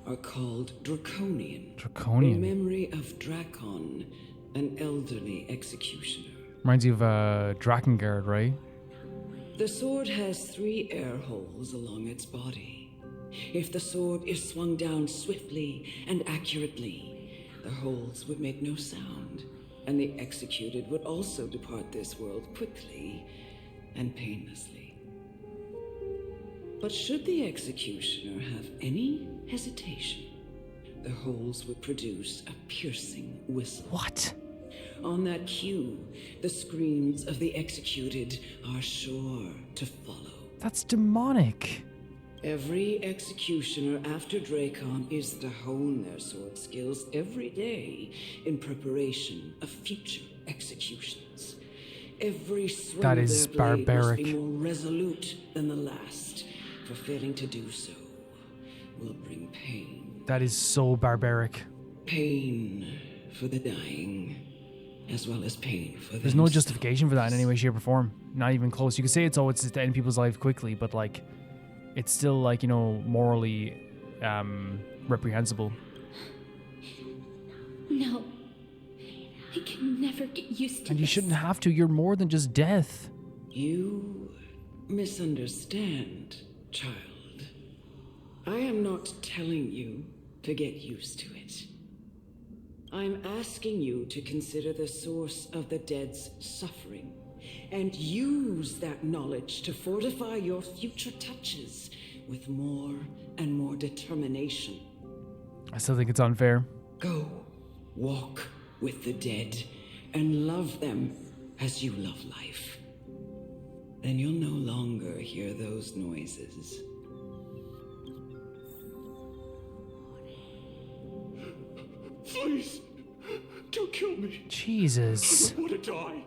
are called Draconian. Draconian. In memory of Drakon, an elderly executioner. Reminds you of Drakengard, right? The sword has 3 air holes along its body. If the sword is swung down swiftly and accurately, the holes would make no sound, and the executed would also depart this world quickly and painlessly. But should the executioner have any hesitation, the holes would produce a piercing whistle. What? On that cue, the screams of the executed are sure to follow. That's demonic. Every executioner after Drakon is to hone their sword skills every day in preparation of future executions. Every swing That of is their blade barbaric. must be more resolute than the last, for failing to do so will bring pain. That is so barbaric. Pain for the dying, as well as pain for There's no justification for that in any way, shape, or form. Not even close. You could say it's to end people's life quickly, but like, it's still like, morally reprehensible. No. I can never get used to And you this. shouldn't have to. You're more than just death. You misunderstand, child. I am not telling you to get used to it. I'm asking you to consider the source of the dead's suffering and use that knowledge to fortify your future touches with more and more determination. I still think it's unfair. Go Walk with the dead and love them as you love life. Then you'll no longer hear those noises. Please, don't kill me. Jesus. I don't want to die.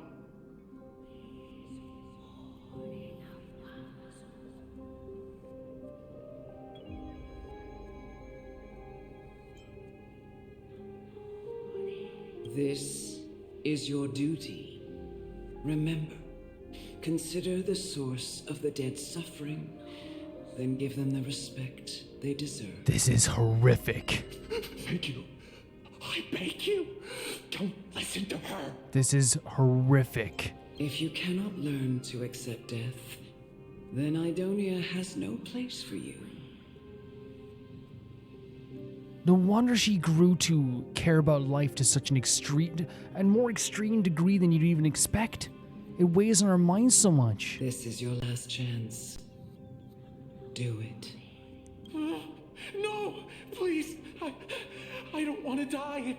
This is your duty. Remember, consider the source of the dead's suffering, then give them the respect they deserve. This is horrific. Thank you. I beg you, don't listen to her. This is horrific. If you cannot learn to accept death, then Aidonia has no place for you. No wonder she grew to care about life to such an extreme and more extreme degree than you'd even expect. It weighs on her mind so much. This is your last chance. Do it. No, please, I don't want to die.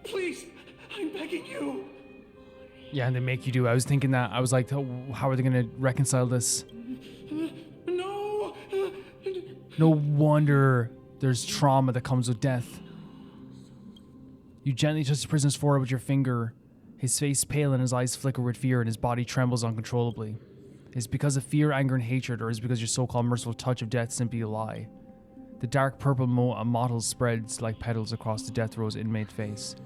Please, I'm begging you. Yeah, and they make you do. I was thinking that. I was like, oh, how are they going to reconcile this? No. No wonder there's trauma that comes with death. You gently touch the prisoner's forehead with your finger. His face pale and his eyes flicker with fear and his body trembles uncontrollably. Is it because of fear, anger, and hatred, or is it because your so-called merciful touch of death simply a lie? The dark purple mottle spreads like petals across the death row's inmate face,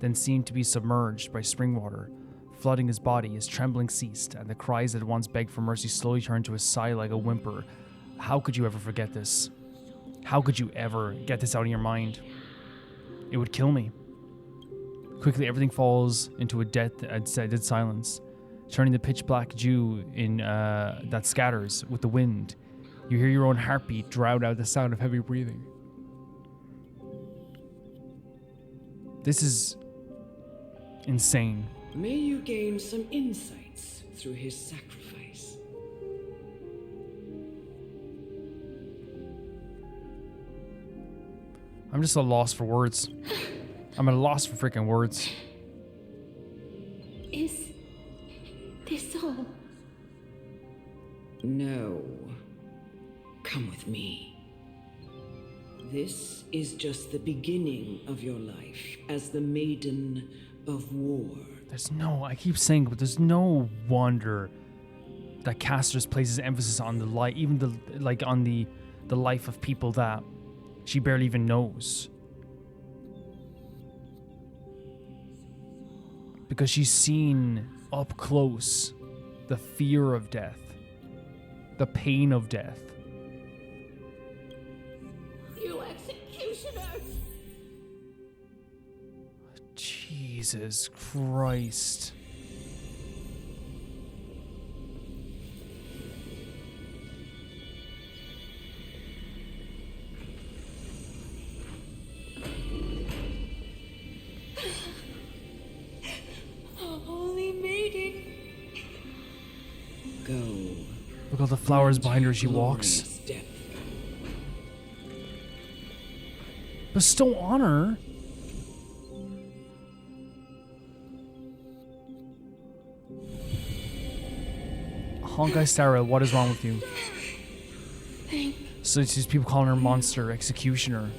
then seemed to be submerged by spring water. Flooding his body, his trembling ceased, and the cries that once begged for mercy slowly turned to a sigh like a whimper. How could you ever forget this? How could you ever get this out of your mind? It would kill me. Quickly, everything falls into a dead silence, turning the pitch black dew in that scatters with the wind. You hear your own heartbeat drown out the sound of heavy breathing. This is insane. May you gain some insights through his sacrifice. I'm just a loss for words. I'm at a loss for freaking words. Is this all? No. Come with me. This is just the beginning of your life as the Maiden of War. I keep saying, but there's no wonder that Castorice places emphasis on the life, even on the life of people that she barely even knows. Because she's seen up close the fear of death, the pain of death. You executioners! Jesus Christ. Holy Maiden! Go. Look at all the flowers behind her as she walks. Death. Bestow honor? Honkai Star Rail, what is wrong with you? So it's these people calling her monster, executioner.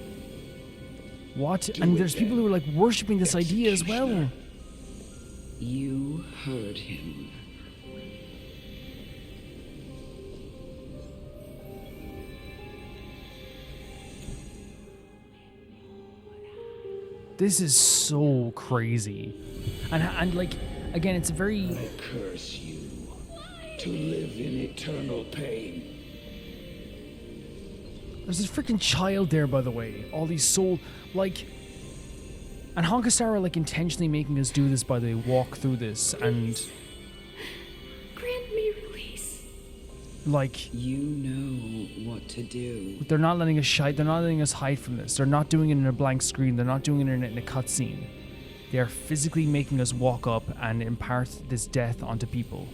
What? And there's people who are like worshipping this idea as well. You heard him. This is so crazy. And like, again, it's a very... I curse you to live in eternal pain. There's this freaking child there, by the way. All these soul... Like... And Honkai Star Rail, like, intentionally making us do this, by the way, walk through this, and... Grant me release. Like... You know what to do. They're not letting us they're not letting us hide from this. They're not doing it in a blank screen. They're not doing it in a cutscene. They are physically making us walk up and impart this death onto people.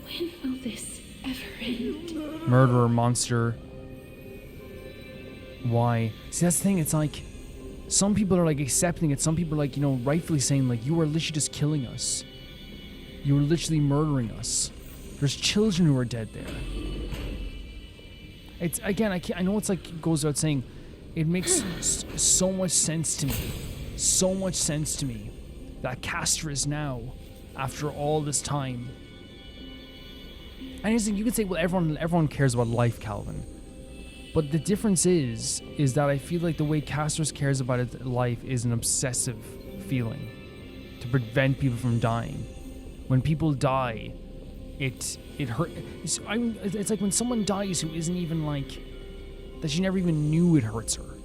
When will this ever end? Murderer, monster. Why? See, that's the thing. It's like some people are like accepting it. Some people are like, you know, rightfully saying like, you are literally just killing us. You are literally murdering us. There's children who are dead there. It's again, I know it's like goes without saying, it makes so much sense to me, that Castorice now, after all this time. And you could say, well, everyone cares about life, Calvin. But the difference is that I feel like the way Castorice cares about life is an obsessive feeling to prevent people from dying. When people die, it hurt. It's like when someone dies who isn't even like, that she never even knew it hurts her.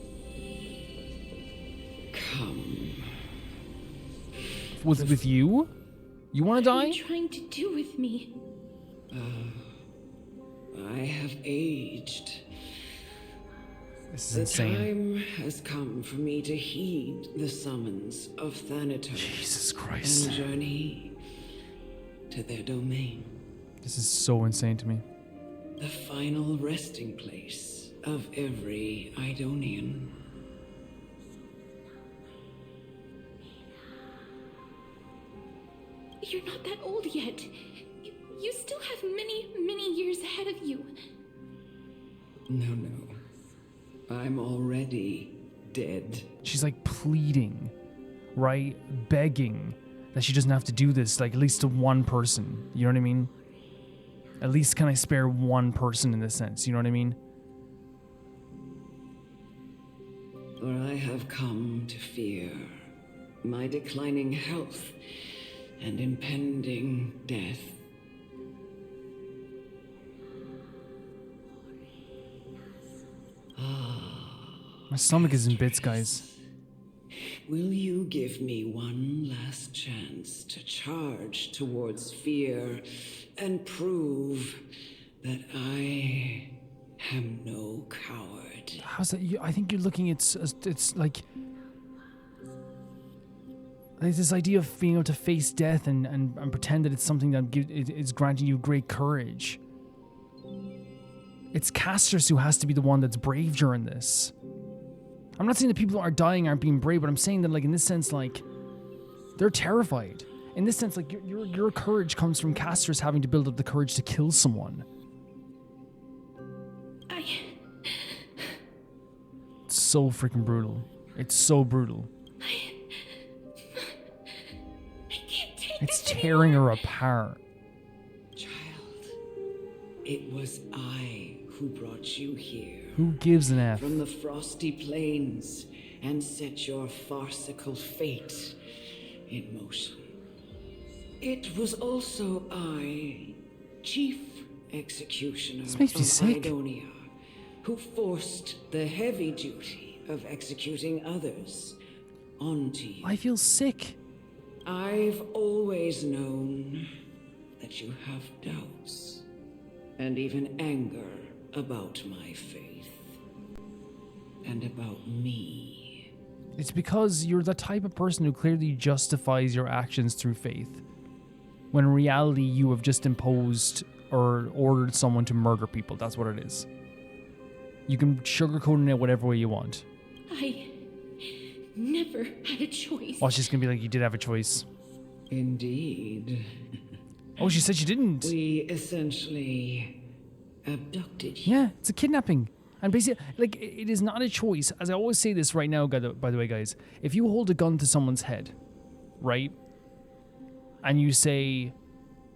Come. With you? You want to die? What are you trying to do with me? I have aged. This is insane. The time has come for me to heed the summons of Thanatos. Jesus Christ. And journey to their domain. This is so insane to me. The final resting place of every Aidonian. You're not that old yet. You still have many, many years ahead of you. No. I'm already dead. She's like pleading, right? Begging that she doesn't have to do this, like at least to one person. You know what I mean? At least can I spare one person in this sense? You know what I mean? For I have come to fear my declining health and impending death. My stomach is in bits, guys. Will you give me one last chance to charge towards fear and prove that I am no coward? How's that? I think you're looking at it's like this idea of being able to face death and pretend that it's something that is granting you great courage. It's Castorice who has to be the one that's brave during this. I'm not saying that people who are dying aren't being brave, but I'm saying that, like, in this sense, like, they're terrified. In this sense, like, your courage comes from Castorice having to build up the courage to kill someone. It's so freaking brutal. It's so brutal. I can't take It's this tearing anymore. her apart. Child, it was I who brought you here. Who gives an F? From the frosty plains and set your farcical fate in motion. It was also I, chief executioner This makes me of sick. Aidonia, who forced the heavy duty of executing others onto you. I feel sick. I've always known that you have doubts and even anger about my faith and about me. It's because you're the type of person who clearly justifies your actions through faith, when in reality you have just imposed or ordered someone to murder people. That's what it is. You can sugarcoat it whatever way you want. I never had a choice. Oh, she's gonna be like, you did have a choice. Indeed. Oh, she said she didn't. We essentially abducted you. Yeah, it's a kidnapping. And basically, like, it is not a choice. As I always say this right now, by the way, guys, if you hold a gun to someone's head, right, and you say,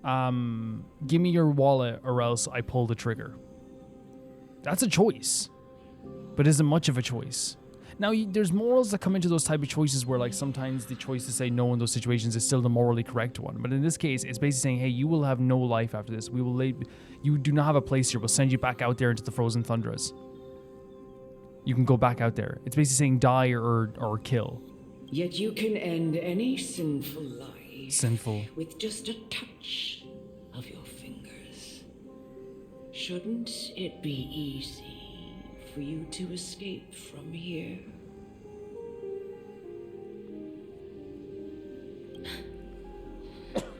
give me your wallet or else I pull the trigger, that's a choice. But isn't much of a choice. Now, there's morals that come into those type of choices where, like, sometimes the choice to say no in those situations is still the morally correct one. But in this case, it's basically saying, hey, you will have no life after this. You do not have a place here. We'll send you back out there into the frozen tundras. You can go back out there. It's basically saying die or kill. Yet you can end any sinful life Sinful. with just a touch of your fingers. Shouldn't it be easy for you to escape from here?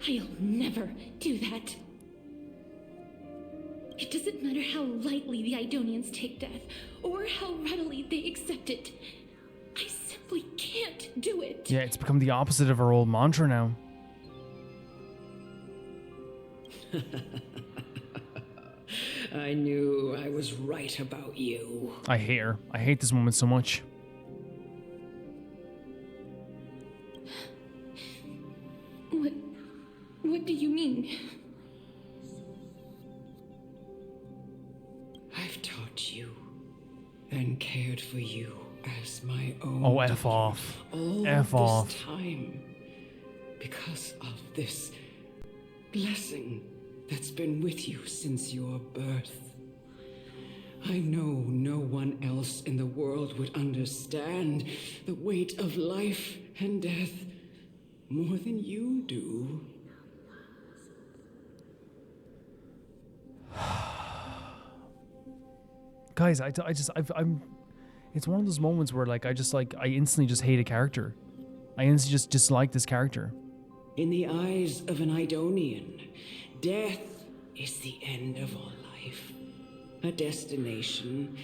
I'll never do that. doesn't matter how lightly the Aidonians take death, or how readily they accept it. I simply can't do it. Yeah, it's become the opposite of our old mantra now. I knew I was right about you. I hate her. I hate this woman so much. What do you mean? I've taught you and cared for you as my own. Oh, F off. All F this off. time, because of this blessing that's been with you since your birth. I know no one else in the world would understand the weight of life and death more than you do. Guys, I'm. It's one of those moments where, like, I instantly just hate a character. I instantly just dislike this character. In the eyes of an Aidonian, death is the end of all life. A destination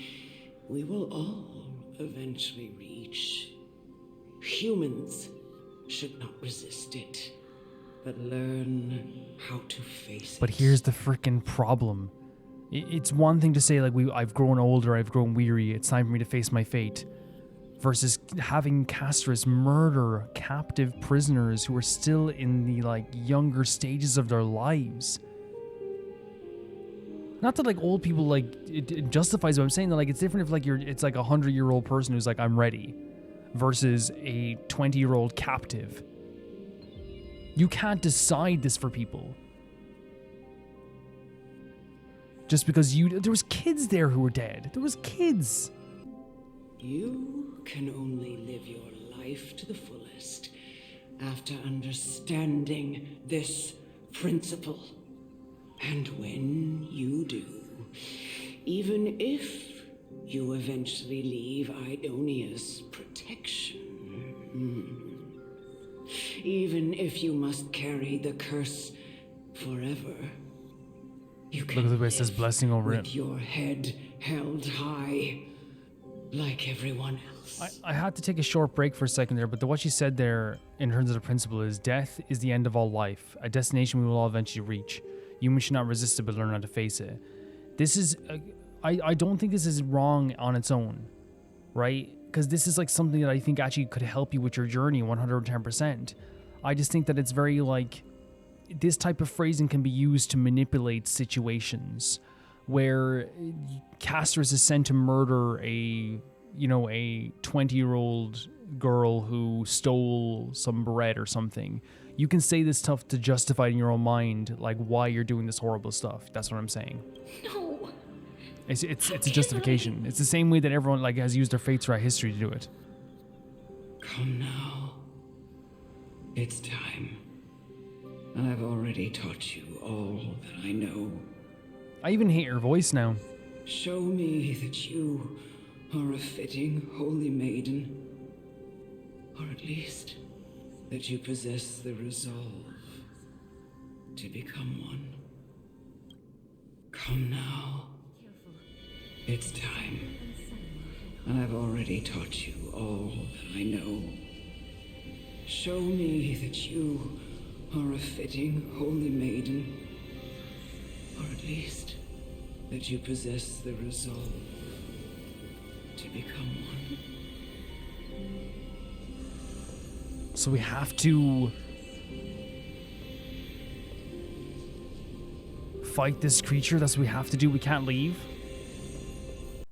we will all eventually reach. Humans should not resist it, but learn how to face it. But here's the freaking problem. It's one thing to say, like, I've grown older, I've grown weary, it's time for me to face my fate. Versus having Castorice murder captive prisoners who are still in the, like, younger stages of their lives. Not that, like, old people, like, it justifies what I'm saying. That, like, it's different if, like, it's like a 100-year-old person who's like, I'm ready. Versus a 20-year-old captive. You can't decide this for people. Just because there was kids there who were dead. There was kids. You can only live your life to the fullest after understanding this principle. And when you do, even if you eventually leave Aidonia's protection, even if you must carry the curse forever, you can look at the way it says blessing over with it. your head held high, like everyone else. I had to take a short break for a second there, but what she said there in terms of the principle is death is the end of all life, a destination we will all eventually reach. Humans should not resist it, but learn how to face it. This is, I don't think this is wrong on its own, right? Because this is like something that I think actually could help you with your journey 110%. I just think that it's very like, this type of phrasing can be used to manipulate situations where Castorice is sent to murder a 20-year-old girl who stole some bread or something. You can say this stuff to justify in your own mind, like, why you're doing this horrible stuff. That's what I'm saying. No. It's a justification. It's the same way that everyone, like, has used their fates throughout history to do it. Come now. It's time. I've already taught you all that I know. I even hate her voice now. Show me that you are a fitting holy maiden. Or at least that you possess the resolve to become one. Come now. It's time. I've already taught you all that I know. Show me that you are a fitting holy maiden. Or at least that you possess the resolve to become one. So we have to fight this creature. That's what we have to do. We can't leave.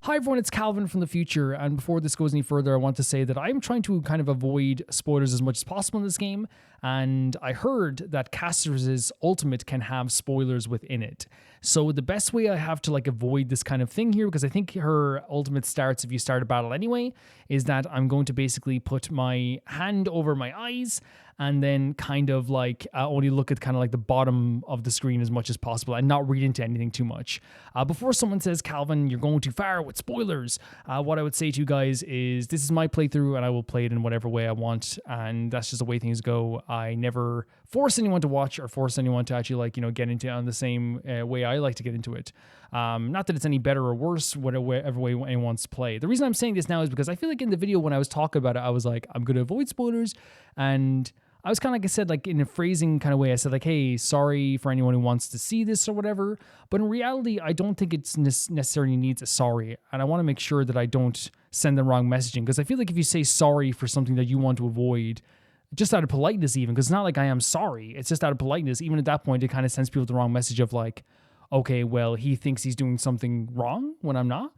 Hi everyone, it's Calvin from the future, and before this goes any further, I want to say that I'm trying to kind of avoid spoilers as much as possible in this game, and I heard that Castorice's ultimate can have spoilers within it. So the best way I have to, like, avoid this kind of thing here, because I think her ultimate starts if you start a battle anyway, is that I'm going to basically put my hand over my eyes and then kind of like only look at kind of like the bottom of the screen as much as possible and not read into anything too much. Before someone says, Calvin, you're going too far with spoilers, what I would say to you guys is this is my playthrough and I will play it in whatever way I want, and that's just the way things go. I never force anyone to watch or force anyone to actually like, get into it on the same way I like to get into it. Not that it's any better or worse, whatever way anyone wants to play. The reason I'm saying this now is because I feel like in the video when I was talking about it, I was like, I'm going to avoid spoilers, and I was kind of like I said, like in a phrasing kind of way, I said like, hey, sorry for anyone who wants to see this or whatever. But in reality, I don't think it's necessarily needs a sorry. And I want to make sure that I don't send the wrong messaging, because I feel like if you say sorry for something that you want to avoid, just out of politeness even, because it's not like I am sorry, it's just out of politeness, even at that point, it kind of sends people the wrong message of like, okay, well, he thinks he's doing something wrong when I'm not.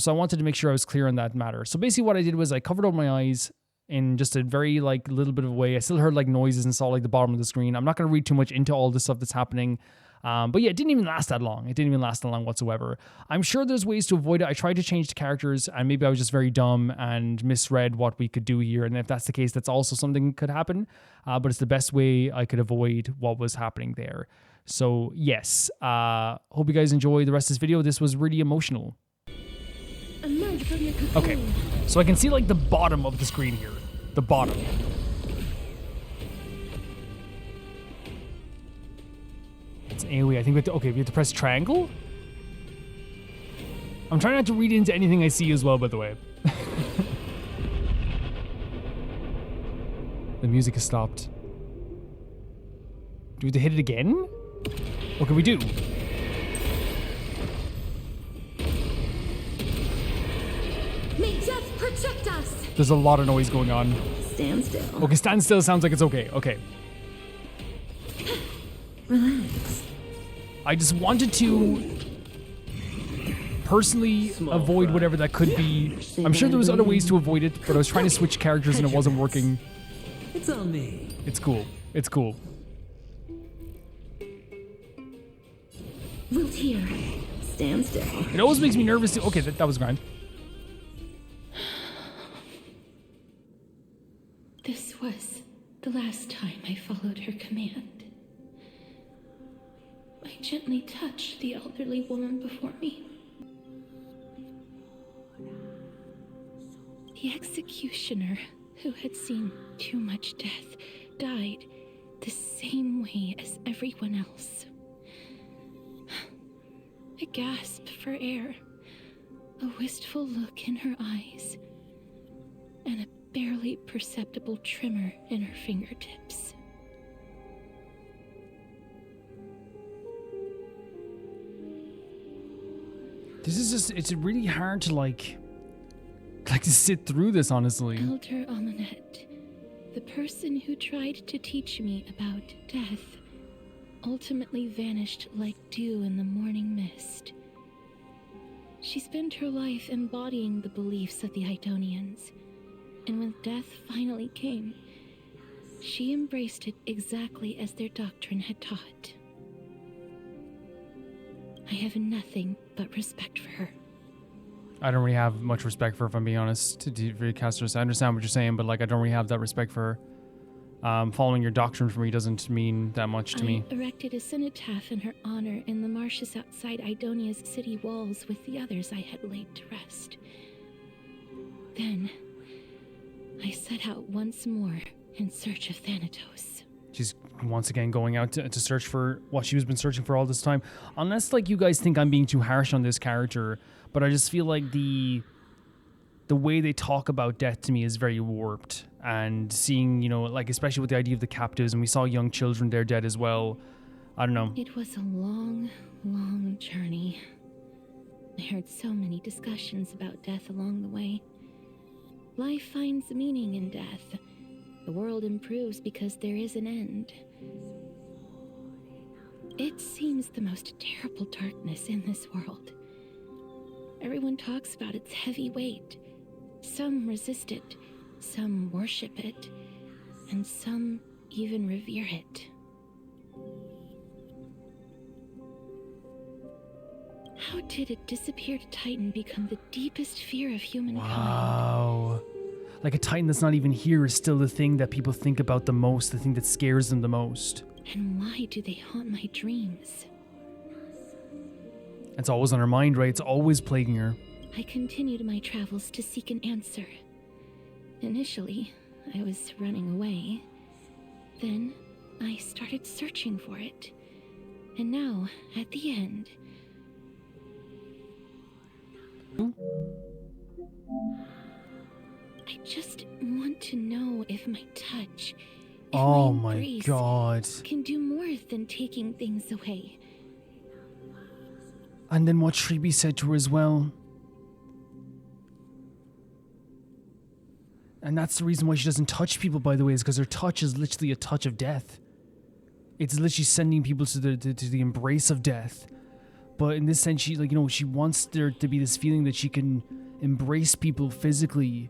So I wanted to make sure I was clear on that matter. So basically what I did was I covered up my eyes in just a very like little bit of a way. I still heard like noises and saw like the bottom of the screen. I'm not going to read too much into all this stuff that's happening. But yeah, it didn't even last that long. It didn't even last that long whatsoever. I'm sure there's ways to avoid it. I tried to change the characters, and maybe I was just very dumb and misread what we could do here. And if that's the case, that's also something that could happen. But it's the best way I could avoid what was happening there. So yes, hope you guys enjoy the rest of this video. This was really emotional. Okay, so I can see like the bottom of the screen here. The bottom. It's Aoe. I think we have to, okay, we have to press triangle? I'm trying not to read into anything I see as well, by the way. The music has stopped. Do we have to hit it again? What can we do? May death protect us! There's a lot of noise going on. Stand still. Okay, stand still sounds like it's okay. Okay. Relax. I just wanted to personally avoid whatever that could be. I'm sure there was other ways to avoid it, but I was trying to switch characters and it wasn't working. It's on me. It's cool. It's cool. Wilt here. Stand still. It always makes me nervous too. Okay, that was grand. This was the last time I followed her command. I gently touched the elderly woman before me. The executioner, who had seen too much death, died the same way as everyone else. A gasp for air, a wistful look in her eyes, and a barely perceptible tremor in her fingertips. This is just, it's really hard to like to sit through this, honestly. Elder Amunet, the person who tried to teach me about death, ultimately vanished like dew in the morning mist. She spent her life embodying the beliefs of the Aidonians, and when death finally came, she embraced it exactly as their doctrine had taught. I have nothing but respect for her. I don't really have much respect for her, if I'm being honest, for Castorice. I understand what you're saying, but like I don't really have that respect for her. Following your doctrine for me doesn't mean that much to me. I erected a cenotaph in her honor in the marshes outside Aidonia's city walls with the others I had laid to rest. Then, I set out once more in search of Thanatos. She's once again going out to search for what she's been searching for all this time. Unless like you guys think I'm being too harsh on this character, but I just feel like the way they talk about death to me is very warped. And seeing, like especially with the idea of the captives, and we saw young children there dead as well. I don't know. It was a long, long journey. I heard so many discussions about death along the way. Life finds meaning in death. The world improves because there is an end. It seems the most terrible darkness in this world. Everyone talks about its heavy weight. Some resist it, some worship it, and some even revere it. How did a disappeared titan become the deepest fear of humankind? Wow. Like a Titan that's not even here is still the thing that people think about the most, the thing that scares them the most. And why do they haunt my dreams? It's always on her mind, right? It's always plaguing her. I continued my travels to seek an answer. Initially, I was running away. Then, I started searching for it. And now, at the end... I just want to know if my touch, oh my god, can do more than taking things away. And then what Trippy said to her as well. And that's the reason why she doesn't touch people, by the way, is because her touch is literally a touch of death. It's literally sending people to the embrace of death. But in this sense, she, like, you know, she wants there to be this feeling that she can embrace people physically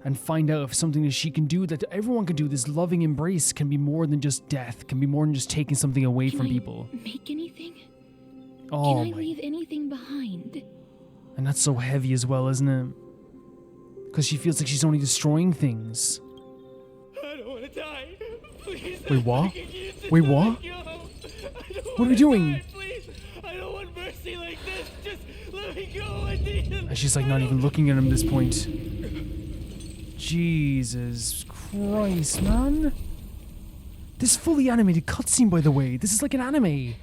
and find out if something that she can do, that everyone can do, this loving embrace, can be more than just death, can be more than just taking something away from people. Make anything? Oh, can I leave anything behind? And that's so heavy as well, isn't it? Because she feels like she's only destroying things. I don't want to die. Please. Wait, what? Wait, what? What are we doing? Please. I don't want mercy like this. Just let me go. I need him. And she's like not even looking at him at this point. Jesus Christ, man. This fully animated cutscene, by the way. This is like an anime.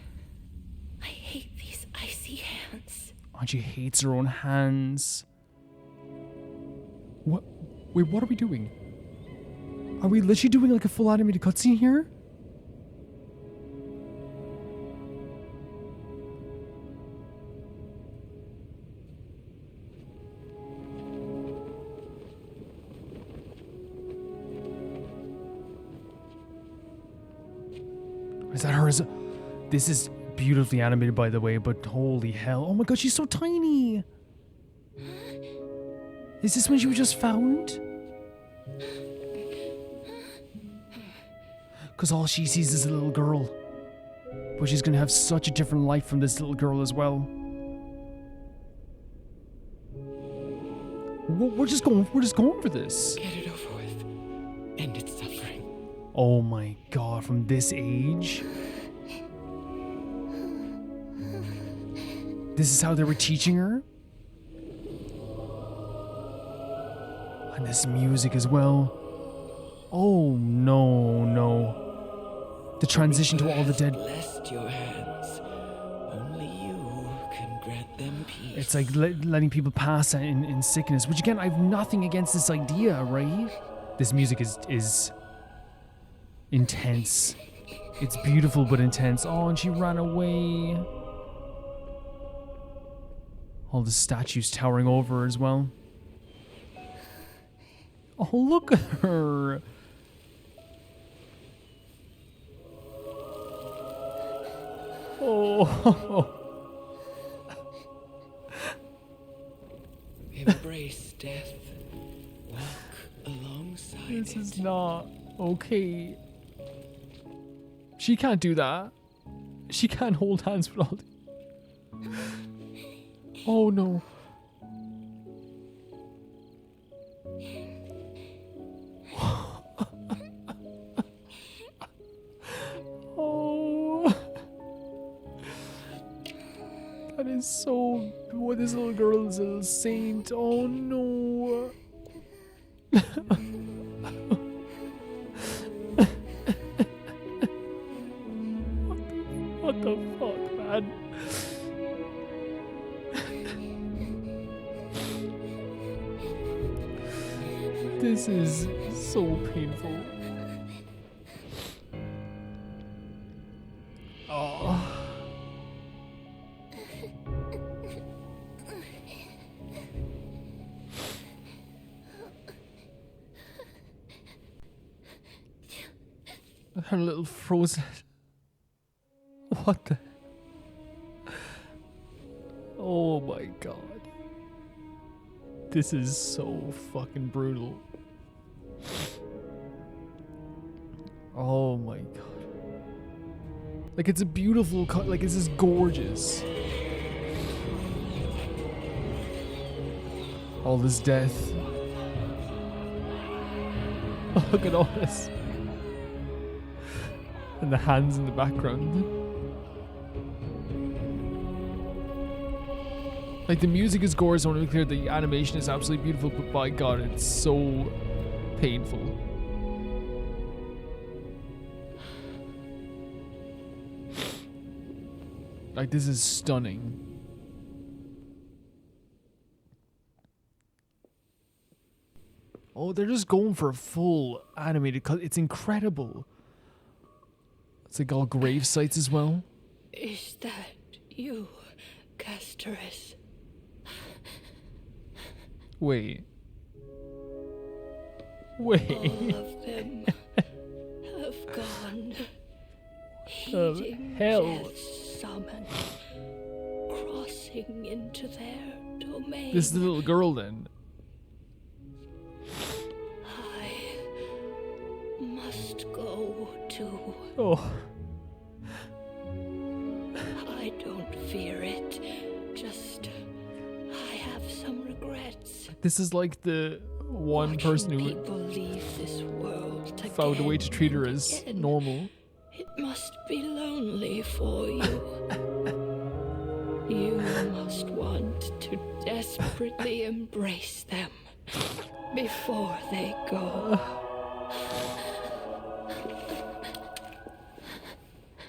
I hate these icy hands. Oh, she hates her own hands. What? Wait, what are we doing? Are we literally doing like a full animated cutscene here? Is that her? This is beautifully animated, by the way, but holy hell. Oh my god, she's so tiny. Is this when she was just found? Because all she sees is a little girl. But she's going to have such a different life from this little girl as well. We're just going for this. Get it over with. End its suffering. Oh my god, from this age? This is how they were teaching her? And this music as well. Oh no, no. The transition to all the dead. Blessed your hands. Only you can grant them peace. It's like letting people pass in sickness, which again, I have nothing against this idea, right? This music is intense. It's beautiful but intense. Oh, and she ran away. All the statues towering over her as well. Oh, look at her. Oh. Embrace death. Walk alongside This is not okay. She can't do that. She can't hold hands with all the... Oh no. Oh. That is so... What, this little girl is a saint. Oh no. What the fuck, man? This is so painful. Oh. Her little frozen. What the? Oh my god. This is so fucking brutal. Oh my god. Like, it's a beautiful cut. Like, this is gorgeous. All this death. Look at all this. And the hands in the background. Like, the music is gorgeous, I want to be clear, the animation is absolutely beautiful, but by God, it's so painful. Like, this is stunning. Oh, they're just going for a full animated cut. It's incredible. It's like all grave sites as well. Is that you, Castorice? Wait. All of them have gone. Hell. Death's summon, crossing into their domain. This is the little girl then. I must go too. Oh. I don't fear it. Just I have some regrets. This is like the one person who leave this world found a way to treat her as normal. It must be lonely for you. You must want to desperately embrace them before they go.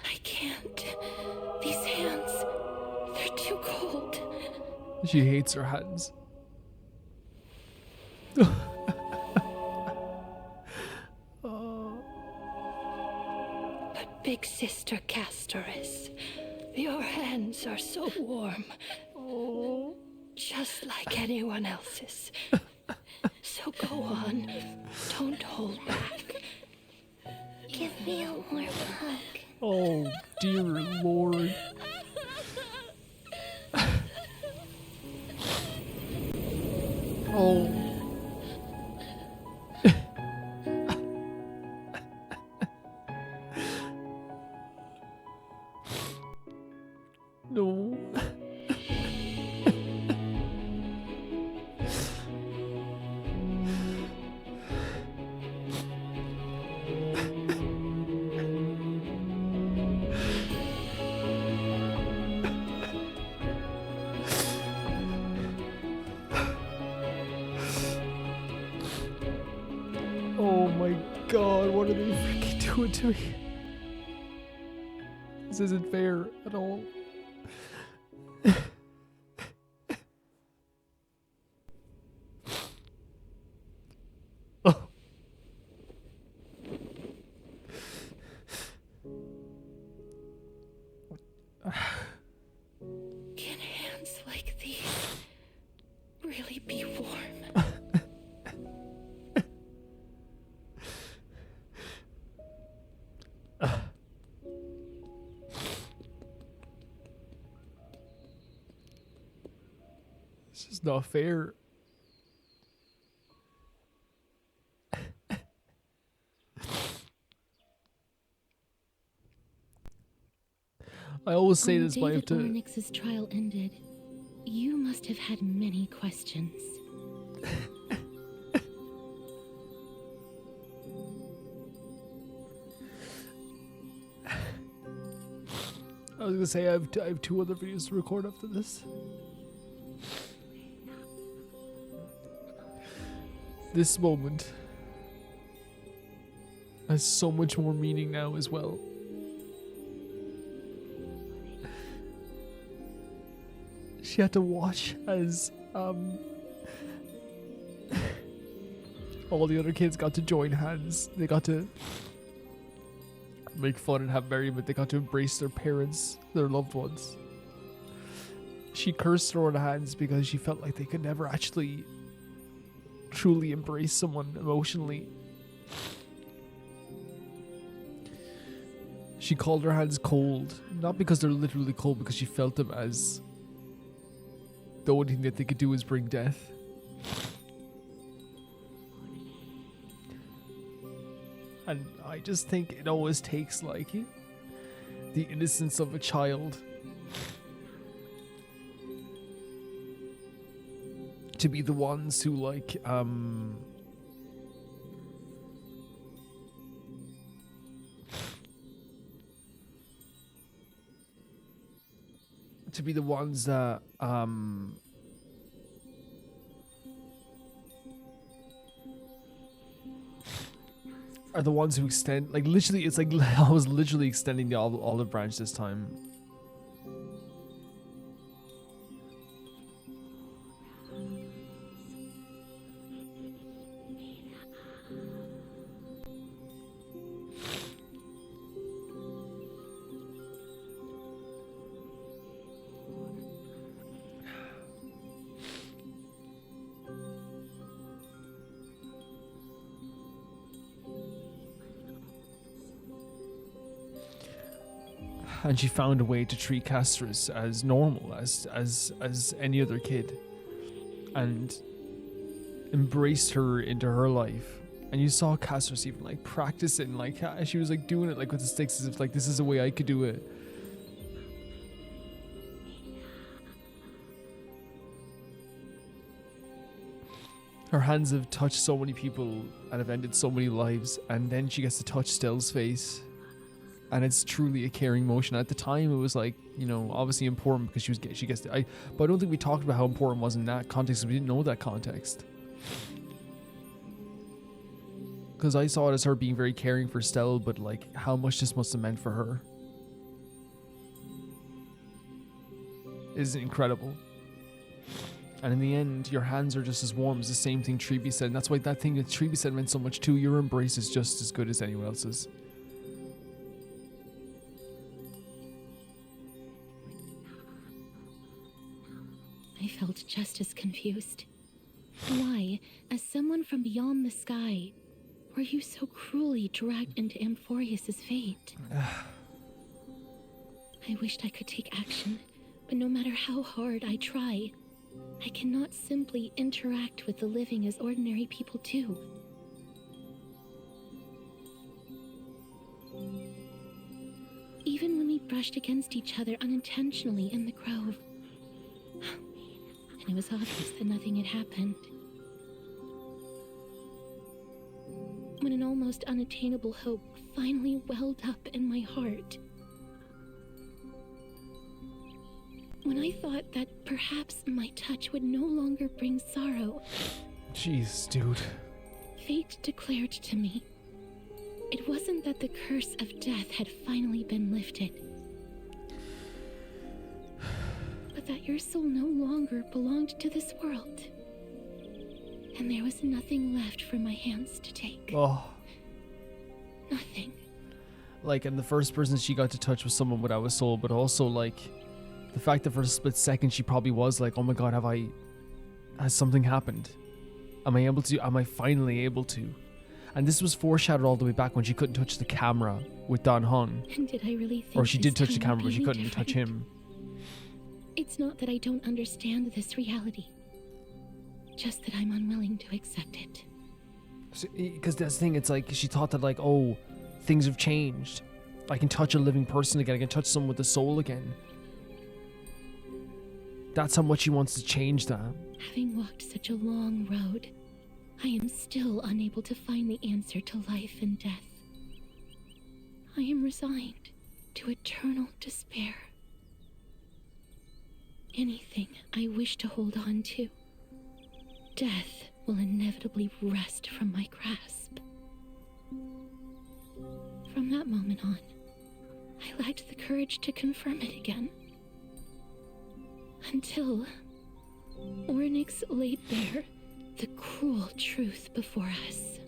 I can't. These hands, they're too cold. She hates her hands. But big sister Castorice, your hands are so warm. Oh, just like anyone else's. So go on. Don't hold back. Give me a warm hug. Oh, dear Lord. Oh. No. Oh my God, what are they freaking doing to me? This isn't fair at all. Oh. Can hands like these really be warm? This is not fair. I always say this, but I have to. Onyx's trial ended, you must have had many questions. I was gonna say I have 2 other videos to record after this. This moment has so much more meaning now as well. She had to watch as all the other kids got to join hands. They got to make fun and have merriment. They got to embrace their parents, their loved ones. She cursed her own hands because she felt like they could never actually truly embrace someone emotionally. She called her hands cold, not because they're literally cold, because she felt them as the only thing that they could do is bring death. And I just think it always takes like the innocence of a child to be the ones who like to be the ones that are the ones who extend, like, literally, it's like I was literally extending the olive branch this time. And she found a way to treat Castorice as normal, as any other kid, and embraced her into her life. And you saw Castorice even like practicing, like she was like doing it like with the sticks, as if like this is the way I could do it. Her hands have touched so many people and have ended so many lives, and then she gets to touch Stell's face. And it's truly a caring motion. At the time, it was like, you know, obviously important because she gets to, but I don't think we talked about how important it was in that context. We didn't know that context. Because I saw it as her being very caring for Stell, but like how much this must have meant for her is incredible. And in the end, your hands are just as warm as the same thing Trippy said. And that's why that thing that Trippy said meant so much too. Your embrace is just as good as anyone else's. I felt just as confused. Why, as someone from beyond the sky, were you so cruelly dragged into Amphoreus' fate? I wished I could take action, but no matter how hard I try, I cannot simply interact with the living as ordinary people do. Even when we brushed against each other unintentionally in the grove, it was obvious that nothing had happened. When an almost unattainable hope finally welled up in my heart. When I thought that perhaps my touch would no longer bring sorrow. Jeez, dude. Fate declared to me, it wasn't that the curse of death had finally been lifted, that your soul no longer belonged to this world. And there was nothing left for my hands to take. Oh. Nothing. Like, and the first person she got to touch was someone without a soul, but also, like, the fact that for a split second she probably was like, oh my god, has something happened? Am I finally able to? And this was foreshadowed all the way back when she couldn't touch the camera with Don Hung. And did I really think or she did touch the time camera, but she would be couldn't different? touch him. It's not that I don't understand this reality, just that I'm unwilling to accept it. Because that's the thing, it's like she thought that like, oh, things have changed. I can touch a living person again, I can touch someone with a soul again. That's how much she wants to change that. Having walked such a long road, I am still unable to find the answer to life and death. I am resigned to eternal despair. Anything I wish to hold on to, death will inevitably wrest from my grasp. From that moment on, I lacked the courage to confirm it again. Until Ornyx laid bare the cruel truth before us.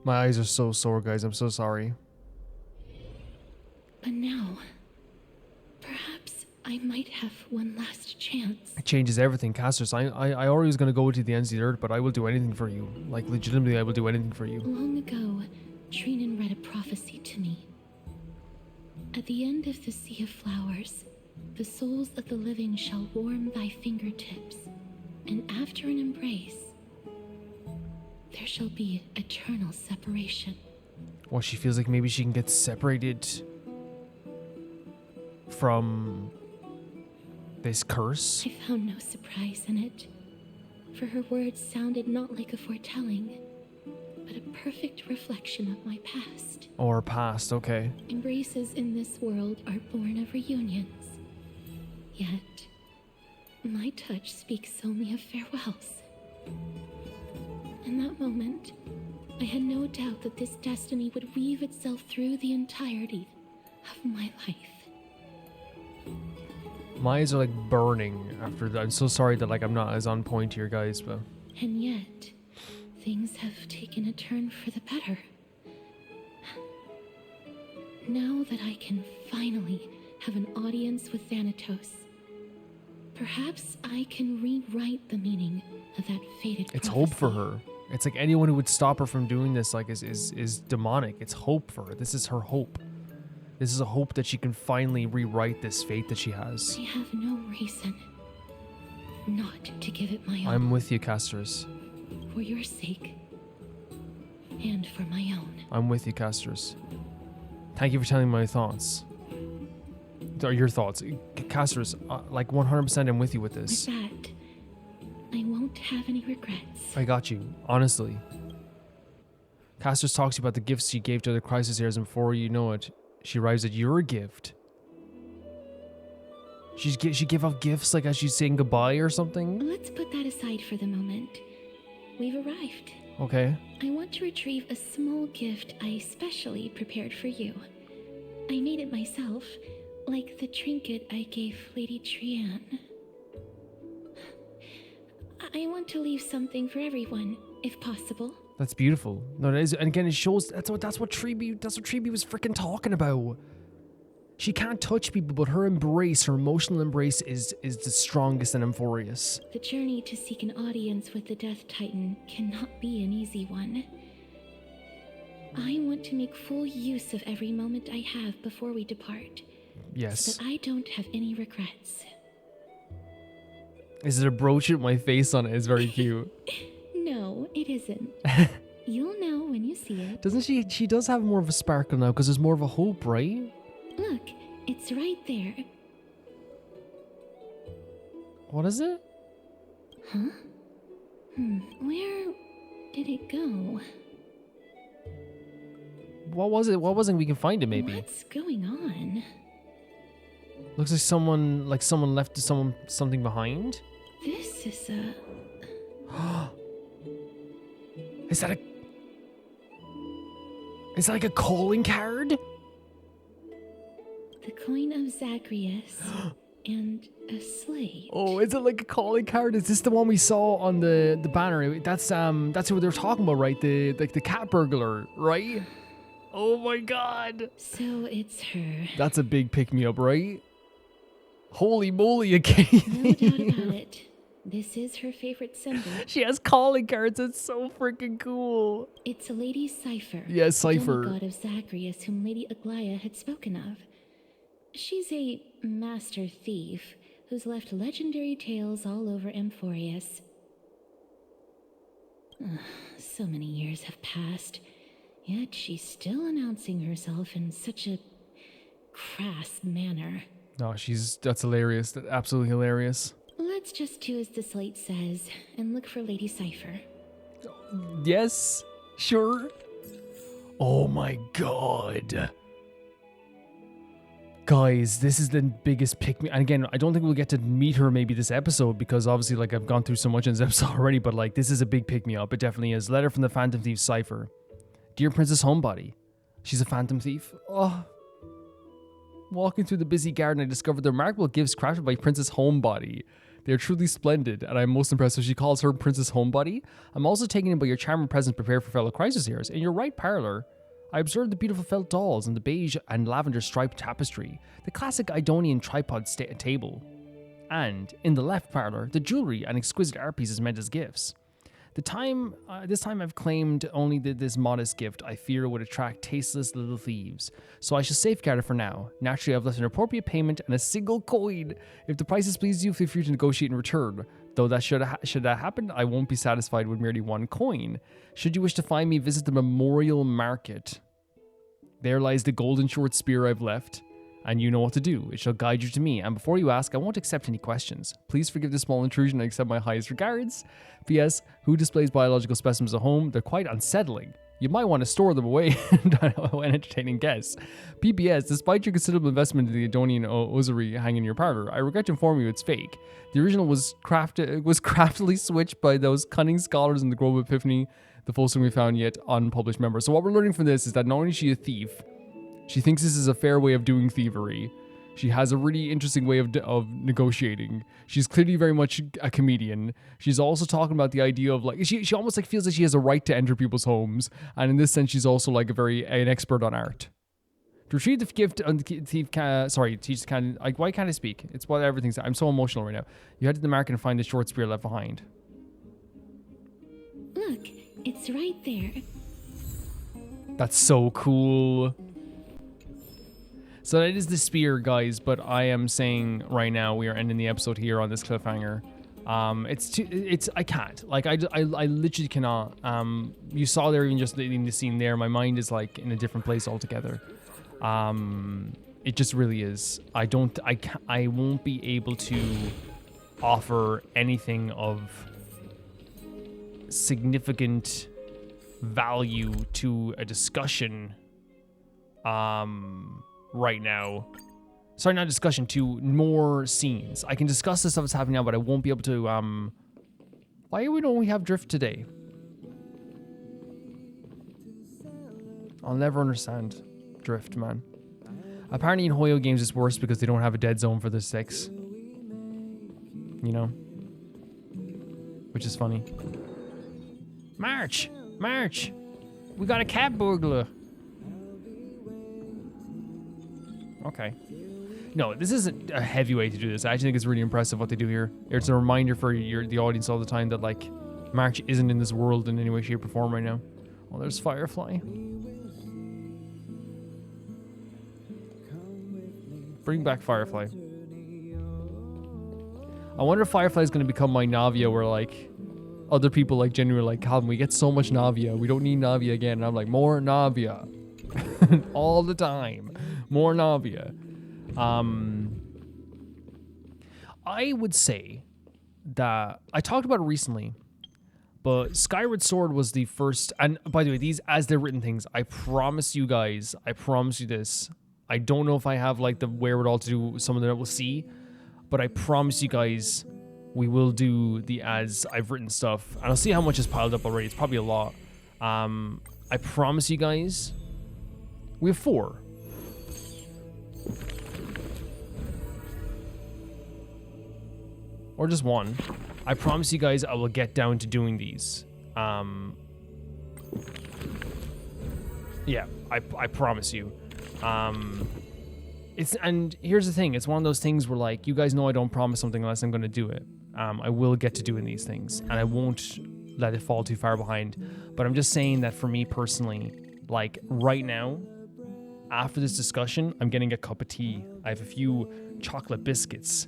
My eyes are so sore, guys. I'm so sorry. But now, perhaps I might have one last chance. It changes everything, Castorice. I already was going to go to the ends of the earth, but I will do anything for you. Like, legitimately, I will do anything for you. Long ago, Trinan read a prophecy to me. At the end of the Sea of Flowers, the souls of the living shall warm thy fingertips, and after an embrace, there shall be eternal separation. Well, she feels like maybe she can get separated from this curse. I found no surprise in it, for her words sounded not like a foretelling, but a perfect reflection of my past. Or past, okay. Embraces in this world are born of reunions. Yet, my touch speaks only of farewells. In that moment, I had no doubt that this destiny would weave itself through the entirety of my life. My eyes are like burning after that. I'm so sorry that like I'm not as on point here, guys, but... And yet, things have taken a turn for the better. Now that I can finally have an audience with Thanatos, perhaps I can rewrite the meaning of that fated It's prophecy. hope for her. It's like anyone who would stop her from doing this like is demonic. It's hope for her. This is her hope. This is a hope that she can finally rewrite this fate that she has. I have no reason not to give it my all. I'm with you, Castorice. For your sake, and for my own. I'm with you, Castorice. Thank you for telling me my thoughts. Or your thoughts. Castorice, like 100% I'm with you with this. With that, I won't have any regrets. I got you, honestly. Castorice talks to you about the gifts she gave to other crisis heirs, and before you know it, she arrives at your gift. She gave out gifts like as she's saying goodbye or something? Let's put that aside for the moment. We've arrived. Okay. I want to retrieve a small gift I specially prepared for you. I made it myself, like the trinket I gave Lady Trianne. I want to leave something for everyone, if possible. That's beautiful. No, that is, and again, it shows that's what Trippy was freaking talking about. She can't touch people, but her embrace, her emotional embrace, is the strongest in Amphoreus. The journey to seek an audience with the Death Titan cannot be an easy one. I want to make full use of every moment I have before we depart. Yes. So that I don't have any regrets. Is it a brooch with my face on it? It's very cute. No, it isn't. You'll know when you see it. Doesn't she? She does have more of a sparkle now because there's more of a hope, right? Look, it's right there. What is it? Huh? Where did it go? What was it? What wasn't? We can find it maybe. What's going on? Looks like someone left something behind. This is a... Is that like a calling card? The coin of Zagreus and a slate. Oh, is it like a calling card? Is this the one we saw on the banner? That's who they're talking about, right? The cat burglar, right? Oh my god. So it's her. That's a big pick me up, right? Holy moly, again. No doubt about it. This is her favorite symbol. She has calling cards. It's so freaking cool. It's a Lady Cipher. Yes, Cipher. The god of Zagreus, whom Lady Aglaea had spoken of. She's a master thief who's left legendary tales all over Amphoreus. So many years have passed, yet she's still announcing herself in such a crass manner. No, that's hilarious. That's absolutely hilarious. Let's just do as the slate says and look for Lady Cipher. Yes, sure. Oh my god. Guys, this is the biggest pick me. And again, I don't think we'll get to meet her maybe this episode because obviously like I've gone through so much in this episode already, but like this is a big pick me up. It definitely is. Letter from the Phantom Thief Cipher. Dear Princess Homebody. She's a phantom thief. Oh. Walking through the busy garden, I discovered the remarkable gifts crafted by Princess Homebody. They are truly splendid, and I'm most impressed when she calls her Princess Homebody. I'm also taken in by your charming presence prepared for fellow crisis heirs. In your right parlor, I observed the beautiful felt dolls and the beige and lavender striped tapestry, the classic Aidonian tripod table, and in the left parlor, the jewelry and exquisite art pieces meant as gifts. This time I've claimed only this modest gift I fear would attract tasteless little thieves, so I shall safeguard it for now. Naturally, I've left an appropriate payment and a single coin. If the prices please you, feel free to negotiate in return. Though that should that happen, I won't be satisfied with merely one coin. Should you wish to find me, visit the Memorial Market. There lies the golden short spear I've left. and you know what to do. It shall guide you to me. And before you ask, I won't accept any questions. Please forgive this small intrusion and accept my highest regards. P.S. Who displays biological specimens at home? They're quite unsettling. You might want to store them away when entertaining guests. P.P.S. Despite your considerable investment in the Aidonian ossuary hanging in your parlor, I regret to inform you it's fake. The original was craftily switched by those cunning scholars in the Grove of Epiphany, the full story we found yet unpublished member. So what we're learning from this is that not only is she a thief, she thinks this is a fair way of doing thievery. She has a really interesting way of negotiating. She's clearly very much a comedian. She's also talking about the idea of like, she almost like feels like she has a right to enter people's homes. And in this sense, she's also like an expert on art. To retrieve the gift on the thief teach can, like, why can't I speak? It's what everything's, I'm so emotional right now. You head to the market and find the short spear left behind. Look, it's right there. That's so cool. So that is the spear, guys, but I am saying right now we are ending the episode here on this cliffhanger. I can't. Like, I literally cannot. You saw there even just in the scene there, my mind is like in a different place altogether. It just really is. I won't be able to offer anything of significant value to a discussion, right now. Sorry, not discussion, to more scenes. I can discuss the stuff that's happening now, but I won't be able to, why don't we have drift today? I'll never understand drift, man. Apparently in Hoyo games it's worse because they don't have a dead zone for the 6. You know? Which is funny. March! March! We got a cat burglar! Okay. No, this isn't a heavy way to do this. I actually think it's really impressive what they do here. It's a reminder for the audience all the time that, like, March isn't in this world in any way, shape, or form right now. Oh, there's Firefly. Bring back Firefly. I wonder if Firefly is going to become my Navia, where, like, other people, like, genuinely like, Calvin, we get so much Navia. We don't need Navia again. And I'm like, more Navia. All the time. More Navia. I would say that I talked about it recently, but Skyward Sword was the first. And by the way, these as they're written things, I promise you guys, I promise you this. I don't know if I have like the wherewithal to do some of that we'll see, but I promise you guys, we will do the as I've written stuff, and I'll see how much is piled up already. It's probably a lot. I promise you guys, we have 4. Or just 1. I promise you guys I will get down to doing these. Yeah, I promise you. And here's the thing, it's one of those things where, like, you guys know I don't promise something unless I'm going to do it. I will get to doing these things, and I won't let it fall too far behind. But I'm just saying that for me personally, like, right now, after this discussion, I'm getting a cup of tea. I have a few chocolate biscuits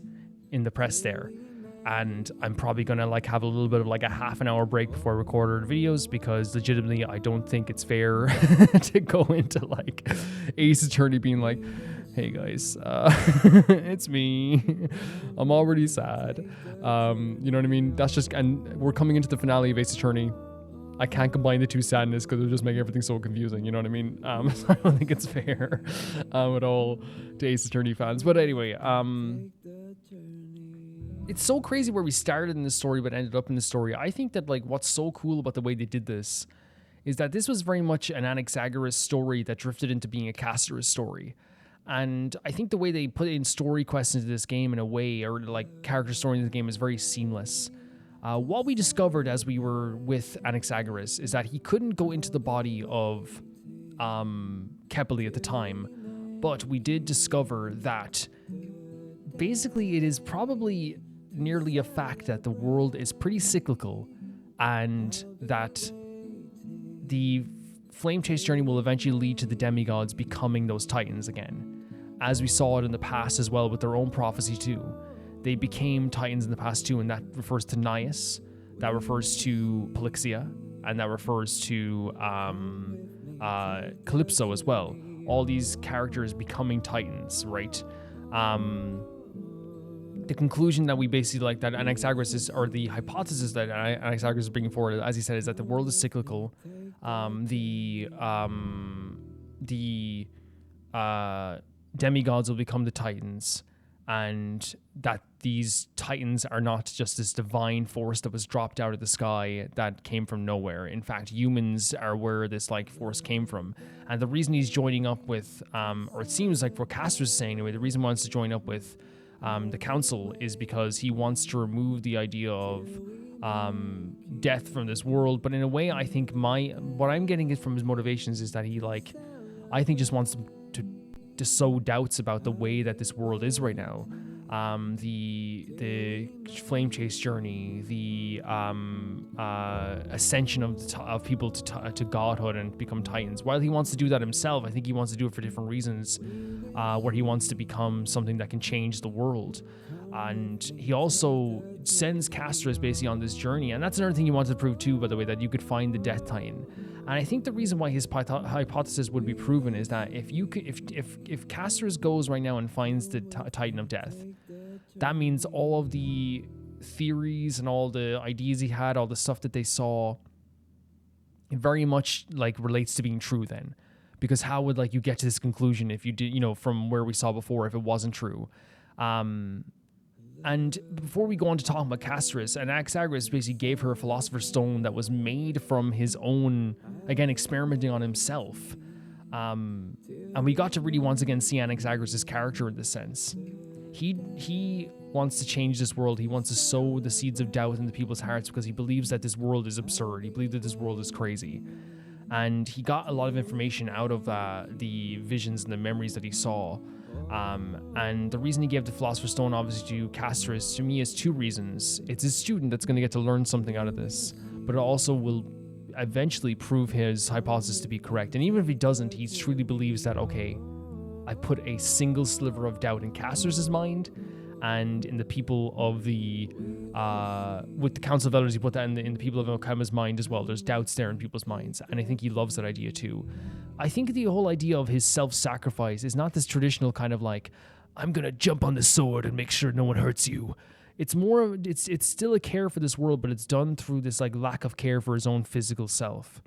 in the press there. And I'm probably gonna like have a little bit of like a half an hour break before I record our videos, because legitimately I don't think it's fair to go into like Ace Attorney being like, hey guys, it's me. I'm already sad. You know what I mean? That's just, and we're coming into the finale of Ace Attorney. I can't combine the two sadness because it'll just make everything so confusing, you know what I mean? So I don't think it's fair at all to Ace Attorney fans. But anyway, it's so crazy where we started in this story but ended up in this story. I think that, like, what's so cool about the way they did this is that this was very much an Anexagoras story that drifted into being a Castorice story. And I think the way they put in story quests into this game in a way, or like character story in the game, is very seamless. What we discovered as we were with Anexagoras is that he couldn't go into the body of Kepeli at the time, but we did discover that basically it is probably nearly a fact that the world is pretty cyclical, and that the Flame Chase journey will eventually lead to the demigods becoming those titans again, as we saw it in the past as well with their own prophecy too. They became titans in the past too, and that refers to Gnaeus, that refers to Polyxia, and that refers to Calypso as well. all these characters becoming Titans, right? The conclusion that we basically like that Anexagoras is, or the hypothesis that Anexagoras is bringing forward, as he said, is that the world is cyclical. The demigods will become the Titans, and that these Titans are not just this divine force that was dropped out of the sky that came from nowhere. In fact, humans are where this like force came from. And the reason he's joining up with, or it seems like what Castorice is saying anyway, the reason he wants to join up with the council is because he wants to remove the idea of death from this world. But in a way, I think what I'm getting it from his motivations is that he I think just wants to sow doubts about the way that this world is right now. The flame chase journey, the ascension of people to godhood and become Titans. While he wants to do that himself, I think he wants to do it for different reasons, where he wants to become something that can change the world. And he also sends Castorice basically on this journey, and that's another thing he wanted to prove too, by the way, that you could find the Death Titan. And I think the reason why his hypothesis would be proven is that if Castorice goes right now and finds the Titan of Death, that means all of the theories and all the ideas he had, all the stuff that they saw, it very much relates to being true then. Because how would you get to this conclusion if you did, from where we saw before, if it wasn't true? And before we go on to talk about Castorice, and Anexagoras basically gave her a philosopher's stone that was made from his own, again, experimenting on himself. And we got to really once again see Anexagoras' character in this sense. He wants to change this world. He wants to sow the seeds of doubt into people's hearts because he believes that this world is absurd. He believes that this world is crazy. And he got a lot of information out of the visions and the memories that he saw. And the reason he gave the Philosopher's Stone, obviously, to Castorice, to me, is two reasons. It's his student that's going to get to learn something out of this, but it also will eventually prove his hypothesis to be correct. And even if he doesn't, he truly believes that, okay, I put a single sliver of doubt in Castorice's mind, and in the people of with the Council of Elders, he put that in the people of Okama's mind as well. There's doubts there in people's minds, and I think he loves that idea too. I think the whole idea of his self-sacrifice is not this traditional kind of I'm gonna jump on the sword and make sure no one hurts you. It's more, it's still a care for this world, but it's done through this lack of care for his own physical self.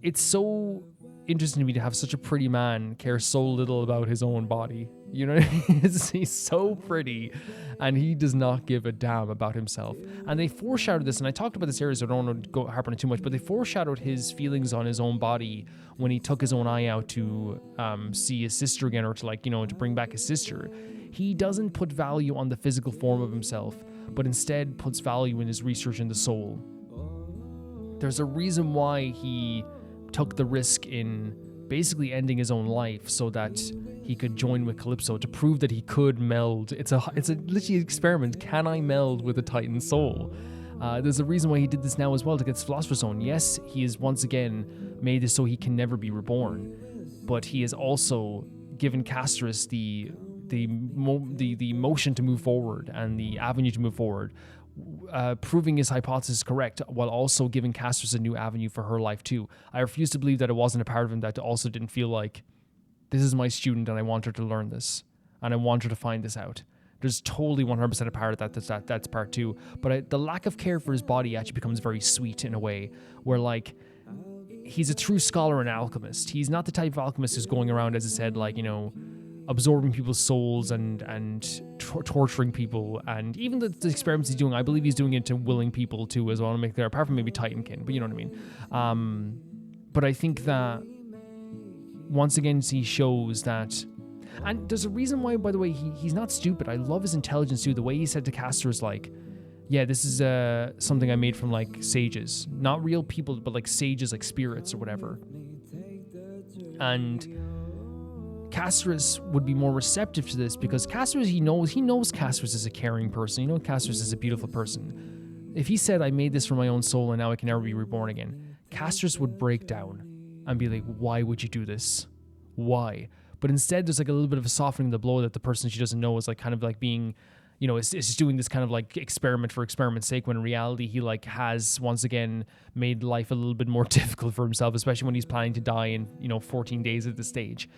It's so interesting to me to have such a pretty man care so little about his own body. You know what I mean? He's so pretty, and he does not give a damn about himself. And they foreshadowed this, and I talked about this earlier, so I don't want to go harp on it too much, but they foreshadowed his feelings on his own body when he took his own eye out to see his sister again, or to to bring back his sister. He doesn't put value on the physical form of himself, but instead puts value in his research in the soul. There's a reason why he took the risk in basically ending his own life so that he could join with Calypso to prove that he could meld. It's a literally experiment. Can I meld with a Titan soul? There's a reason why he did this now as well, to get his Philosopher's Stone. Yes, he has once again made this so he can never be reborn, but he has also given Castorice the motion to move forward and the avenue to move forward, proving his hypothesis correct while also giving Castorice a new avenue for her life too. I refuse to believe that it wasn't a part of him that also didn't feel like, this is my student and I want her to learn this and I want her to find this out. There's totally 100% a part of that's part two. But the lack of care for his body actually becomes very sweet in a way where he's a true scholar and alchemist. He's not the type of alchemist who's going around, as I said, absorbing people's souls and torturing people, and even the experiments he's doing, I believe he's doing it to willing people too as well, to make clear, apart from maybe Titankin, but you know what I mean. But I think that once again he shows that, and there's a reason why, by the way, he's not stupid. I love his intelligence too. The way he said to Castorice, yeah, this is something I made from sages, not real people, but sages, spirits or whatever. And Castorice would be more receptive to this because Castorice, he knows Castorice is a caring person. Castorice is a beautiful person. If he said, I made this for my own soul and now I can never be reborn again, Castorice would break down and be like, why would you do this? Why? But instead, there's a little bit of a softening of the blow that the person she doesn't know is kind of being is just doing this kind of like experiment for experiment's sake, when in reality he like has once again made life a little bit more difficult for himself, especially when he's planning to die in 14 days at this stage.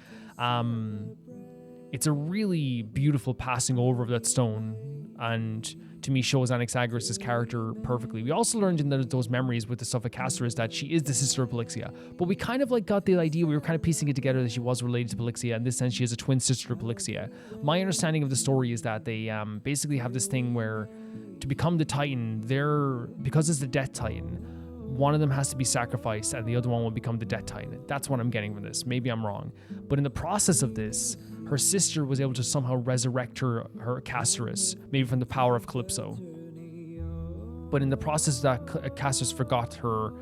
It's a really beautiful passing over of that stone, and to me shows Anexagoras' character perfectly. We also learned in those memories with the stuff at Castorice that she is the sister of Polyxia, but we kind of like got the idea, we were kind of piecing it together that she was related to Polyxia. In this sense, she is a twin sister of Polyxia. My understanding of the story is that they basically have this thing where to become the Titan, because it's the Death Titan, one of them has to be sacrificed and the other one will become the Death Titan. That's what I'm getting from this. Maybe I'm wrong. But in the process of this, her sister was able to somehow resurrect her Castorice, maybe from the power of Calypso. But in the process of that, Castorice forgot her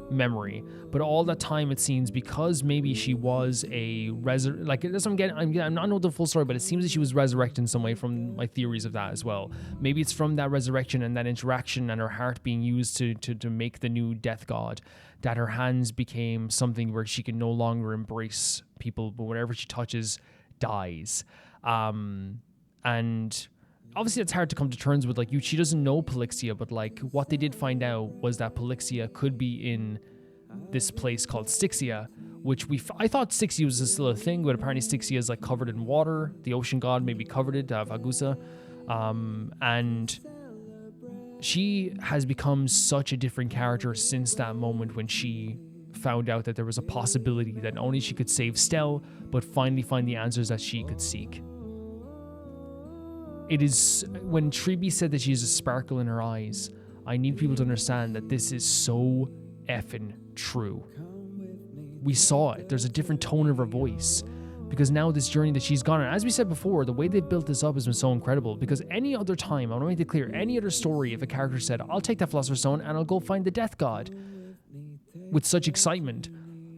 memory. But all that time, it seems, because maybe she was a that's what I'm getting. I'm not know the full story, but it seems that she was resurrected in some way from my theories of that as well. Maybe it's from that resurrection and that interaction and her heart being used to make the new death god, that her hands became something where she can no longer embrace people, but whatever she touches dies. And obviously it's hard to come to terms with, she doesn't know Polyxia, but what they did find out was that Polyxia could be in this place called Styxia, which I thought Styxia was still a thing, but apparently Styxia is covered in water. The ocean god maybe covered it, Vagusa. And she has become such a different character since that moment when she found out that there was a possibility that not only she could save Stell, but finally find the answers that she could seek. It is when Trippy said that she has a sparkle in her eyes, I need people to understand that this is so effing true. We saw it. There's a different tone of her voice, because now this journey that she's gone on, as we said before, the way they built this up has been so incredible, because any other time, I want to make it clear, any other story, if a character said, I'll take that Philosopher's Stone and I'll go find the Death God, with such excitement,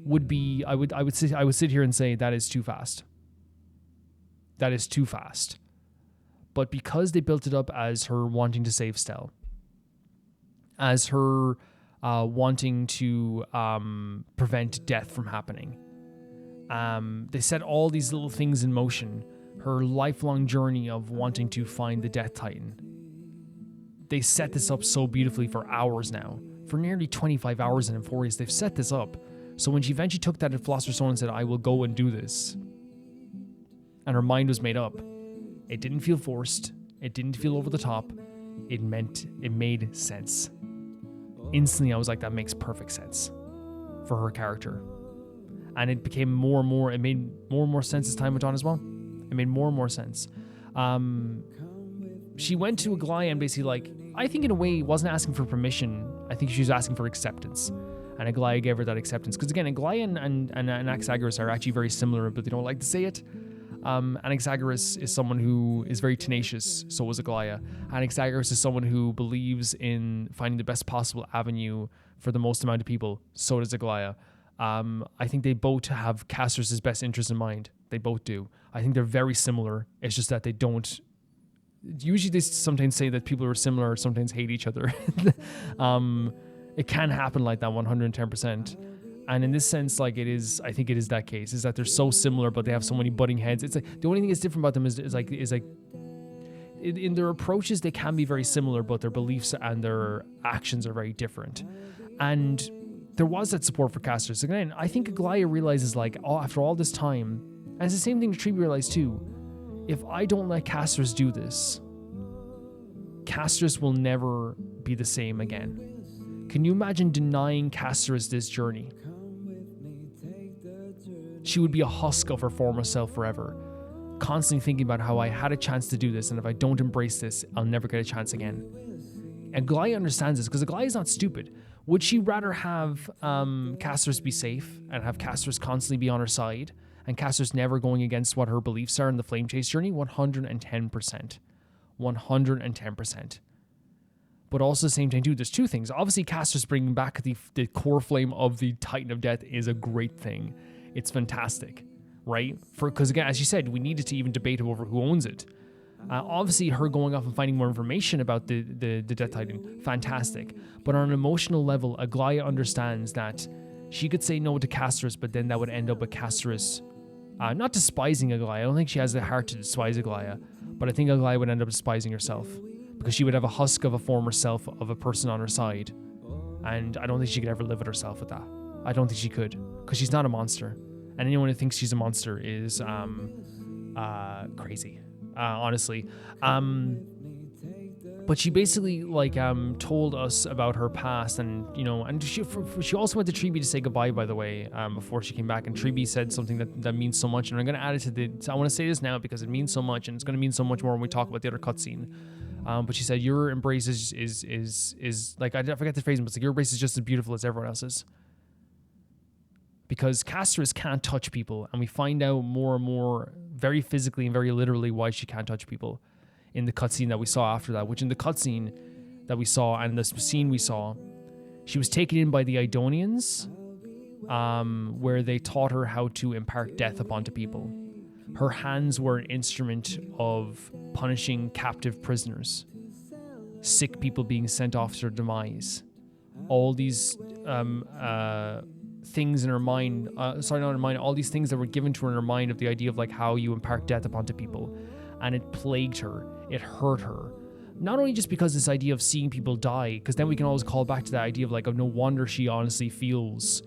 would be, I would sit here and say that is too fast. That is too fast. But because they built it up as her wanting to save Stell, as her wanting to prevent death from happening, they set all these little things in motion. Her lifelong journey of wanting to find the Death Titan. They set this up so beautifully for hours now. For nearly 25 hours in Amphoreus, they've set this up. So when she eventually took that Philosopher's Stone and said, I will go and do this, and her mind was made up, it didn't feel forced. It didn't feel over the top. It made sense. Instantly, I was like, that makes perfect sense for her character. And it became more and more, it made more and more sense as time went on as well. It made more and more sense. She went to Aglaea and basically I think in a way wasn't asking for permission. I think she was asking for acceptance. And Aglaea gave her that acceptance. Because again, Aglaea and Anexagoras are actually very similar, but they don't like to say it. Anexagoras is someone who is very tenacious, so was Aglaea. Anexagoras is someone who believes in finding the best possible avenue for the most amount of people, so does Aglaea. I think they both have Castorice's best interest in mind. They both do. I think they're very similar. It's just that they don't... Usually they sometimes say that people who are similar sometimes hate each other. It can happen like that 110%. And in this sense, I think it is that case, is that they're so similar, but they have so many butting heads. It's the only thing that's different about them is in their approaches, they can be very similar, but their beliefs and their actions are very different. And there was that support for Castorice. Again, I think Aglaea realizes, after all this time, and it's the same thing that Trippy realized too, if I don't let Castorice do this, Castorice will never be the same again. Can you imagine denying Castorice this journey? She would be a husk of her former self forever, constantly thinking about how I had a chance to do this, and if I don't embrace this, I'll never get a chance again. And Aglaea understands this, because Aglaea is not stupid. Would she rather have Castorice be safe and have Castorice constantly be on her side, and Castorice never going against what her beliefs are in the Flame Chase journey? 110%. 110%. But also at the same time, too, there's two things. Obviously, Castorice bringing back the core flame of the Titan of Death is a great thing. It's fantastic, right? Because again, as you said, we needed to even debate over who owns it. Obviously, her going off and finding more information about the Death Titan, fantastic. But on an emotional level, Aglaea understands that she could say no to Castorice, but then that would end up with Castorice not despising Aglaea. I don't think she has the heart to despise Aglaea, but I think Aglaea would end up despising herself because she would have a husk of a former self of a person on her side, and I don't think she could ever live with herself with that. I don't think she could, because she's not a monster, and anyone who thinks she's a monster is crazy, honestly. But she basically told us about her past, and and she also went to Trippy to say goodbye, by the way, before she came back. And Trippy said something that means so much, and I'm gonna add it I want to say this now because it means so much, and it's gonna mean so much more when we talk about the other cutscene. But she said your embrace is like, I forget the phrase, but it's like your embrace is just as beautiful as everyone else's. Because Castorice can't touch people, and we find out more and more, very physically and very literally, why she can't touch people in the cutscene that we saw after that. Which in the cutscene that we saw and the scene we saw, she was taken in by the Aidonians, where they taught her how to impart death upon people. Her hands were an instrument of punishing captive prisoners, sick people being sent off to their demise. All these things in her mind, all these things that were given to her in her mind of the idea of like how you impart death upon people, and it plagued her, it hurt her. Not only just because this idea of seeing people die, because then we can always call back to that idea of like, oh, no wonder she honestly feels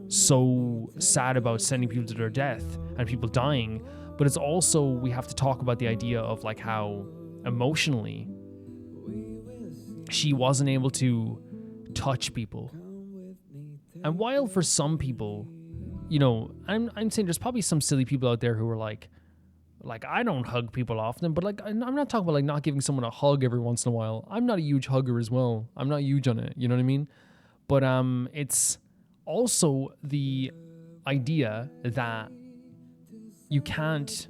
so sad about sending people to their death and people dying, but it's also, we have to talk about the idea of like how emotionally she wasn't able to touch people. And while for some people, I'm saying there's probably some silly people out there who are like I don't hug people often, but like I'm not talking about like not giving someone a hug every once in a while. I'm not a huge hugger as well. I'm not huge on it, you know what I mean? But it's also the idea that you can't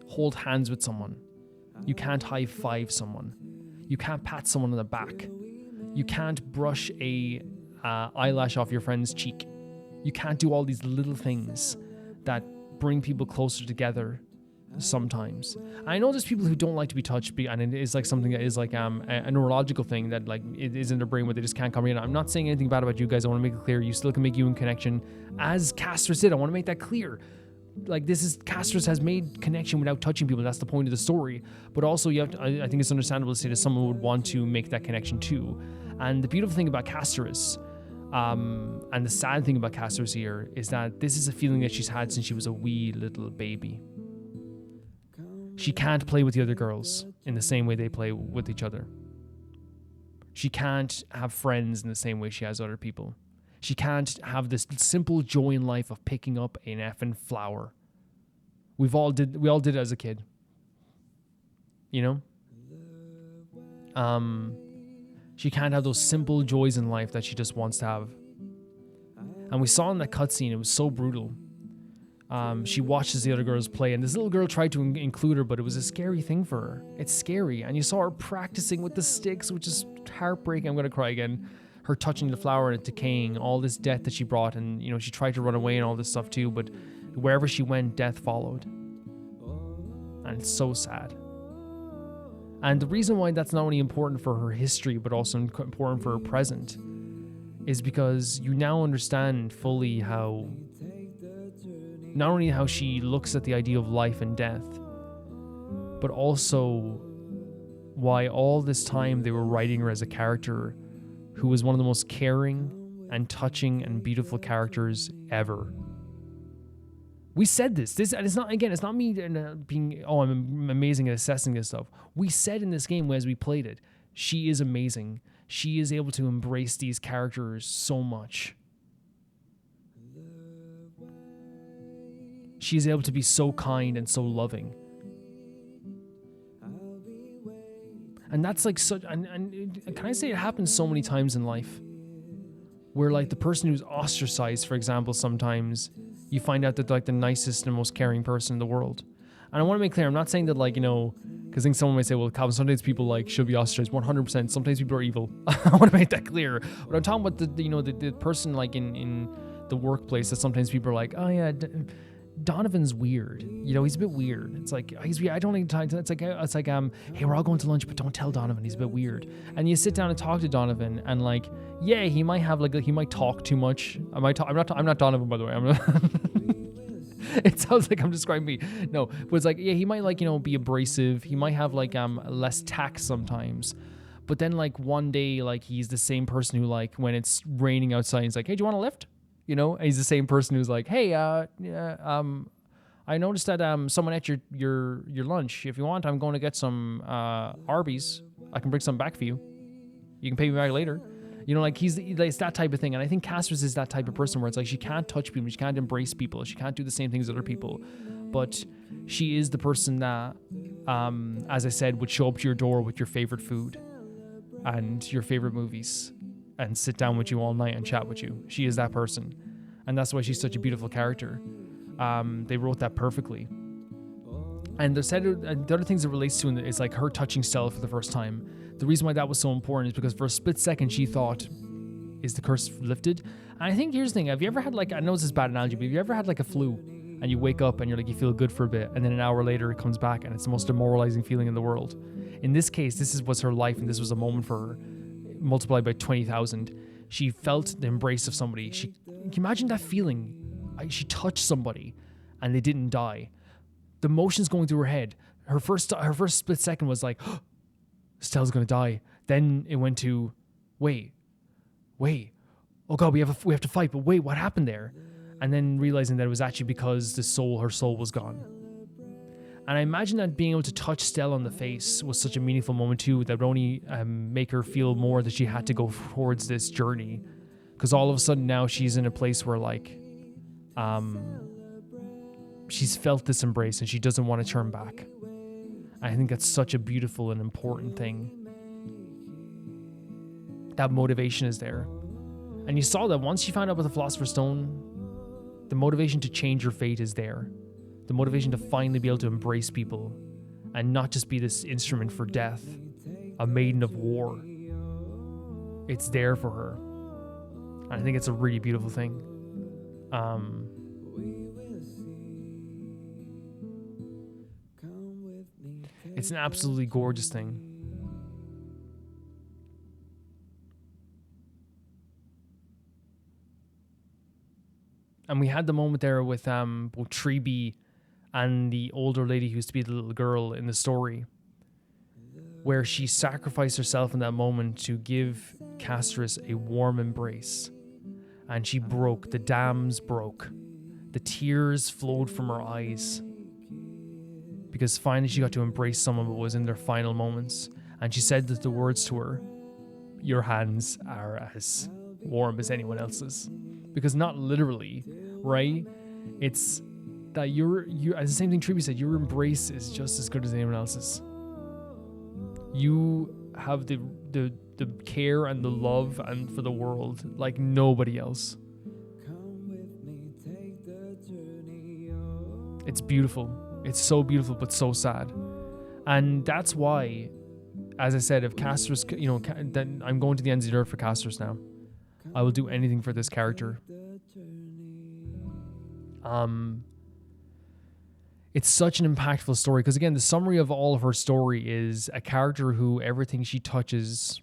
hold hands with someone. You can't high five someone. You can't pat someone on the back. You can't brush a eyelash off your friend's cheek. You can't do all these little things that bring people closer together sometimes. I know there's people who don't like to be touched, and it is like something that is like a neurological thing that like it is in their brain where they just can't comprehend. I'm not saying anything bad about you guys. I want to make it clear you still can make human connection, as Castorice did. I want to make that clear. Like, this is, Castorice has made connection without touching people. That's the point of the story. But also, you have to, I think it's understandable to say that someone would want to make that connection too. And the beautiful thing about Castorice, and the sad thing about Castorice here, is that this is a feeling that she's had since she was a wee little baby. She can't play with the other girls in the same way they play with each other. She can't have friends in the same way she has other people. She can't have this simple joy in life of picking up an effing flower. We all did it as a kid. You know? She can't have those simple joys in life that she just wants to have. And we saw in that cutscene, it was so brutal. She watches the other girls play, and this little girl tried to include her, but it was a scary thing for her. It's scary. And you saw her practicing with the sticks, which is heartbreaking. I'm going to cry again. Her touching the flower and it decaying, all this death that she brought, and she tried to run away and all this stuff too, but wherever she went, death followed. And it's so sad. And the reason why that's not only important for her history, but also important for her present, is because you now understand fully how, not only how she looks at the idea of life and death, but also why all this time they were writing her as a character who was one of the most caring and touching and beautiful characters ever. We said this, and it's not me being, I'm amazing at assessing this stuff. We said in this game as we played it, she is amazing. She is able to embrace these characters so much. She is able to be so kind and so loving. And that's like such, and can I say it happens so many times in life where like the person who's ostracized, for example, sometimes you find out that they're like the nicest and most caring person in the world. And I want to make clear, I'm not saying that like, because I think someone might say, well, Calvin, sometimes people like should be ostracized. 100%. Sometimes people are evil. I want to make that clear. But I'm talking about the person like in the workplace that sometimes people are like, oh yeah, Donovan's weird. He's a bit weird. It's like, he's weird. I don't need time. It's like, hey, we're all going to lunch, but don't tell Donovan. He's a bit weird. And you sit down and talk to Donovan, and like, yeah, he might have he might talk too much. I'm not Donovan, by the way. It sounds like I'm describing me. No, but it's like, yeah, he might like, be abrasive. He might have like less tact sometimes. But then like one day, like he's the same person who like when it's raining outside, he's like, hey, do you want a lift? And he's the same person who's like, hey, I noticed that someone ate your lunch. If you want, I'm going to get some Arby's. I can bring some back for you. You can pay me back later. Like it's that type of thing. And I think Castorice is that type of person where it's like she can't touch people, she can't embrace people, she can't do the same things as other people. But she is the person that, as I said, would show up to your door with your favorite food and your favorite movies and sit down with you all night and chat with you. She is that person. And that's why she's such a beautiful character. They wrote that perfectly. And the other things it relates to is like her touching Stella for the first time. The reason why that was so important is because for a split second she thought, is the curse lifted? And I think here's the thing, have you ever had like, I know this is a bad analogy, but have you ever had like a flu and you wake up and you're like, you feel good for a bit, and then an hour later it comes back and it's the most demoralizing feeling in the world? In this case, this was her life, and this was a moment for her, multiplied by 20,000. She felt the embrace of somebody. Can you imagine that feeling? She touched somebody and they didn't die. The motions going through her head. Her first split second was like, oh, Stella's gonna die. Then it went to, wait. Oh God, we have to fight. But wait, what happened there? And then realizing that it was actually because her soul was gone. And I imagine that being able to touch Stella on the face was such a meaningful moment too, that would only make her feel more that she had to go towards this journey. Because all of a sudden now she's in a place where like, she's felt this embrace and she doesn't want to turn back. I think that's such a beautiful and important thing. That motivation is there. And you saw that once she found out about the Philosopher's Stone, the motivation to change her fate is there. The motivation to finally be able to embrace people and not just be this instrument for death, a maiden of war. It's there for her. And I think it's a really beautiful thing. It's an absolutely gorgeous thing. And we had the moment there with both Trippy and the older lady who used to be the little girl in the story, where she sacrificed herself in that moment to give Castorice a warm embrace. And she broke. The dams broke. The tears flowed from her eyes. Because finally she got to embrace someone but was in their final moments. And she said the words to her, your hands are as warm as anyone else's. Because not literally, right? It's that you as the same thing Trippy said, your embrace is just as good as anyone else's. You have the care and the love and for the world like nobody else. It's beautiful. It's so beautiful, but so sad. And that's why, as I said, if Castorice, then I'm going to the ends of the earth for Castorice now. I will do anything for this character. It's such an impactful story because, again, the summary of all of her story is a character who everything she touches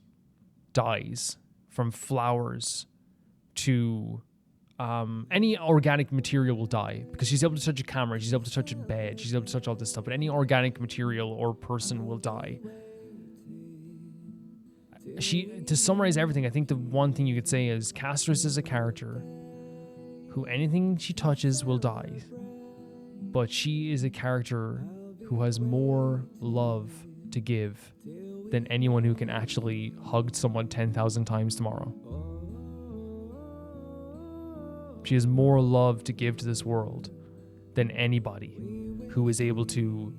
dies, from flowers to any organic material will die, because she's able to touch a camera, she's able to touch a bed, she's able to touch all this stuff, but any organic material or person will die. To summarize everything, I think the one thing you could say is Castorice is a character who anything she touches will die, but she is a character who has more love to give than anyone who can actually hug someone 10,000 times tomorrow. She has more love to give to this world than anybody who is able to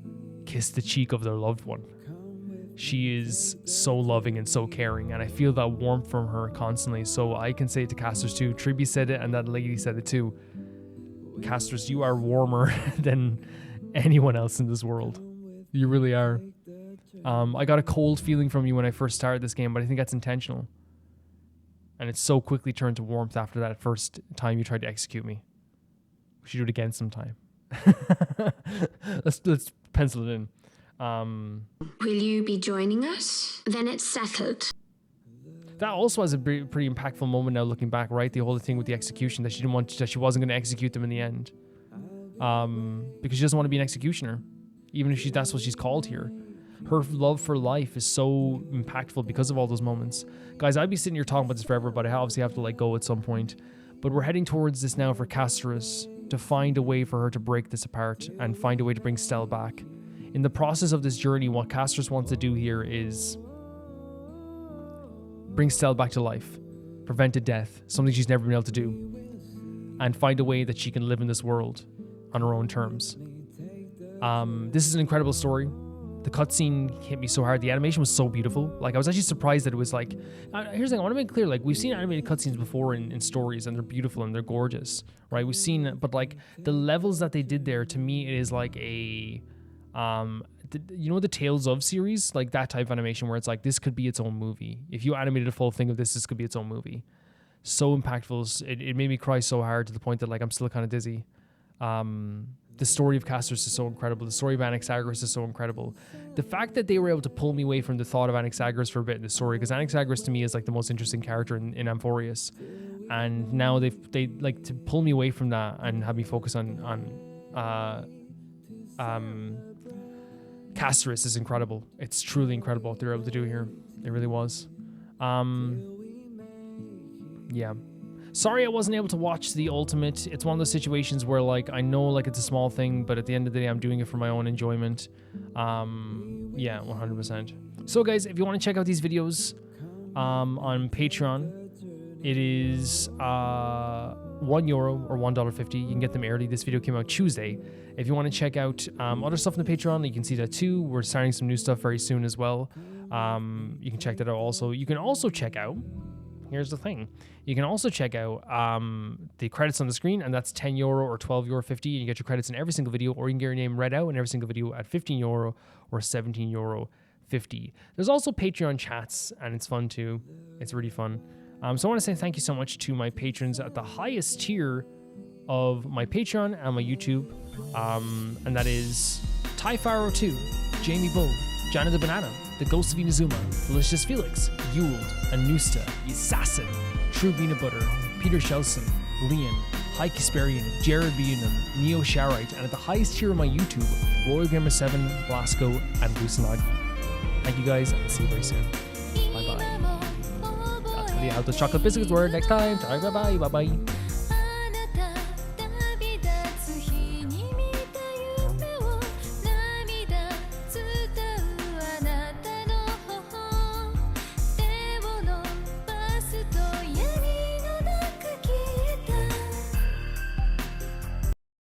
kiss the cheek of their loved one. She is so loving and so caring, and I feel that warmth from her constantly. So I can say it to Castorice too. Trippy said it, and that lady said it too. Castorice, you are warmer than anyone else in this world. You really are. I got a cold feeling from you when I first started this game, but I think that's intentional. And it so quickly turned to warmth after that first time you tried to execute me. We should do it again sometime. Let's pencil it in. Will you be joining us? Then it's settled. That also has a pretty impactful moment now looking back, right? The whole thing with the execution, that she wasn't going to execute them in the end. because she doesn't want to be an executioner, even if that's what she's called here. Her love for life is so impactful because of all those moments. Guys, I'd be sitting here talking about this forever, but I obviously have to like go at some point. But we're heading towards this now for Castorice, to find a way for her to break this apart and find a way to bring Stell back. In the process of this journey, what Castorice wants to do here is bring Stell back to life, prevent a death, something she's never been able to do, and find a way that she can live in this world on her own terms. This is an incredible story. The cutscene hit me so hard. The animation was so beautiful. Like, I was actually surprised that it was like... here's the thing, I want to make it clear, like, we've seen animated cutscenes before in stories, and they're beautiful and they're gorgeous, right? We've seen... But, like, the levels that they did there, to me, it is like a... you know the Tales of series? Like, that type of animation where it's like, this could be its own movie. If you animated a full thing of this could be its own movie. So impactful. It made me cry so hard to the point that, like, I'm still kind of dizzy. The story of Castorice is so incredible. The story of Anexagoras is so incredible. The fact that they were able to pull me away from the thought of Anexagoras for a bit in the story, because Anexagoras to me is like the most interesting character in Amphoreus, and now they like to pull me away from that and have me focus on Castorice is incredible. It's truly incredible what they're able to do here. It really was. Yeah. Sorry I wasn't able to watch the ultimate. It's one of those situations where, like, I know, like, it's a small thing, but at the end of the day, I'm doing it for my own enjoyment. Yeah, 100%. So, guys, if you want to check out these videos on Patreon, it is €1 or $1.50. You can get them early. This video came out Tuesday. If you want to check out other stuff in the Patreon, you can see that too. We're starting some new stuff very soon as well. You can check that out also. You can also check out... Here's the thing. You can also check out the credits on the screen, and that's €10 or €12.50, and you get your credits in every single video, or you can get your name read out in every single video at €15 or €17.50. There's also Patreon chats, and it's fun too. It's really fun. So I want to say thank you so much to my patrons at the highest tier of my Patreon and my YouTube, and that is Typharo2, Jamie Bull, Johnny the Banana, The Ghost of Inazuma, Delicious Felix, Yuled, Anusta, Assassin, True Peanut Butter, Peter Shelson, Leon, High Kasperian, Jared Beanham, Neo Sharite, and at the highest tier of my YouTube, RoyalGamer7, Blasco, and Lusanagi. Thank you guys, and see you very soon. Bye bye. That's really how the chocolate biscuits were next time. Bye bye. Bye bye.